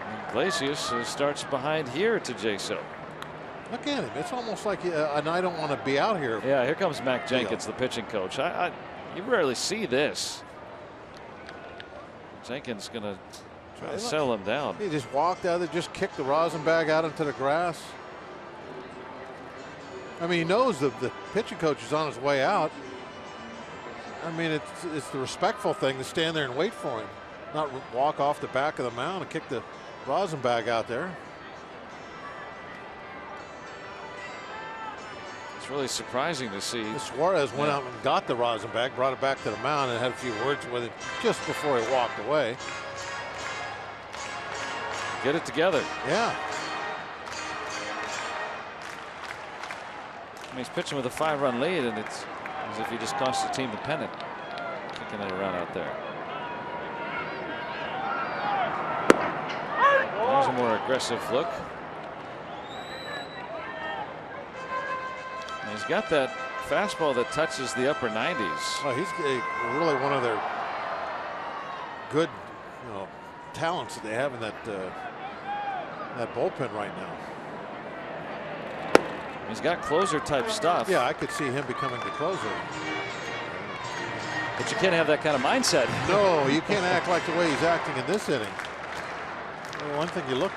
And Iglesias starts behind here to Jaso. Look at him. It's almost like and I don't want to be out here. Yeah, here comes Mac Jenkins, the pitching coach. You rarely see this. Jenkins going to try to settle him down. He just walked out there, just kicked the rosin bag out into the grass. I mean, he knows the pitching coach is on his way out. I mean, it's the respectful thing to stand there and wait for him, not walk off the back of the mound and kick the rosin bag out there. It's really surprising to see. Suarez went out and got the rosin bag, brought it back to the mound, and had a few words with him just before he walked away. Get it together. Yeah. I mean, he's pitching with a 5-run lead, and it's as if he just cost the team the pennant, kicking it around out there. There's a more aggressive look. And he's got that fastball that touches the upper 90s. Well, he's really one of their good, talents that they have in that bullpen right now. He's got closer type stuff. Yeah, I could see him becoming the closer. But you can't have that kind of mindset. No, you can't act like the way he's acting in this inning. One thing you look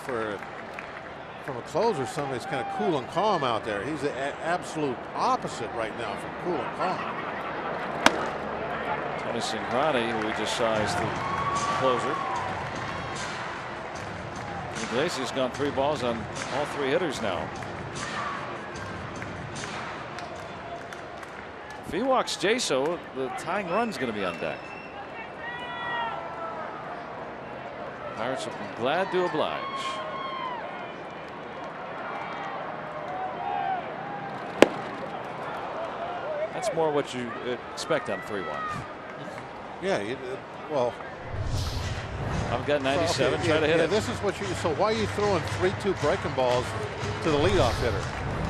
for from a closer, somebody that's kind of cool and calm out there. He's the absolute opposite right now from cool and calm. Tony Cingrani, who we just saw as the closer. Iglesias gone 3 balls on all 3 hitters now. If he walks Jaso, the tying run's going to be on deck. Pirates will be glad to oblige. That's more what you expect on 3-1. Yeah, well. I've got 97. Okay, try to hit it. This is what you. So why are you throwing 3-2 breaking balls to the leadoff hitter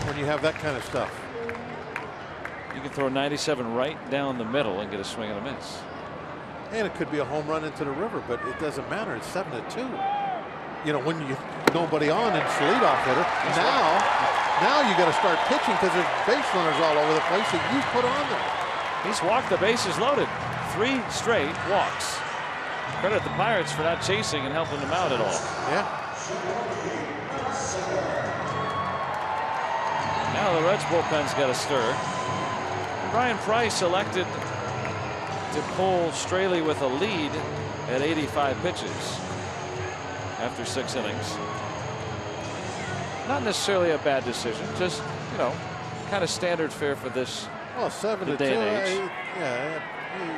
when you have that kind of stuff? You can throw 97 right down the middle and get a swing and a miss. And it could be a home run into the river, but it doesn't matter. It's 7-2. When you nobody on and it's the leadoff hitter. Now you got to start pitching because there's base runners all over the place that you put on there. He's walked the bases loaded. 3 straight walks. Credit the Pirates for not chasing and helping them out at all. Yeah. Now the Reds bullpen's got to stir. Brian Price elected to pull Straley with a lead at 85 pitches after 6 innings. Not necessarily a bad decision, just kind of standard fare for this. Well, 7-2. Day and age. Yeah,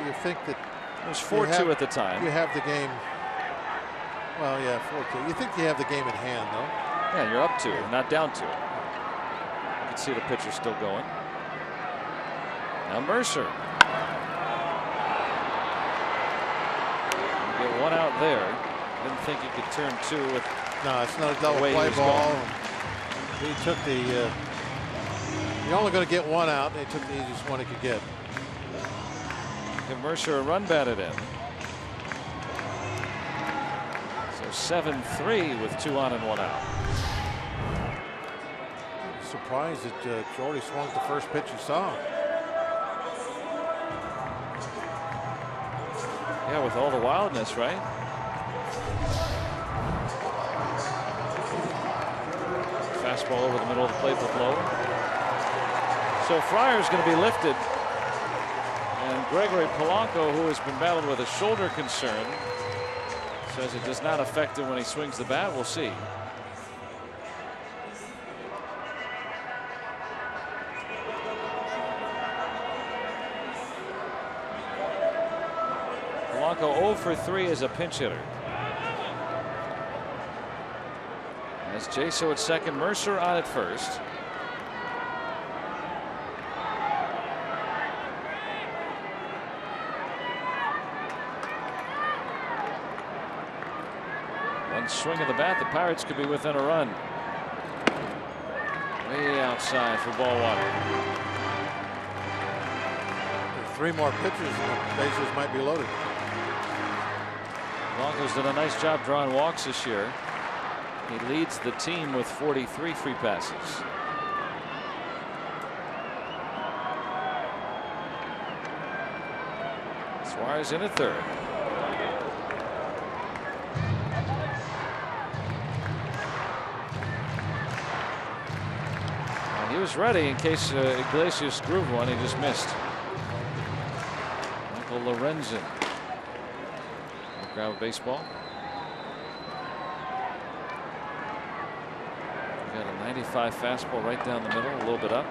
you think that it was 4-2 at the time. You have the game. Well, yeah, 4-2. You think you have the game in hand, though. Yeah, you're up 2, not down 2. You can see the pitcher still going. Now Mercer. Get 1 out there. Didn't think he could turn 2 with. No, it's not a double play ball. He took the. You're only going to get 1 out. They took the easiest one he could get. Give Mercer a run batted in. So 7-3 with 2 on and 1 out. Surprised that Jordy swung the first pitch he saw. Yeah, with all the wildness, right? Fastball over the middle of the plate with low. So Fryer's going to be lifted. And Gregory Polanco, who has been battled with a shoulder concern, says it does not affect him when he swings the bat. We'll see. Polanco 0 for 3 as a pinch hitter. As Jaso at second, Mercer on at first. One swing of the bat, the Pirates could be within a run. Way outside for ball 1. 3 more pitches and the bases might be loaded. Broncos did a nice job drawing walks this year. He leads the team with 43 free passes. Suarez in at third. And he was ready in case Iglesias grooved one. He just missed. Michael Lorenzen will grab a baseball. Got a 95 fastball right down the middle, a little bit up.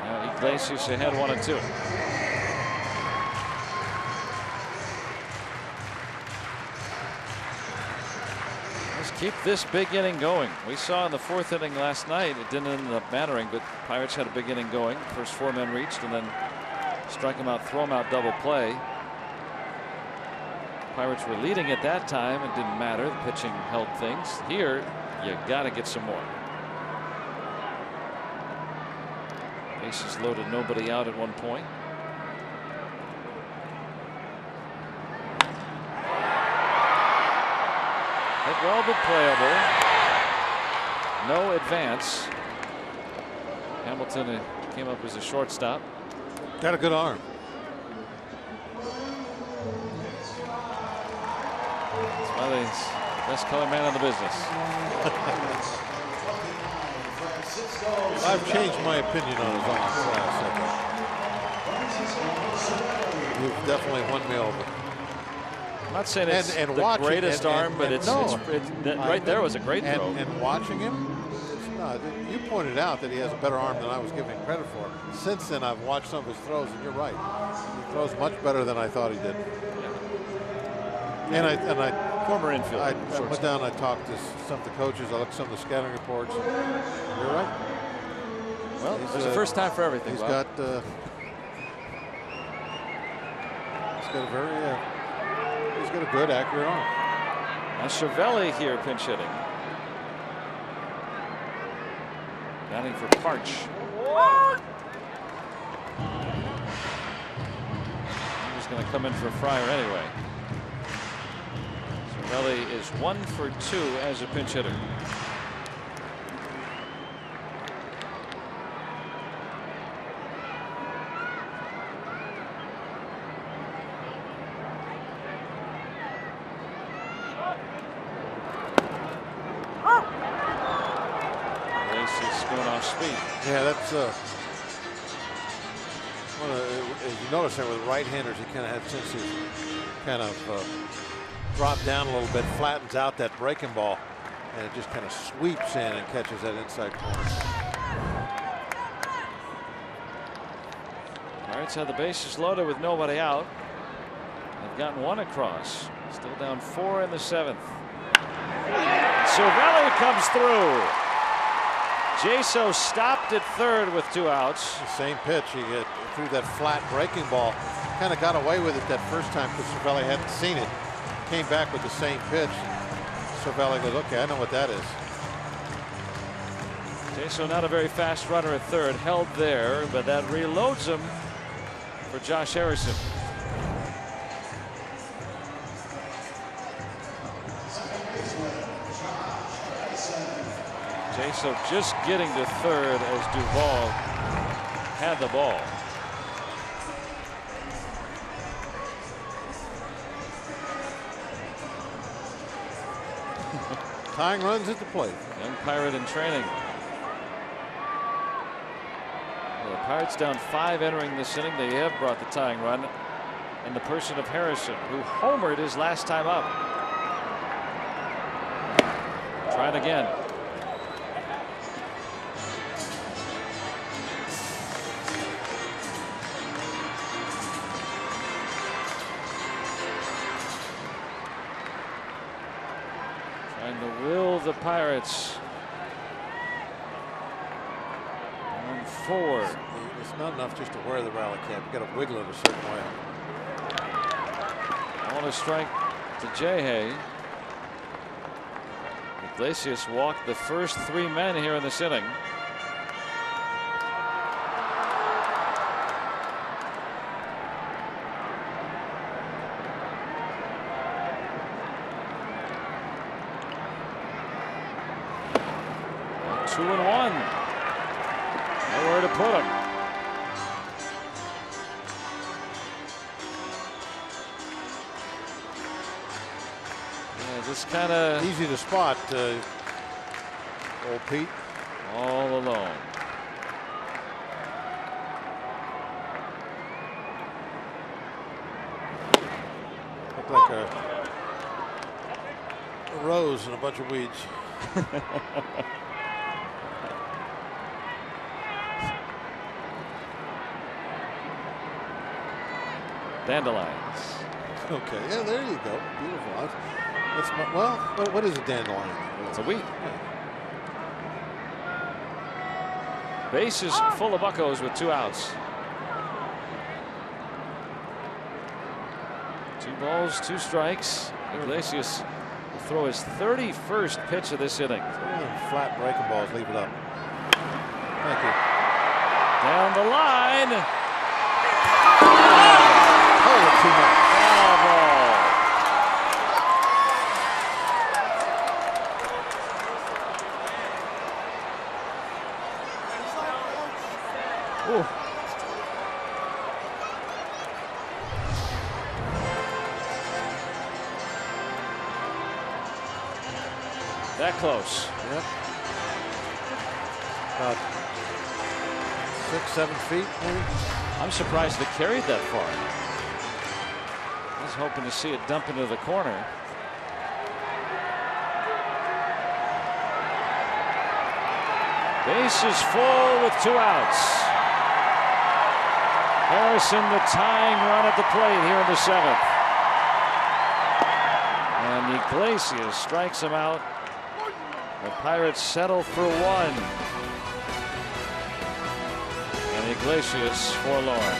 Now Iglesias ahead 1-2. Let's keep this big inning going. We saw in the 4th inning last night, it didn't end up mattering, but Pirates had a big inning going. First 4 men reached, and then strike him out, throw him out, double play. Pirates were leading at that time. It didn't matter. The pitching held things. Here, you got to get some more. Bases loaded, nobody out at one point. Hit well, but playable. No advance. Hamilton came up as a shortstop. Got a good arm. That's why he's the best color man in the business. I've changed my opinion on his arm class. You've definitely won me over. I'm not saying it's and the watching, greatest arm, but no, right there was a great throw. And watching him, you pointed out that he has a better arm than I was giving him credit for. Since then, I've watched some of his throws, and you're right. He throws much better than I thought he did. Yeah. And I former infield. I went down. I talked to some of the coaches. I looked at some of the scouting reports. You're right. Well, there's a first time for everything. He's got a very. He's got a good, accurate arm. Now Cervelli here pinch hitting. Batting for Parch. He was going to come in for Fryer anyway. Cervelli is 1 for 2 as a pinch hitter. Yeah, that's as you notice there with right-handers, he kind of had since he kind of dropped down a little bit, flattens out that breaking ball, and it just kind of sweeps in and catches that inside corner. Pirates had the bases loaded with nobody out. They've gotten 1 across. Still down 4 in the 7th. Cervelli comes through. Jaso stopped at third with 2 outs. The same pitch. He threw that flat breaking ball. Kind of got away with it that first time because Cervelli hadn't seen it. Came back with the same pitch. Cervelli goes, okay, I know what that is. Jaso not a very fast runner at third. Held there, but that reloads him for Josh Harrison. Jaso just getting to third as Duvall had the ball. Tying runs at the plate. Young Pirate in training. Well, the Pirates down 5 entering this inning. They have brought the tying run in the person of Harrison, who homered his last time up. Try it again. The Pirates on 4. It's not enough just to wear the rally cap. You got to wiggle it a certain way. On a strike to Jay. Iglesias walked the first 3 men here in this inning. Two and one. Nowhere to put him. Yeah, just kind of easy to spot. Old Pete. All alone. Looked like a rose and a bunch of weeds. Dandelions. Okay, yeah, there you go. Beautiful. That's well, what is a dandelion? It's a weed. Bases full of buckos with 2 outs. 2 balls, 2 strikes. Iglesias will throw his 31st pitch of this inning. Flat breaking balls, leave it up. Thank you. Down the line. Too much. Foul ball. Ooh. That close. Yep. About 6-7 feet, maybe. I'm surprised it carried that far. I was hoping to see it dump into the corner. Bases full with 2 outs. Harrison, the tying run at the plate here in the 7th. And Iglesias strikes him out. The Pirates settle for 1. And Iglesias forlorn.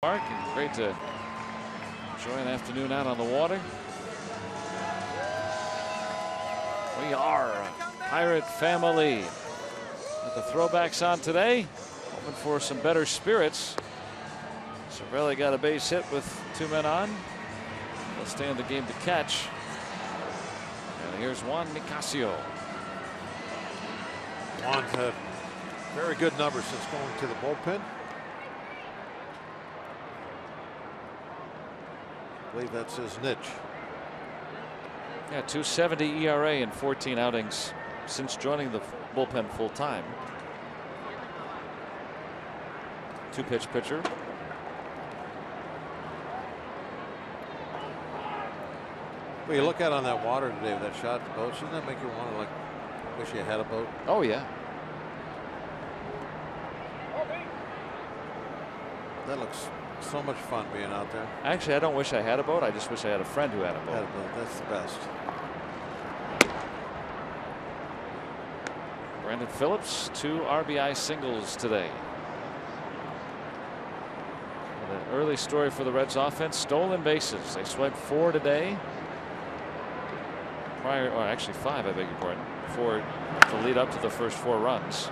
Park, and great to enjoy an afternoon out on the water. We are a Pirate family. With the throwbacks on today, hoping for some better spirits. Cervelli got a base hit with 2 men on. They'll stay in the game to catch. And here's Juan Nicasio. Juan's had very good numbers since going to the bullpen. I believe that's his niche. Yeah, 2.70 ERA in 14 outings. since joining the bullpen full time. 2-pitch pitcher. Well, you look out on that water today with that shot at the boat. Shouldn't that make you want to, like, wish you had a boat? Oh yeah. That looks so much fun being out there. Actually, I don't wish I had a boat. I just wish I had a friend who had a boat. Had a boat. That's the best. Brandon Phillips, 2 RBI singles today. An early story for the Reds offense. Stolen bases. They swiped 4 today. Prior, or actually 5, I beg your pardon, 4 to lead up to the first 4 runs.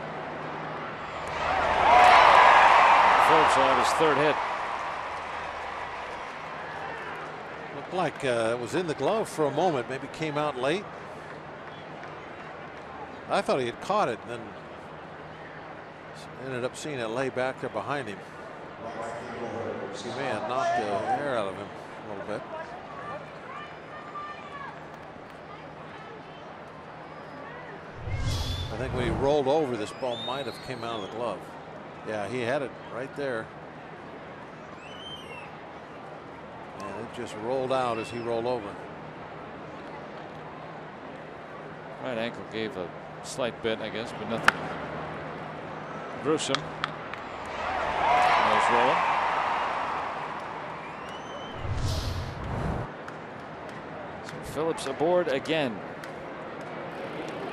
Phillips will have his 3rd hit. Looked like it was in the glove for a moment. Maybe came out late. I thought he had caught it, and then ended up seeing it lay back there behind him. He may have knocked the air out of him a little bit. I think when he rolled over, this ball might have came out of the glove. Yeah, he had it right there. And it just rolled out as he rolled over. Right ankle gave a slight bit, I guess, but nothing gruesome. Nose rolling. So Phillips aboard again.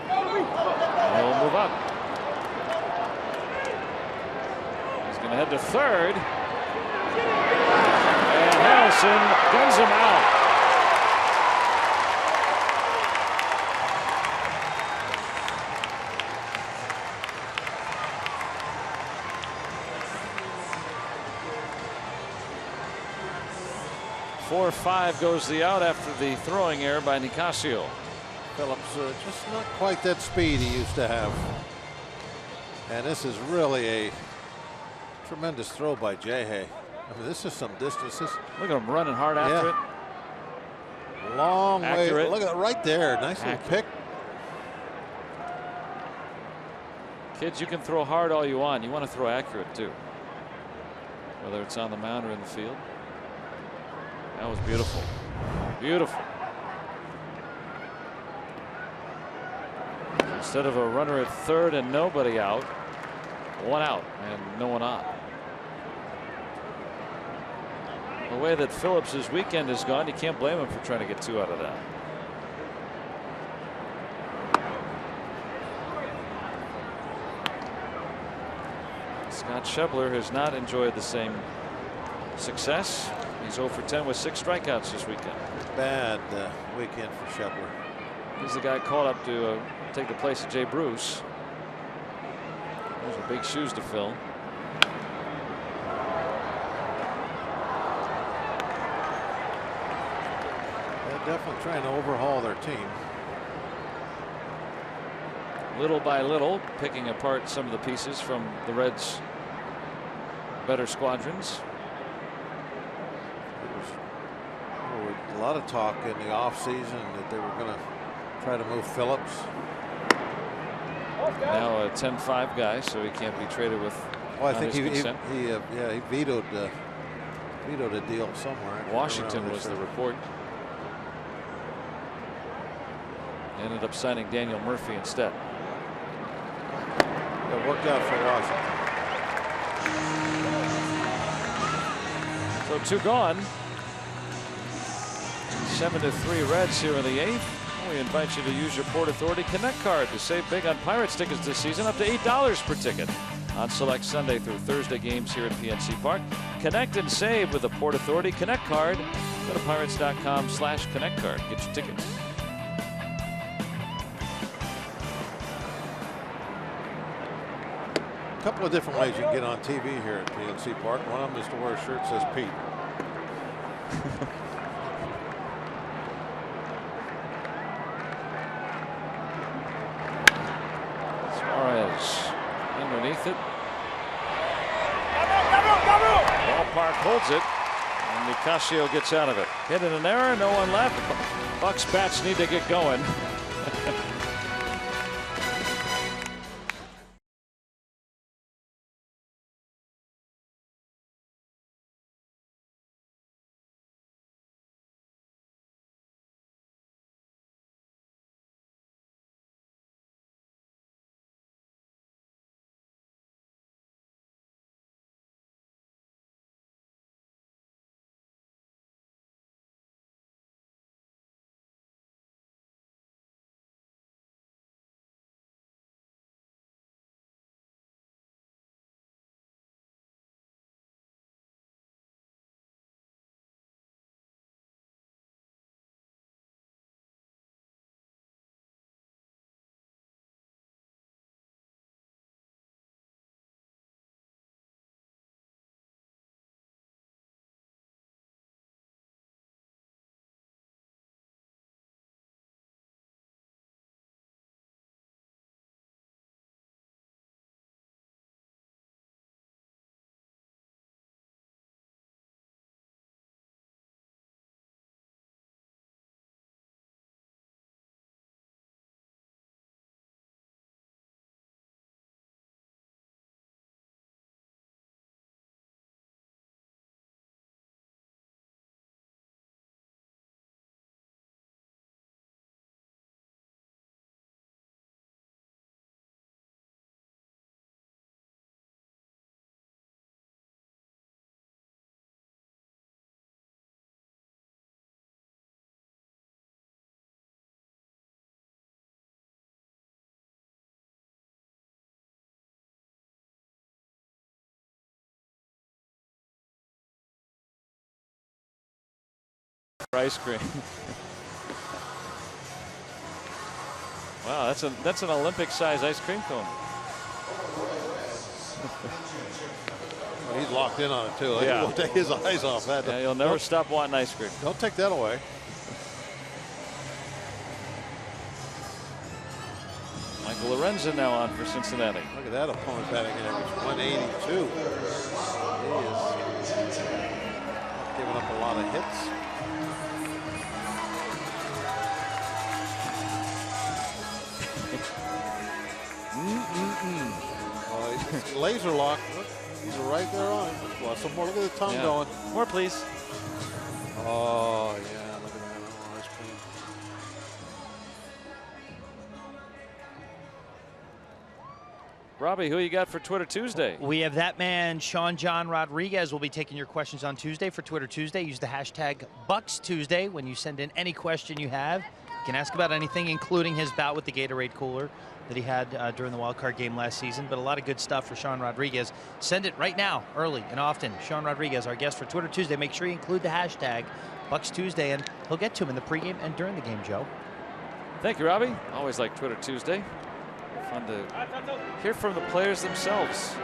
He'll move up. He's going to head to 3rd. And Harrelson guns him out. Four 5 goes the out after the throwing error by Nicasio. Phillips just not quite that speed he used to have. And this is really a tremendous throw by Jay. I mean, this is some distance. Look at him running hard after it. Long Accurate. way. Look at it right there. Nice little pick. Kids, you can throw hard all you want. You want to throw accurate too. Whether it's on the mound or in the field. That was beautiful. Beautiful. Instead of a runner at 3rd and nobody out, 1 out and no one on. The way that Phillips' weekend has gone, you can't blame him for trying to get 2 out of that. Scott Schebler has not enjoyed the same success. He's 0 for 10 with 6 strikeouts this weekend. Bad weekend for Schebler. He's the guy called up to take the place of Jay Bruce. Those are big shoes to fill. They're definitely trying to overhaul their team. Little by little, picking apart some of the pieces from the Reds' better squadrons. There was a lot of talk in the offseason that they were going to try to move Phillips. Now a 10-5 guy, so he can't be traded with. Well, I think he vetoed a deal somewhere. Washington was the report. Ended up signing Daniel Murphy instead. It worked out for Washington. So 2 gone. 7-3 Reds here in the 8th. We invite you to use your Port Authority Connect card to save big on Pirates tickets this season, up to $8 per ticket on select Sunday through Thursday games here at PNC Park. Connect and save with the Port Authority Connect card. Go to pirates.com/Connect card. Get your tickets. A couple of different ways you can get on TV here at PNC Park. One of them is to wear a shirt that says Pete. Underneath it. Ballpark holds it. And Nicasio gets out of it. Hit in an error. No one left. Bucks bats need to get going. ice cream. Wow, that's an Olympic-size ice cream cone. Well, he's locked in on it too. Yeah. He won't take his eyes off that. Yeah, you'll never stop wanting ice cream. Don't take that away. Michael Lorenzen now on for Cincinnati. Look at that opponent batting average, 182. He is giving up a lot of hits. He's laser lock. Look, he's right there on it. Well, some more. Look at the tongue going. More, please. Oh, yeah. Look at that. Oh, that's clean. Robbie, who you got for Twitter Tuesday? We have that man, Sean John Rodriguez, will be taking your questions on Tuesday for Twitter Tuesday. Use the hashtag BucksTuesday when you send in any question you have. You can ask about anything, including his bout with the Gatorade cooler that he had during the wild card game last season. But a lot of good stuff for Sean Rodriguez. Send it right now, early and often. Sean Rodriguez, our guest for Twitter Tuesday. Make sure you include the hashtag BucksTuesday, and he'll get to him in the pregame and during the game, Joe. Thank you, Robbie. Always like Twitter Tuesday. Fun to hear from the players themselves.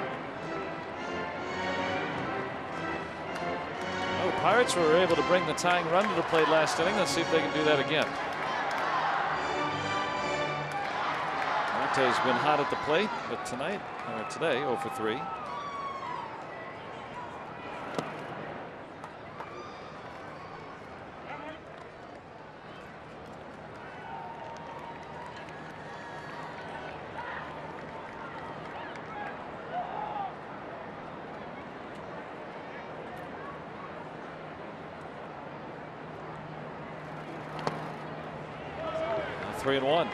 Oh, Pirates were able to bring the tying run to the plate last inning. Let's see if they can do that again. Monte's been hot at the plate, but today, 0 for 3. Now 3-1.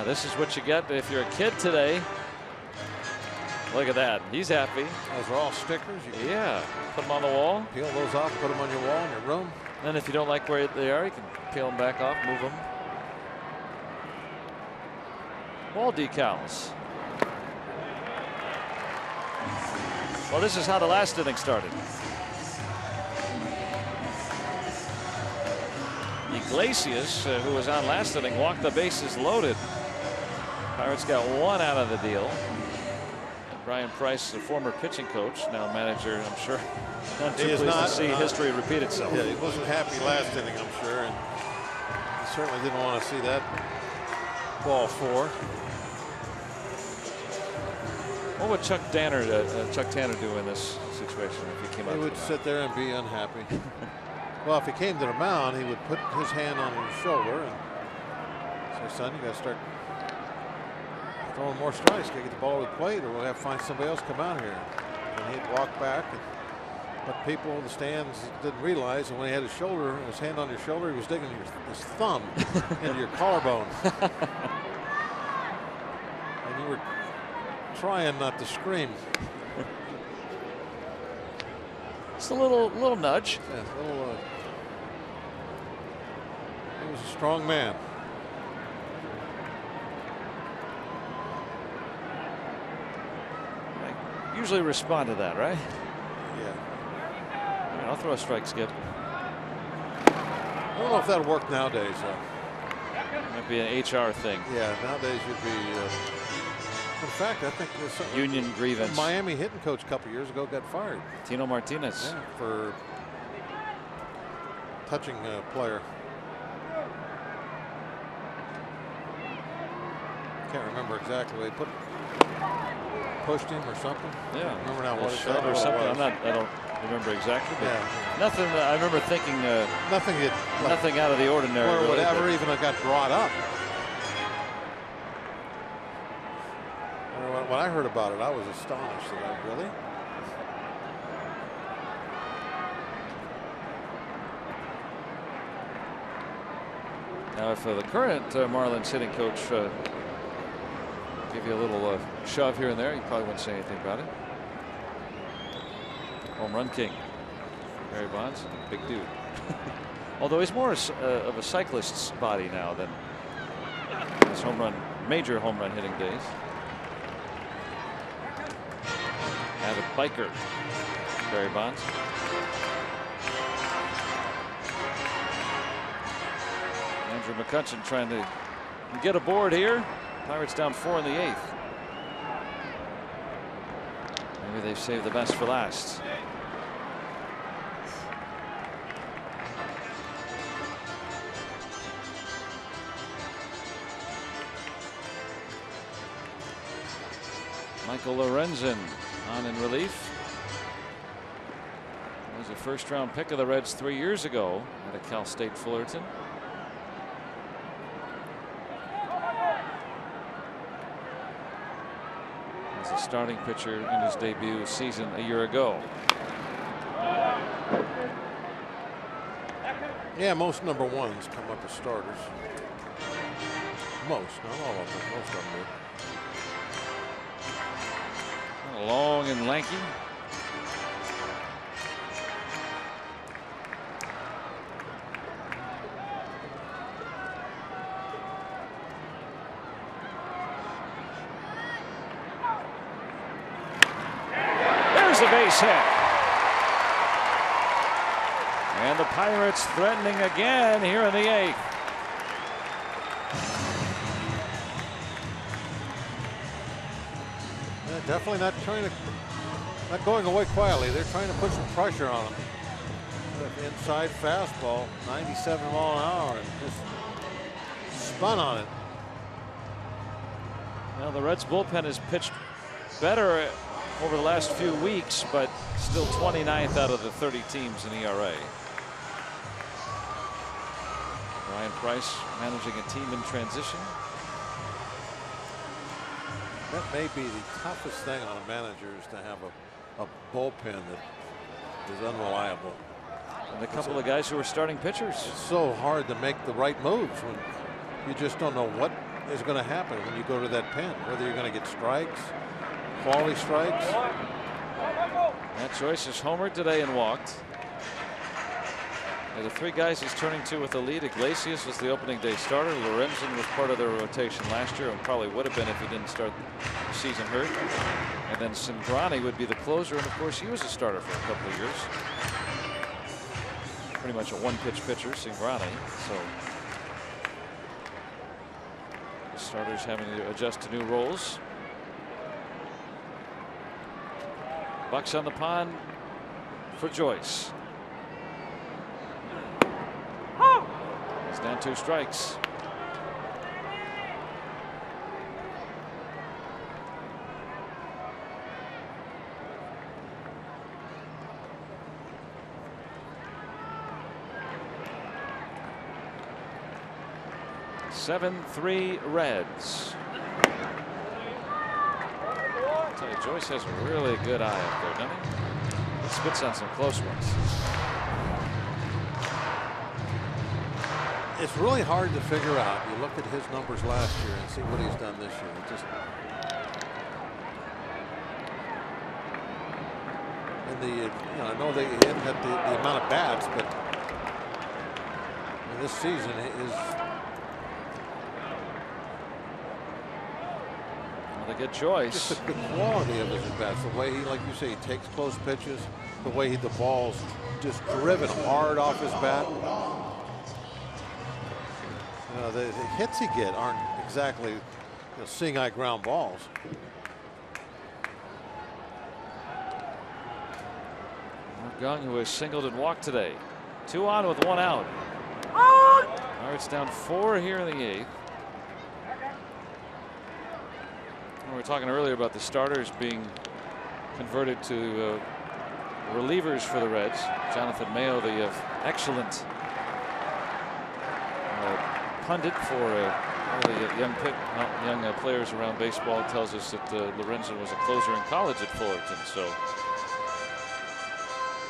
This is what you get if you're a kid today. Look at that. He's happy. Those are all stickers. You can put them on the wall. peel those off, put them on your wall in your room. And if you don't like where they are, you can peel them back off, move them. Wall decals. Well, this is how the last inning started. Iglesias, who was on last inning, walked the bases loaded. Pirates got one out of the deal. Brian Price, the former pitching coach, now manager, I'm sure not too pleased to see history repeat itself. Yeah, he wasn't happy last inning, I'm sure, and he certainly didn't want to see that ball 4. What would Chuck Tanner do in this situation if he came out? He would sit there and be unhappy. Well, if he came to the mound, he would put his hand on his shoulder and say, son, you got to start throwing more strikes. Got to get the ball to the plate, or we'll have to find somebody else come out here. And he'd walk back. But people in the stands didn't realize that when he had his hand on your shoulder, he was digging his thumb into your collarbone. And you were trying not to scream. Just a little nudge. Yeah, he was a strong man. I usually respond to that, right? Yeah. All right, I'll throw a strike, Skip. I don't know if that'll work nowadays, though. Might be an HR thing. Yeah, nowadays you'd be. In fact, I think there's some union grievance. Miami hitting coach a couple years ago got fired. Tino Martinez. Yeah, for touching a player. Can't remember exactly. They pushed him or something. Yeah. I don't remember now what it or something. I don't remember exactly. But yeah. Nothing. I remember thinking. Nothing out of the ordinary. Or really, whatever even got brought up. When I heard about it, I was astonished. Really? Now, if the current Marlins hitting coach give you a little shove here and there, you probably wouldn't say anything about it. Home run king, Barry Bonds, big dude. Although he's more of a cyclist's body now than his major home run hitting days. Avid biker, Barry Bonds. Andrew McCutchen trying to get aboard here. Pirates down 4 in the 8th. Maybe they've saved the best for last. Michael Lorenzen on in relief. He was a first-round pick of the Reds 3 years ago at Cal State Fullerton. As a starting pitcher in his debut season a year ago. Yeah, most number ones come up as starters. Most, not all of them. Most of them do. Long and lanky. There's the base hit. And the Pirates threatening again here in the 8th. Definitely not going away quietly. They're trying to put some pressure on him. Inside fastball, 97 mile an hour, and just spun on it. Well, the Reds bullpen has pitched better over the last few weeks, but still 29th out of the 30 teams in ERA. Ryan Price managing a team in transition. That may be the toughest thing on a manager, is to have a bullpen that is unreliable. And a couple of guys who are starting pitchers. It's so hard to make the right moves when you just don't know what is going to happen when you go to that pen, whether you're going to get strikes, quality strikes. That choice is homered today and walked. The 3 guys he's turning to with the lead. Iglesias was the opening day starter. Lorenzen was part of their rotation last year and probably would have been if he didn't start the season hurt. And then Cingrani would be the closer, and of course he was a starter for a couple of years. Pretty much a one-pitch pitcher, Cingrani. So the starters having to adjust to new roles. Bucks on the pond for Joyce. He's down 2 strikes. (7-3) Reds. I'll tell you, Joyce has a really good eye up there, doesn't he? He spits on some close ones. It's really hard to figure out. You look at his numbers last year and see what he's done this year. It just, and I know they hadn't had the amount of bats, but in this season is a good choice. Just the quality of his at bats, the way he, like you say, he takes close pitches, the way the ball's just driven hard off his bat. The hits he get aren't exactly seeing eye ground balls. Young, who has singled and walked today. 2 on with 1 out. Pirates down 4 here in the 8th. We were talking earlier about the starters being converted to relievers for the Reds. Jonathan Mayo, the excellent pundit for all the young players around baseball, tells us that Lorenzen was a closer in college at Fullerton. So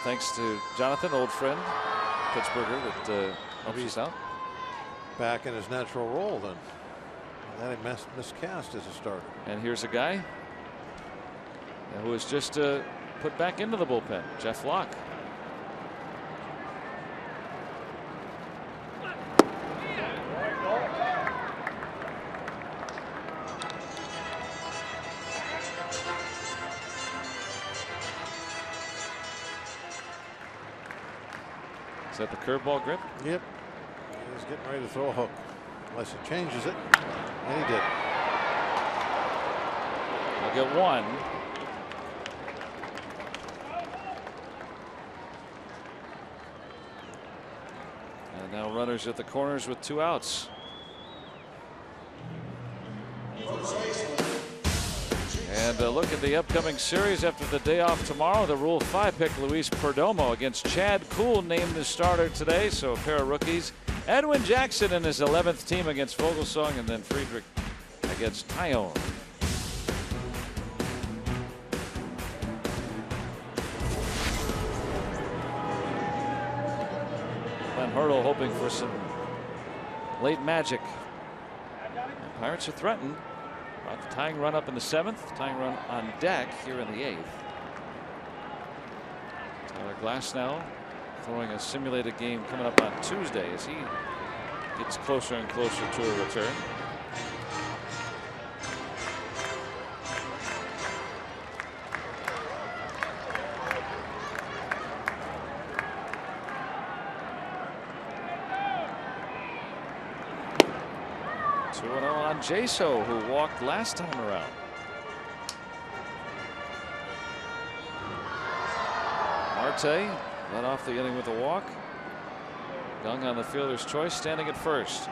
thanks to Jonathan, old friend, Pittsburgher, that helps us out. Back in his natural role then. And then he miscast as a starter. And here's a guy who was just put back into the bullpen, Jeff Locke. Is that the curveball grip? Yep. He's getting ready to throw a hook. Unless he changes it. And he did. He'll get one. And now runners at the corners with 2 outs. And a look at the upcoming series after the day off tomorrow. The Rule 5 pick Luis Perdomo against Chad Kuhl, named the starter today. So a pair of rookies. Edwin Jackson in his 11th team against Vogelsong, and then Friedrich against Tyone. Glenn Hurdle hoping for some late magic. The Pirates are threatened. Brought the tying run up in the 7th, tying run on deck here in the 8th. Tyler Glasnow throwing a simulated game coming up on Tuesday as he gets closer and closer to a return. On Jaso, who walked last time around. Marte led off the inning with a walk. Young on the fielder's choice, standing at first.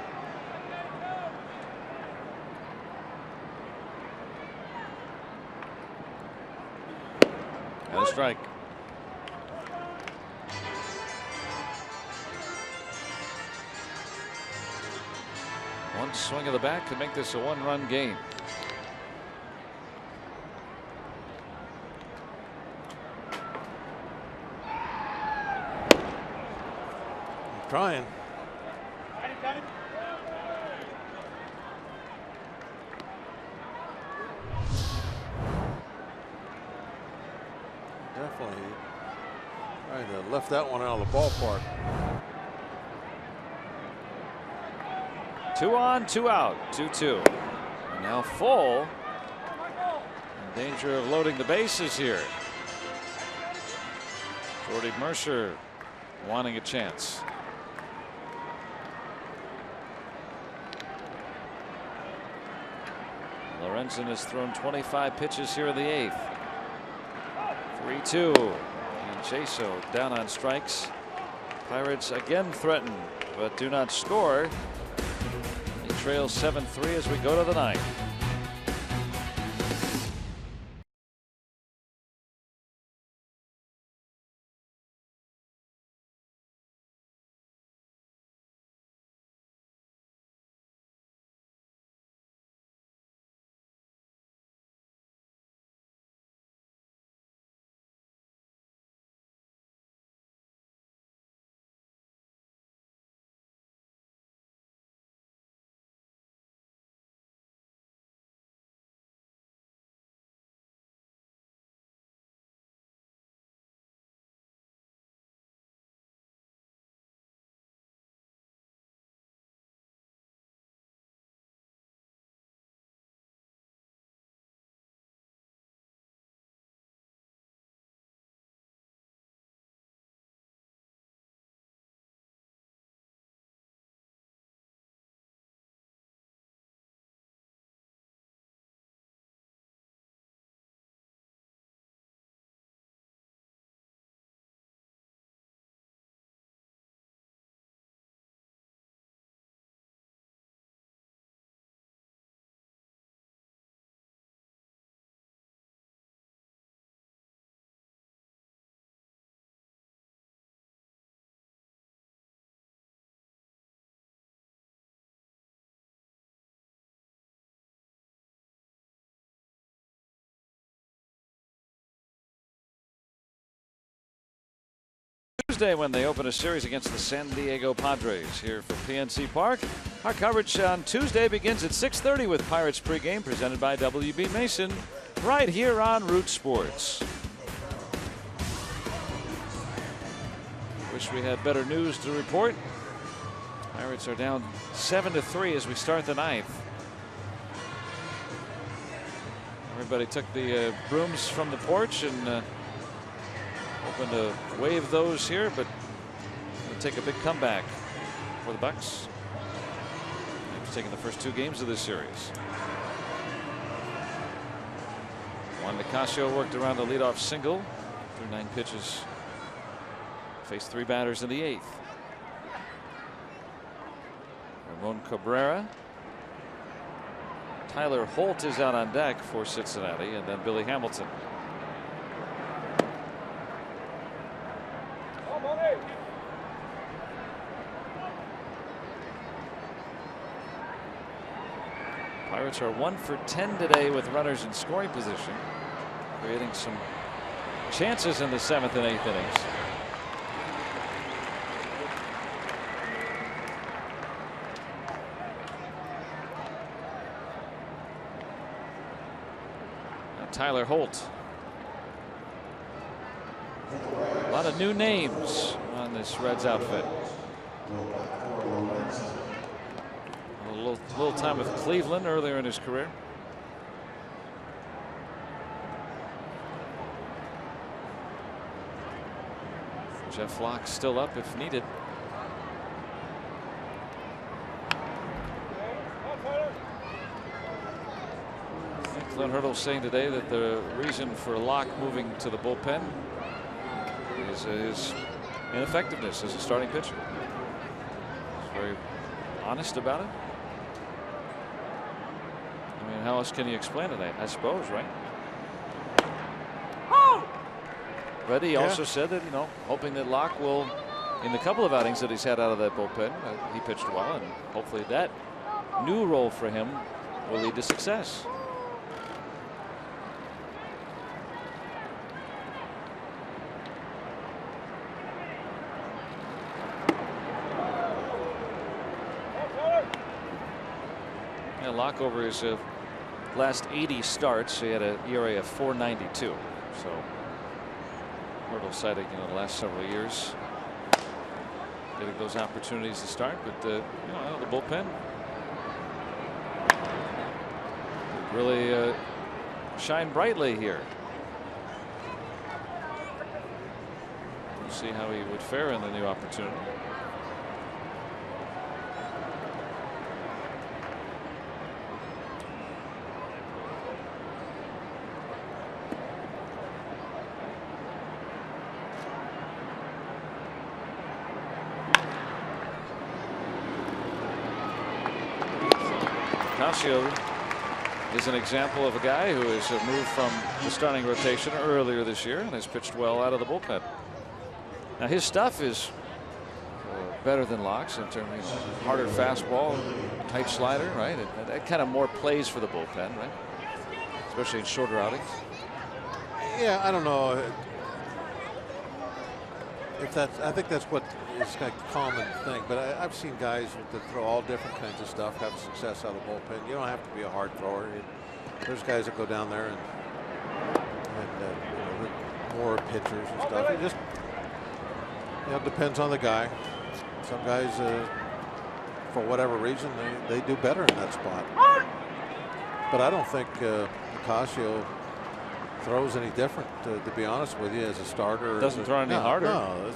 And a strike. One swing of the bat could make this a 1-run game. I'm trying. Definitely trying to lift that one out of the ballpark. 2 on, 2 out, 2-2. And now full. In danger of loading the bases here. Jordy Mercer wanting a chance. Lorenzen has thrown 25 pitches here in the 8th. 3-2. And Jaso down on strikes. Pirates again threaten, but do not score. Trail 7-3 as we go to the 9th. Tuesday when they open a series against the San Diego Padres here from PNC Park. Our coverage on Tuesday begins at 6:30 with Pirates pregame presented by WB Mason right here on Root Sports. Wish we had better news to report. Pirates are down 7-3 as we start the 9th. Everybody took the brooms from the porch and hoping to wave those here, but it'll take a big comeback for the Bucks. taken the first 2 games of this series. Juan Nicasio worked around the leadoff single through 9 pitches. Faced 3 batters in the 8th. Ramon Cabrera. Tyler Holt is out on deck for Cincinnati, and then Billy Hamilton. Pirates are 1 for 10 today with runners in scoring position, creating some chances in the 7th and 8th innings. Now Tyler Holt. A lot of new names on this Reds outfit. A little time with Cleveland earlier in his career. Jeff Locke still up if needed. Glenn Hurdle saying today that the reason for Locke moving to the bullpen is his ineffectiveness as a starting pitcher. He's very honest about it. I mean, how else can you explain it? I suppose, right? But he also said that, you know, hoping that Locke will, in the couple of outings that he's had out of that bullpen, he pitched well, and hopefully that new role for him will lead to success. Yeah, Locke over his last 80 starts, he had an ERA of 4.92. So Hurdle citing, you know, the last several years getting those opportunities to start, but you know, the bullpen really shine brightly here. We'll see how he would fare in the new opportunity. Is an example of a guy who has moved from the starting rotation earlier this year and has pitched well out of the bullpen. Now his stuff is better than Locke's in terms of harder fastball, tight slider, right? That kind of more plays for the bullpen, right? Especially in shorter outings. Yeah, I don't know if that's. I think that's what is like a common thing. But I've seen guys that throw all different kinds of stuff have success out of the bullpen. You don't have to be a hard thrower. There's guys that go down there and you know, more pitchers and stuff. It just, you know, depends on the guy. Some guys, for whatever reason, they do better in that spot. But I don't think Nicasio throws any different, to be honest with you, as a starter. Doesn't throw any harder. No,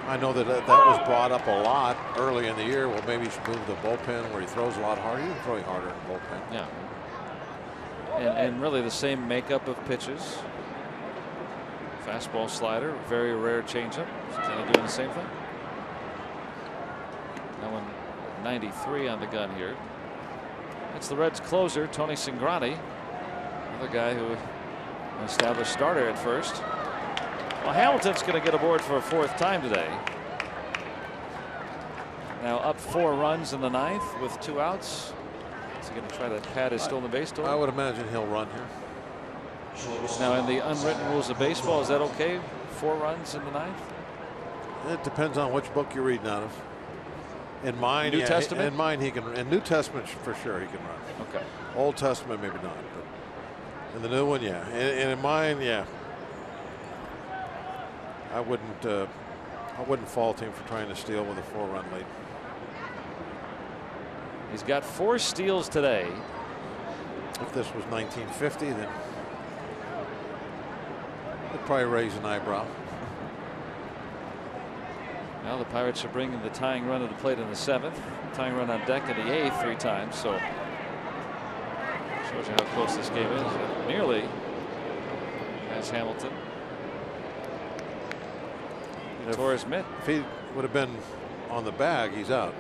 I know that was brought up a lot early in the year. Well, maybe he should move to the bullpen where he throws a lot harder. He didn't throw any harder in the bullpen. Yeah. And really the same makeup of pitches. Fastball, slider, very rare changeup. Kind of doing the same thing. That one 93 on the gun here. That's the Reds closer, Tony Cingrani. Another guy who an established starter at first. Well, Hamilton's going to get aboard for a 4th time today. Now up 4 runs in the 9th with 2 outs. Is he going to try to pad his stolen base total? I would imagine he'll run here. Now, in the unwritten rules of baseball, is that okay? 4 runs in the 9th? It depends on which book you're reading out of. In mine, New Testament? In mine, he can. In New Testament, for sure, he can run. Okay. Old Testament, maybe not. But in the new one, yeah. And in mine, yeah. I wouldn't fault him for trying to steal with a 4-run lead. He's got 4 steals today. If this was 1950, then it'd probably raise an eyebrow. Well, the Pirates are bringing the tying run to the plate in the 7th, tying run on deck in the 8th 3 times. So shows you how close this game is. Nearly as Hamilton. He tore his mitt. If he would have been on the bag, he's out.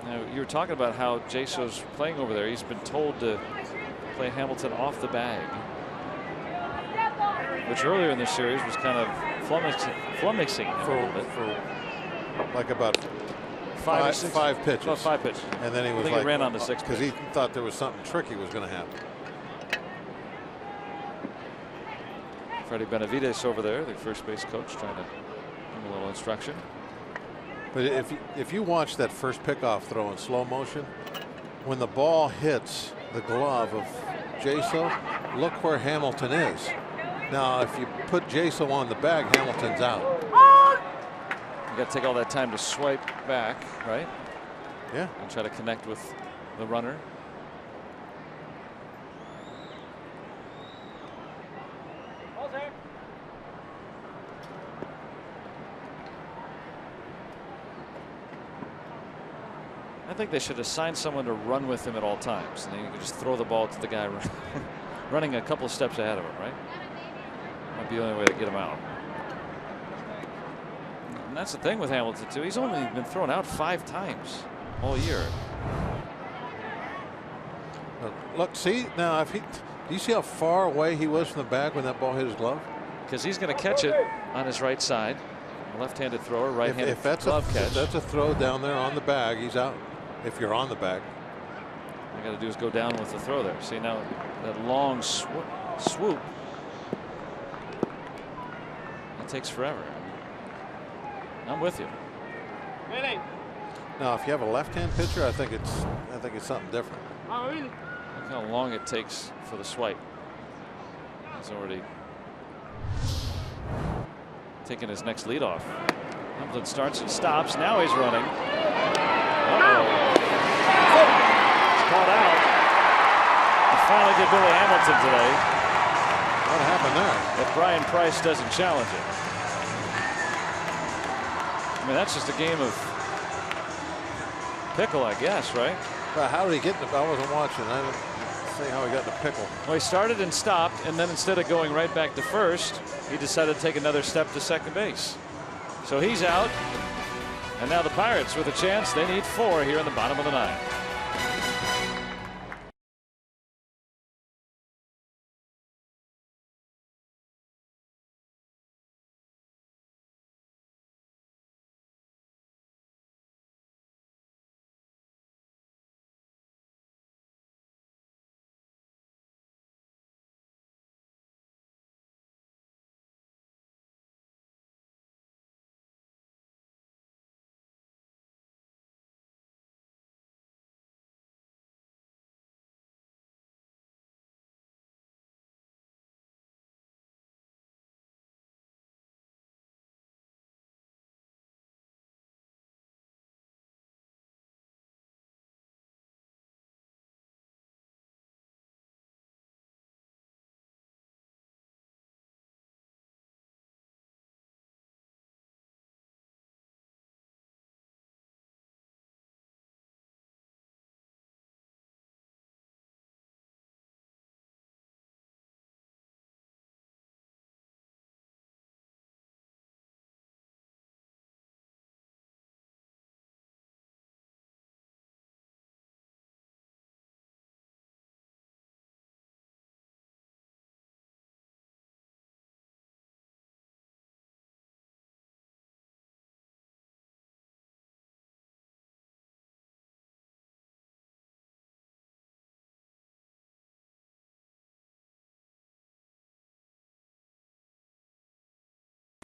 Now, you were talking about how Jaso's playing over there. He's been told to play Hamilton off the bag, which earlier in the series was kind of flummoxing him a little bit. For like about five pitches. About 5 pitches. And then he was I think like, he ran on the 6th because he thought there was something tricky was going to happen. Freddie Benavides over there, the first base coach, trying to give him a little instruction. But if you watch that first pickoff throw in slow motion, when the ball hits the glove of Jaso, look where Hamilton is. Now, if you put Jaso on the bag, Hamilton's out. You got to take all that time to swipe back, right? Yeah. And try to connect with the runner. I think they should assign someone to run with him at all times, and then you can just throw the ball to the guy running a couple of steps ahead of him, right? Might be the only way to get him out. And that's the thing with Hamilton too. He's only been thrown out 5 times all year. Look, see now, if he, do you see how far away he was from the bag when that ball hit his glove? Because he's going to catch it on his right side. Left-handed thrower, right-handed glove catch. If that's a throw down there on the bag, he's out. If you're on the bag, all you got to do is go down with the throw there. See now that long swoop. It takes forever. I'm with you. Now, if you have a left-hand pitcher, I think it's something different. Look how long it takes for the swipe. He's already taking his next leadoff. Hamilton starts and stops. Now he's running. Uh-oh. It's called out. He finally get Billy Hamilton today. What happened there? If Brian Price doesn't challenge it. I mean, that's just a game of pickle, I guess, right? Well, how did he get in the, I wasn't watching. I didn't see how he got in the pickle. Well, he started and stopped, and then instead of going right back to first, he decided to take another step to second base. So he's out. And now the Pirates with a chance. They need 4 here in the bottom of the 9th.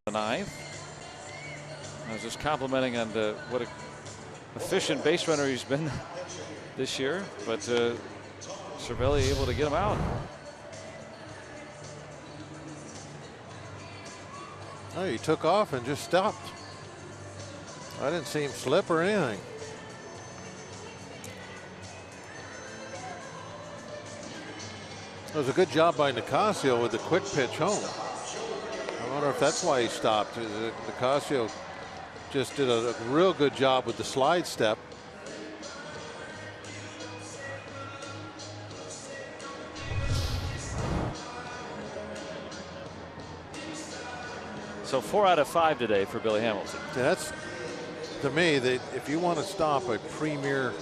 The 9th. I was just complimenting on what an efficient base runner he's been this year, but Cervelli able to get him out. Oh, he took off and just stopped. I didn't see him slip or anything. It was a good job by Nicasio with the quick pitch home. I wonder if that's why he stopped. Nicasio just did a real good job with the slide step. So 4 out of 5 today for Billy Hamilton. Yeah, that's, to me, if you want to stop a premier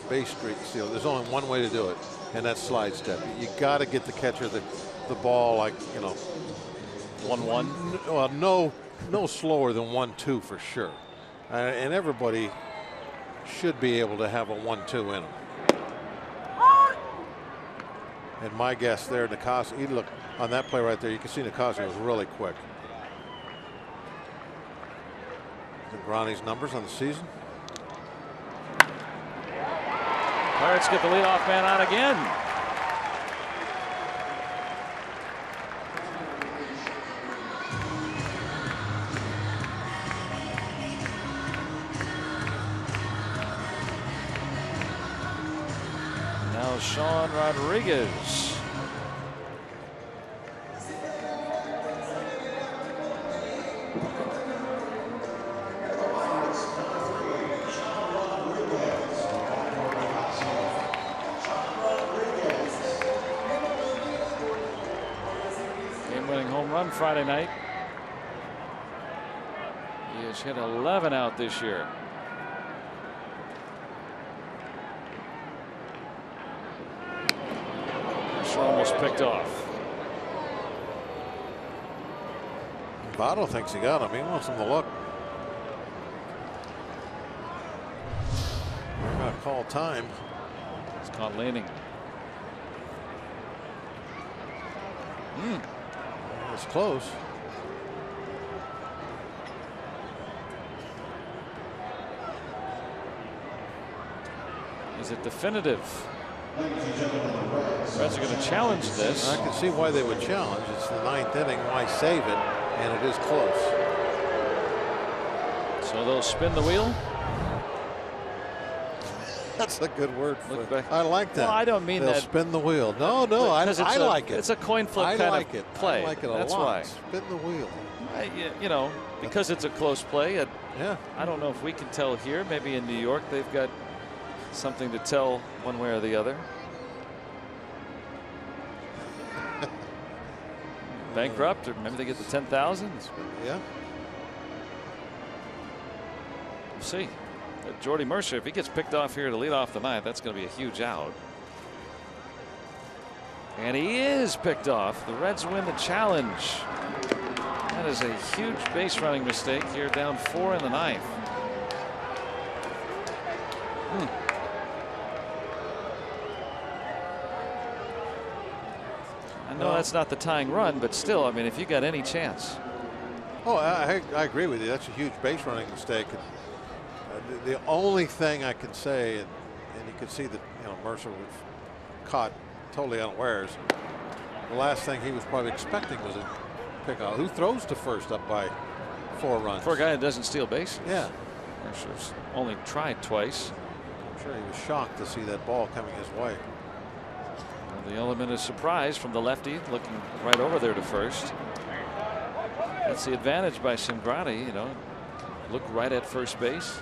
base streak steal, there's only one way to do it, and that's slide step. You got to get the catcher the ball, like, you know, 1-1. Well, no slower than 1-2 for sure, and everybody should be able to have a 1-2 in them. And my guess there, Nicasio, you look on that play right there, you can see Nicasio was really quick. Ronnie's numbers on the season. Pirates get the leadoff man out again. Now Sean Rodriguez. Friday night. He has hit 11 out this year. Pressure almost picked off. Votto thinks he got him. He wants him to look. We're going to call time. It's caught leaning. It's close. Is it definitive? Reds are going to challenge this. I can see why they would challenge. It's the 9th inning. Why save it? And it is close. So they'll spin the wheel. That's a good word. I like that. Well, I don't mean They'll that. spin the wheel. No, I like it. It's a coin flip kind of play. I like it a lot. That's why. Spin the wheel. You know, because it's a close play. Yeah. I don't know if we can tell here. Maybe in New York they've got something to tell one way or the other. Bankrupt, or maybe they get the 10,000. Yeah. We'll see. Jordy Mercer, if he gets picked off here to lead off the 9th, that's going to be a huge out. And he is picked off. The Reds win the challenge. That is a huge base running mistake here, down 4 in the 9th. I know that's not the tying run, but still, I mean, if you got any chance. Oh, I agree with you. That's a huge base running mistake. The only thing I can say, and you can see that, you know, Mercer was caught totally unawares. The last thing he was probably expecting was a pickoff. Who throws to first up by 4 runs? For a guy that doesn't steal bases. Yeah. Mercer's only tried twice. I'm sure he was shocked to see that ball coming his way. Well, the element of surprise from the lefty, looking right over there to first. That's the advantage by Cingrati, you know, look right at first base.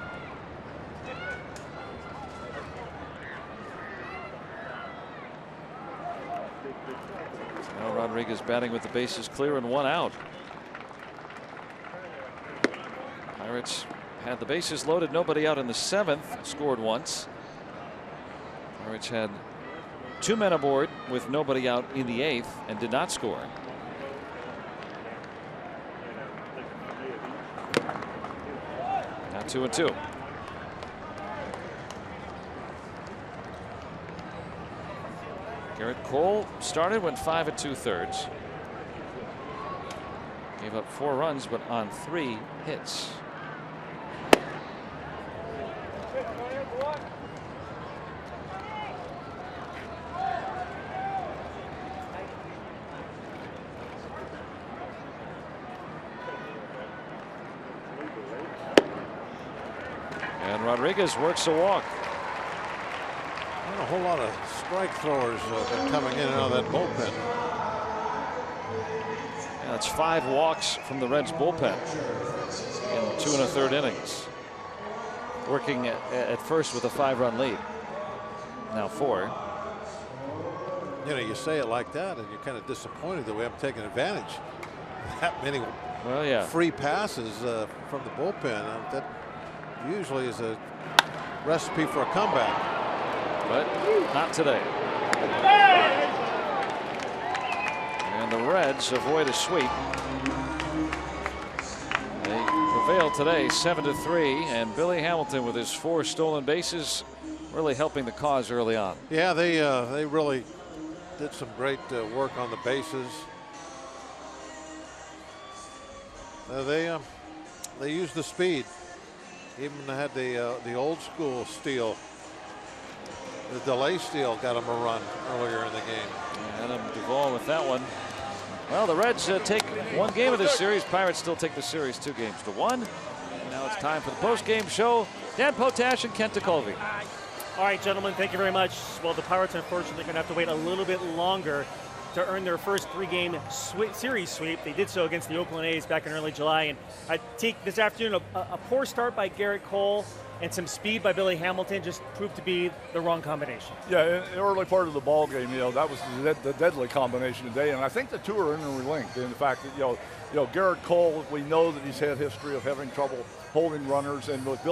Now Rodriguez batting with the bases clear and 1 out. Pirates had the bases loaded, nobody out in the 7th, scored once. Pirates had 2 men aboard with nobody out in the 8th and did not score. Now 2-2. Garrett Cole started, went 5 2/3. Gave up 4 runs, but on 3 hits. And Rodriguez works a walk. Not a whole lot of strike throwers coming in and out of that bullpen. That's 5 walks from the Reds bullpen in 2 1/3 innings. Working at first with a 5-run lead. Now 4. You know, you say it like that, and you're kind of disappointed that we haven't taken advantage of that many free passes from the bullpen. That usually is a recipe for a comeback. But not today. And the Reds avoid a sweep. They prevail today 7-3, and Billy Hamilton with his 4 stolen bases really helping the cause early on. Yeah, they really did some great work on the bases. They used the speed. Even had the old school steal. The delay steal got them a run earlier in the game. Adam Duvall with that one. Well, the Reds take 1 game of this series. Pirates still take the series 2 games to 1. And now it's time for the post-game show. Dan Potash and Kent Tekulve. All right, gentlemen, thank you very much. Well, the Pirates, unfortunately, are going to have to wait a little bit longer to earn their first 3-game series sweep. They did so against the Oakland A's back in early July. And I take this afternoon a poor start by Garrett Cole and some speed by Billy Hamilton just proved to be the wrong combination. Yeah, in the early part of the ball game, that was the deadly combination today. And I think the two are interlinked in the fact that, Garrett Cole, we know that he's had history of having trouble holding runners, and with Billy